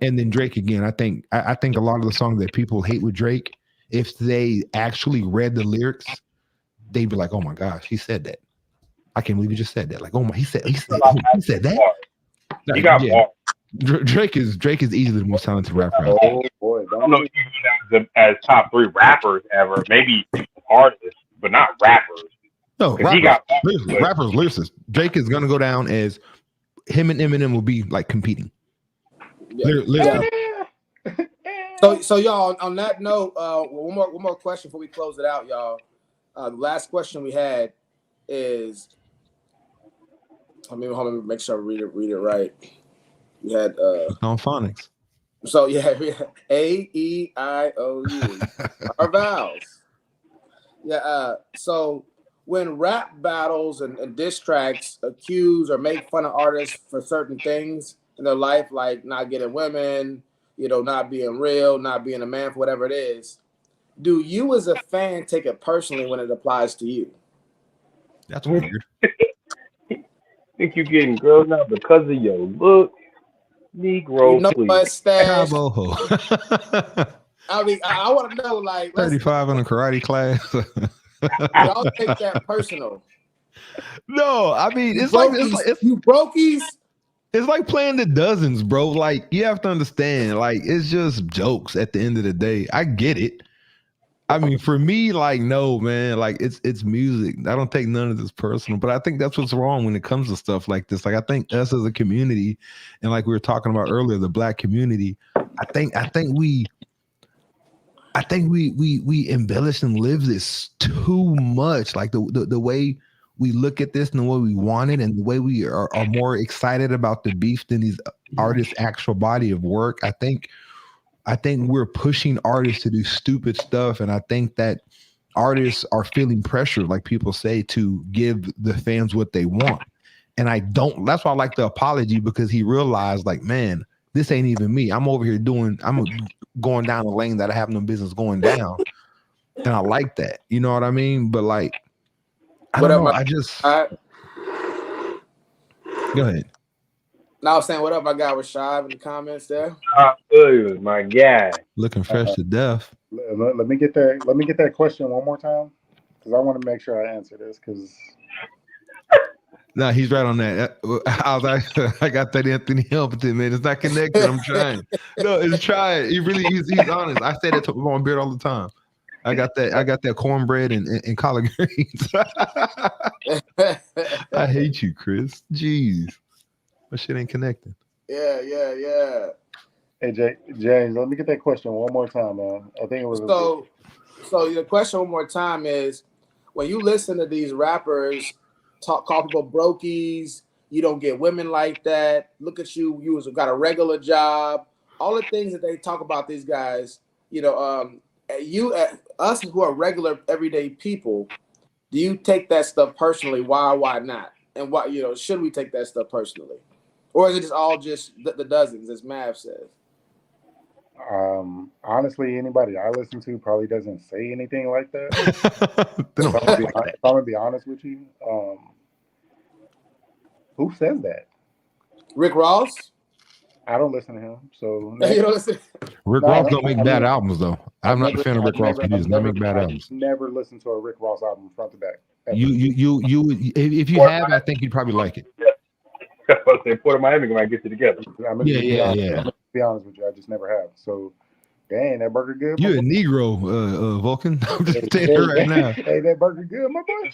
And then Drake again, I think a lot of the songs that people hate with Drake, if they actually read the lyrics, they'd be like, "Oh my gosh, he said that! I can't believe he just said that!" Like, "Oh my, he said that." He got bars. Drake is easily the most talented rapper. Oh boy, I don't know if you as top 3 rappers ever, maybe artists, but not rappers. No, rappers, lyricists. Drake is gonna go down as him and Eminem will be like competing. Yeah. So y'all, on that note, one more question before we close it out, y'all. The last question we had is, hold on, make sure I read it right. We had on phonics. So yeah, we had A-E-I-O-U our vowels. Yeah. So when rap battles and diss tracks accuse or make fun of artists for certain things in their life, like not getting women, not being real, not being a man for whatever it is, do you as a fan take it personally when it applies to you? That's weird. Think you're getting girls now because of your look? Negro, please. Mustache. I mean, I want to know, like, 35 in a karate class. y'all take that personal. No, I mean You brokies. It's like playing the dozens, bro. Like you have to understand, like it's just jokes at the end of the day. I get it. I mean, for me, like, no, man, like it's music. I don't take none of this personal, but I think that's what's wrong when it comes to stuff like this. Like, I think us as a community, and like we were talking about earlier, the Black community, I think we embellish and live this too much. Like the way we look at this and the way we want it and the way we are more excited about the beef than these artists' actual body of work. I think we're pushing artists to do stupid stuff. And I think that artists are feeling pressure, like people say, to give the fans what they want. And that's why I like the apology, because he realized, like, man, this ain't even me. I'm over here I'm going down a lane that I have no business going down. And I like that. You know what I mean? But like, I don't know. Go ahead. Now I was saying, what up, my guy Rashad in the comments there. My guy. Looking fresh to death. Let me get that question one more time, because I want to make sure I answer this. Because no, he's right on that. I got that Anthony Hamilton, man. It's not connected. I'm trying. No, it's trying. He's honest. I say that to my beard all the time. I got that cornbread and collard greens. I hate you, Chris. Jeez. My shit ain't connected. Yeah. Hey, James, let me get that question one more time, man. I think it was so the question one more time is, when you listen to these rappers call people brokies, you don't get women like that, look at you got a regular job, all the things that they talk about these guys, us who are regular everyday people, do you take that stuff personally? Why not? And why, should we take that stuff personally? Or is it just all just the dozens, as Mav says? Honestly, anybody I listen to probably doesn't say anything like that. If I'm gonna be honest with you, who says that? Rick Ross? I don't listen to him, so you don't listen. Rick Ross don't make bad albums, though. I'm not a fan of Rick Ross. He does not make bad albums. Never listened to a Rick Ross album front to back. Ever. You if you have, I think you'd probably like it. Say Port of Miami might get you together. I'm gonna be honest with you, I just never have. So, dang, that burger good. You a Negro, Vulcan? I'm just saying it right now. Hey, that burger good, my boy.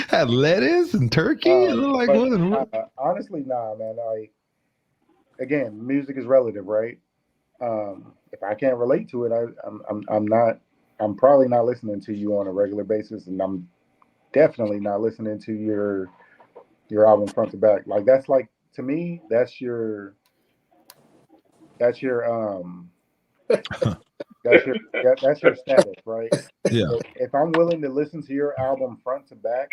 Had lettuce and turkey. Honestly, nah, man. Like, again, music is relative, right? If I can't relate to it, I'm probably not listening to you on a regular basis, and I'm definitely not listening to your album front to back. Like, that's like, to me, that's your status, right? Yeah. So if I'm willing to listen to your album front to back,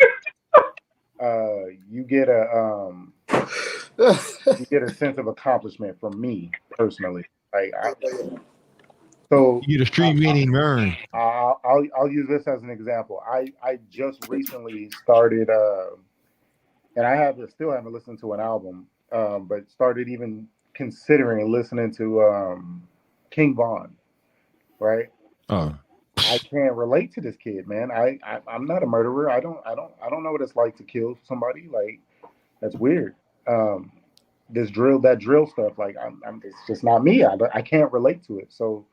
you get a sense of accomplishment from me personally. Like, so you get a street meeting earned. I'll use this as an example. I just recently started, and I still haven't listened to an album, but started even considering listening to King Von, right? I can't relate to this kid, man. I'm not a murderer. I don't know what it's like to kill somebody. Like, that's weird. That drill stuff, like, it's just not me. I can't relate to it. So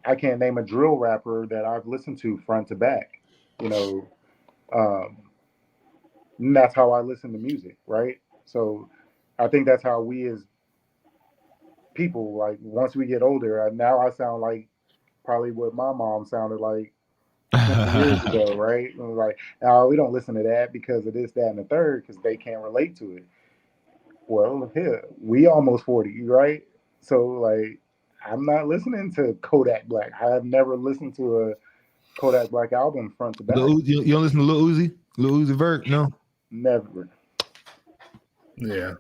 I can't name a drill rapper that I've listened to front to back. That's how I listen to music, right? So I think that's how we as people, like, once we get older, now I sound like probably what my mom sounded like 20 years ago, right? And like, oh, we don't listen to that because of this, that, and the third, because they can't relate to it. Well, here, we almost 40, right? So, like, I'm not listening to Kodak Black. I have never listened to a Kodak Black album front to back. You don't listen to Lil Uzi? Lil Uzi Vert? No? Never. Yeah.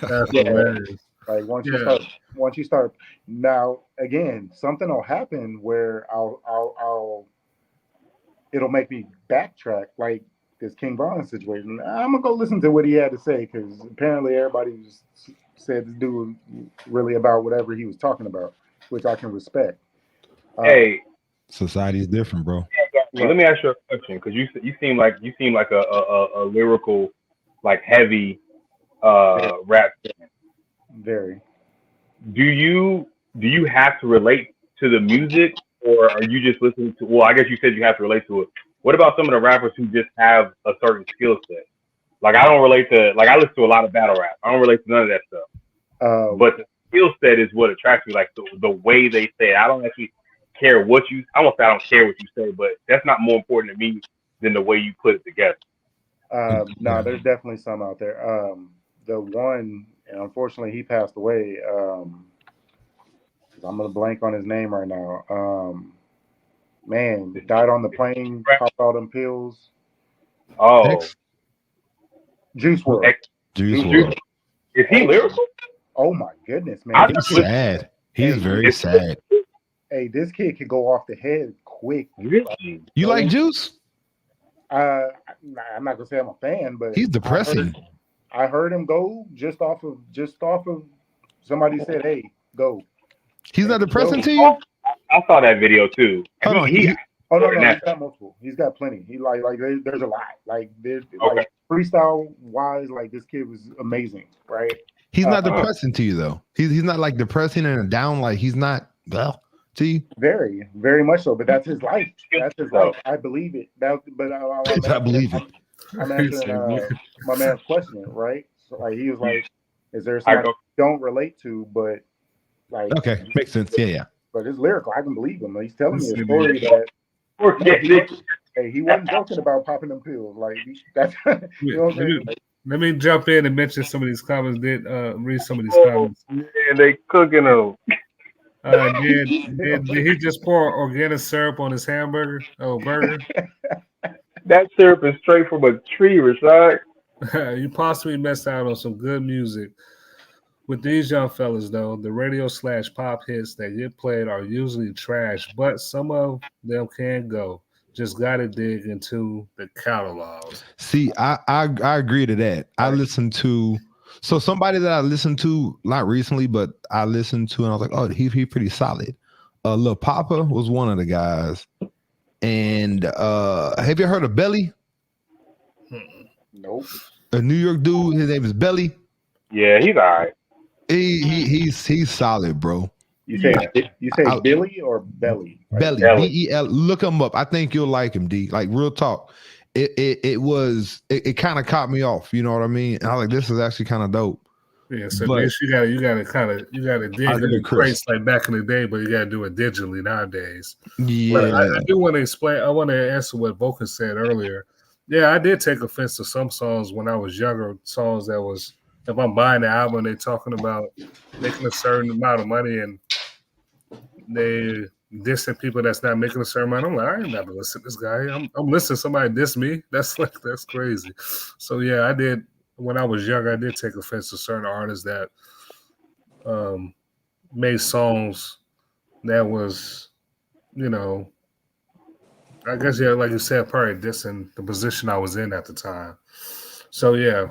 That's hilarious. Like, once you start, now, again, something will happen where it'll make me backtrack, like this King Von situation. I'm gonna go listen to what he had to say, because apparently everybody was said this dude was really about whatever he was talking about, which I can respect. Hey, Society is different, bro. let me ask you a question because you seem like a lyrical, like heavy rap. Very. Do you have to relate to the music, or are you just listening to? Well, I guess you said you have to relate to it. What about some of the rappers who just have a certain skill set? Like I don't relate to. Like I listen to a lot of battle rap. I don't relate to none of that stuff. But the skill set is what attracts me. Like the way they say it. I don't actually care what you. I won't say I don't care what you say, but that's not more important to me than the way you put it together. No, there's definitely some out there. The one, and unfortunately, he passed away. I'm gonna blank on his name right now. Man, died on the plane, popped all them pills. Oh, Juice WRLD. Juice WRLD. Is he lyrical? Oh my goodness, man! He's sad. He's very sad. Hey, this kid could go off the head quick. Really? You like Juice? I'm not gonna say I'm a fan, but he's depressing. I heard him go just off of somebody said, "Hey, go." He's not depressing to you? I saw that video too. Oh no, he's got multiple. He's got plenty. He like there's a lot. Like freestyle wise, like this kid was amazing, right? He's not depressing to you though. He's not like depressing and down. Like he's not to you. Very, very much so. But that's his life. That's his life. I believe it. I believe it. I'm answering my man's question, right? So like he was like, "Is there something you don't relate to?" But like, okay, makes sense. Yeah. But it's lyrical. I can believe him. He's telling me a story that hey, he wasn't joking about popping them pills. Like that's you know what I'm saying? Let me jump in and mention some of these comments. Read some of these comments. Yeah, they cooking them. Did he just pour organic syrup on his hamburger? Oh, burger. That syrup is straight from a tree, Rashad. You possibly missed out on some good music. With these young fellas, though, the radio/pop hits that get played are usually trash, but some of them can go. Just got to dig into the catalogs. See, I agree to that. I listened to somebody that I listened to not recently, but I listened to and I was like, oh, he pretty solid. Lil Papa was one of the guys. And have you heard of Belly? Nope. A New York dude. His name is Belly. Yeah, he's all right. He's solid, bro. You say Billy or Belly? Right? Belly, BEL. Look him up. I think you'll like him, D. Like real talk. It kind of caught me off. You know what I mean? And I was like, this is actually kind of dope. Yeah, so you gotta dig in the crates like back in the day, but you gotta do it digitally nowadays. Yeah, but I do want to explain. I want to answer what Vulcan said earlier. Yeah, I did take offense to some songs when I was younger. Songs that was, if I'm buying the album, they're talking about making a certain amount of money and they dissing people that's not making a certain amount. I'm like, I ain't never listen to this guy. I'm listening to somebody diss me. That's crazy. So yeah, I did. When I was younger, I did take offense to certain artists that made songs that was, I guess, yeah, like you said, probably dissing the position I was in at the time. So, yeah.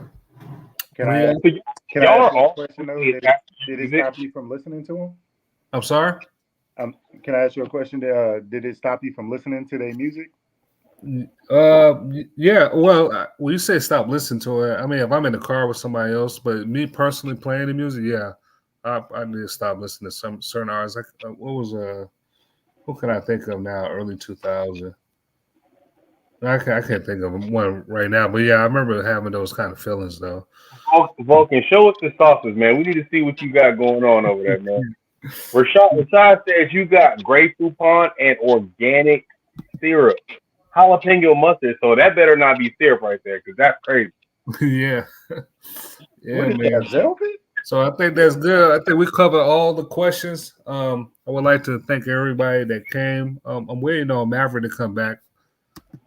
Can I ask you a question, though? Did it stop you from listening to him? I'm sorry? Can I ask you a question? Did it stop you from listening to their music? Yeah. Well, when you say stop listening to it, I mean, if I'm in the car with somebody else, but me personally playing the music, yeah, I need to stop listening to some certain artists. Like, who can I think of now? Early 2000. I can't think of one right now, but yeah, I remember having those kind of feelings though. Vulcan, show us the sauces, man. We need to see what you got going on over there, man. Rashad says you got Grey Poupon and organic syrup, jalapeno mustard. So that better not be syrup right there, because that's crazy. Yeah, man. So I think that's good. I think we covered all the questions. I would like to thank everybody that came. I'm waiting on Maverick to come back,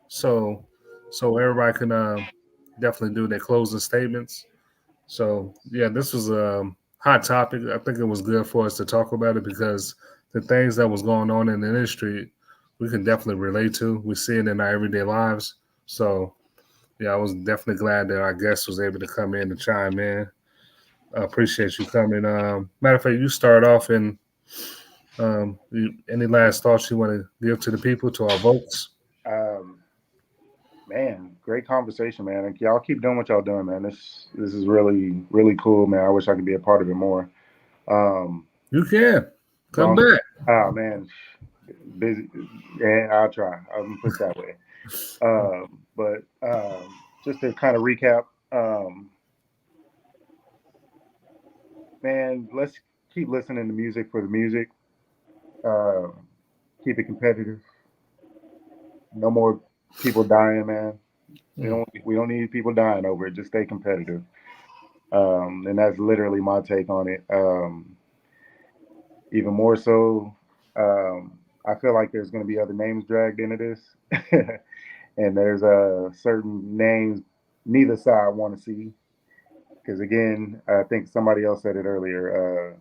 so everybody can definitely do their closing statements. So yeah, this was a hot topic. I think it was good for us to talk about it because the things that was going on in the industry, we can definitely relate to. We see it in our everyday lives. So yeah, I was definitely glad that our guest was able to come in and chime in. I appreciate you coming. Matter of fact, you start off and any last thoughts you want to give to the people, to our votes? Man, great conversation, man. And y'all keep doing what y'all doing, man. This is really, really cool, man. I wish I could be a part of it more. You can come back. Oh man, busy. Yeah, I'll try. I'm gonna put it that way. But just to kind of recap, man, let's keep listening to music for the music. Keep it competitive. No more people dying, man. We don't need people dying over it. Just stay competitive. And that's literally my take on it. Even more so, I feel like there's going to be other names dragged into this, and there's certain names neither side want to see. Because again, I think somebody else said it earlier.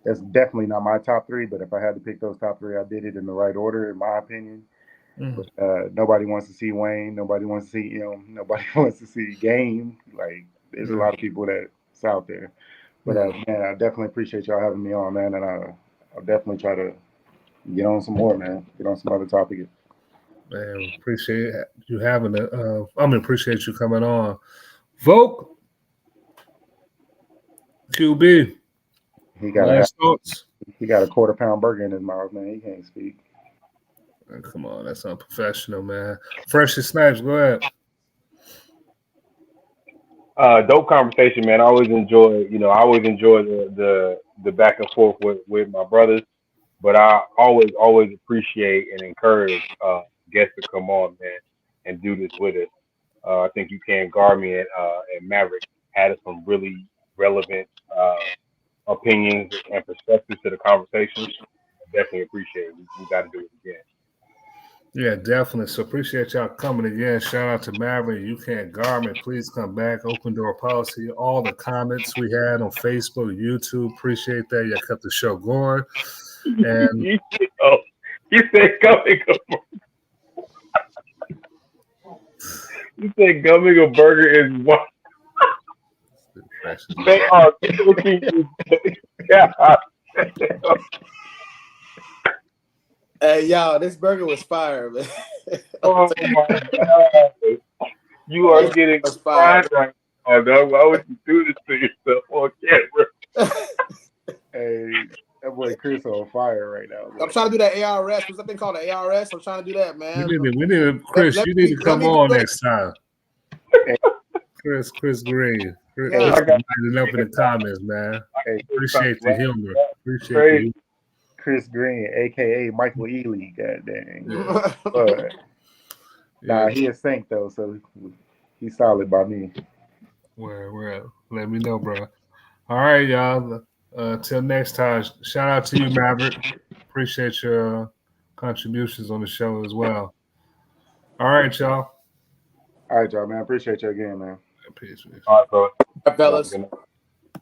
That's definitely not my top three, but if I had to pick those top three, I did it in the right order, in my opinion. But, nobody wants to see Wayne. Nobody wants to see him. Nobody wants to see Game. Like, there's a lot of people that's out there. But, man, I definitely appreciate y'all having me on, man. And I'll definitely try to get on some more, man. Get on some other topics. Man, appreciate you having it. Appreciate you coming on. Vote QB. He got a quarter-pound burger in his mouth, man. He can't speak. Man, come on, that's unprofessional, man. Fresh and Snipes, go ahead. Dope conversation, man. I always enjoy the back and forth with my brothers, but I always appreciate and encourage guests to come on, man, and do this with us. I think you can Garmy and Maverick had some really relevant opinions and perspectives to the conversation. Definitely appreciate it. We got to do it again. Yeah, definitely. So appreciate y'all coming again. Shout out to Maverick. You can't Garment. Please come back. Open door policy. All the comments we had on Facebook, YouTube. Appreciate that. Y'all kept the show going. And you said gummy you said gummy or burger is what? They are cooking. Hey, y'all, this burger was fire, man. Oh my God. You are getting fried right now, dog. Why would you do this to yourself on camera? Hey, that boy Chris on fire right now. I'm trying to do that ARS. What's that thing called, the ARS? I'm trying to do that, man. We need Chris, you need to come on next time. Chris Green. Chris up in the comments, man. Hey, appreciate the humor. Appreciate you. Chris Green, aka Michael Ealy, goddamn. Nah, he a Saint though, so he's solid by me. Well, let me know, bro. All right, y'all. Till next time. Shout out to you, Maverick. Appreciate your contributions on the show as well. All right, y'all. All right, y'all, man. Appreciate you again, man. Peace. All right, bro. Fellas.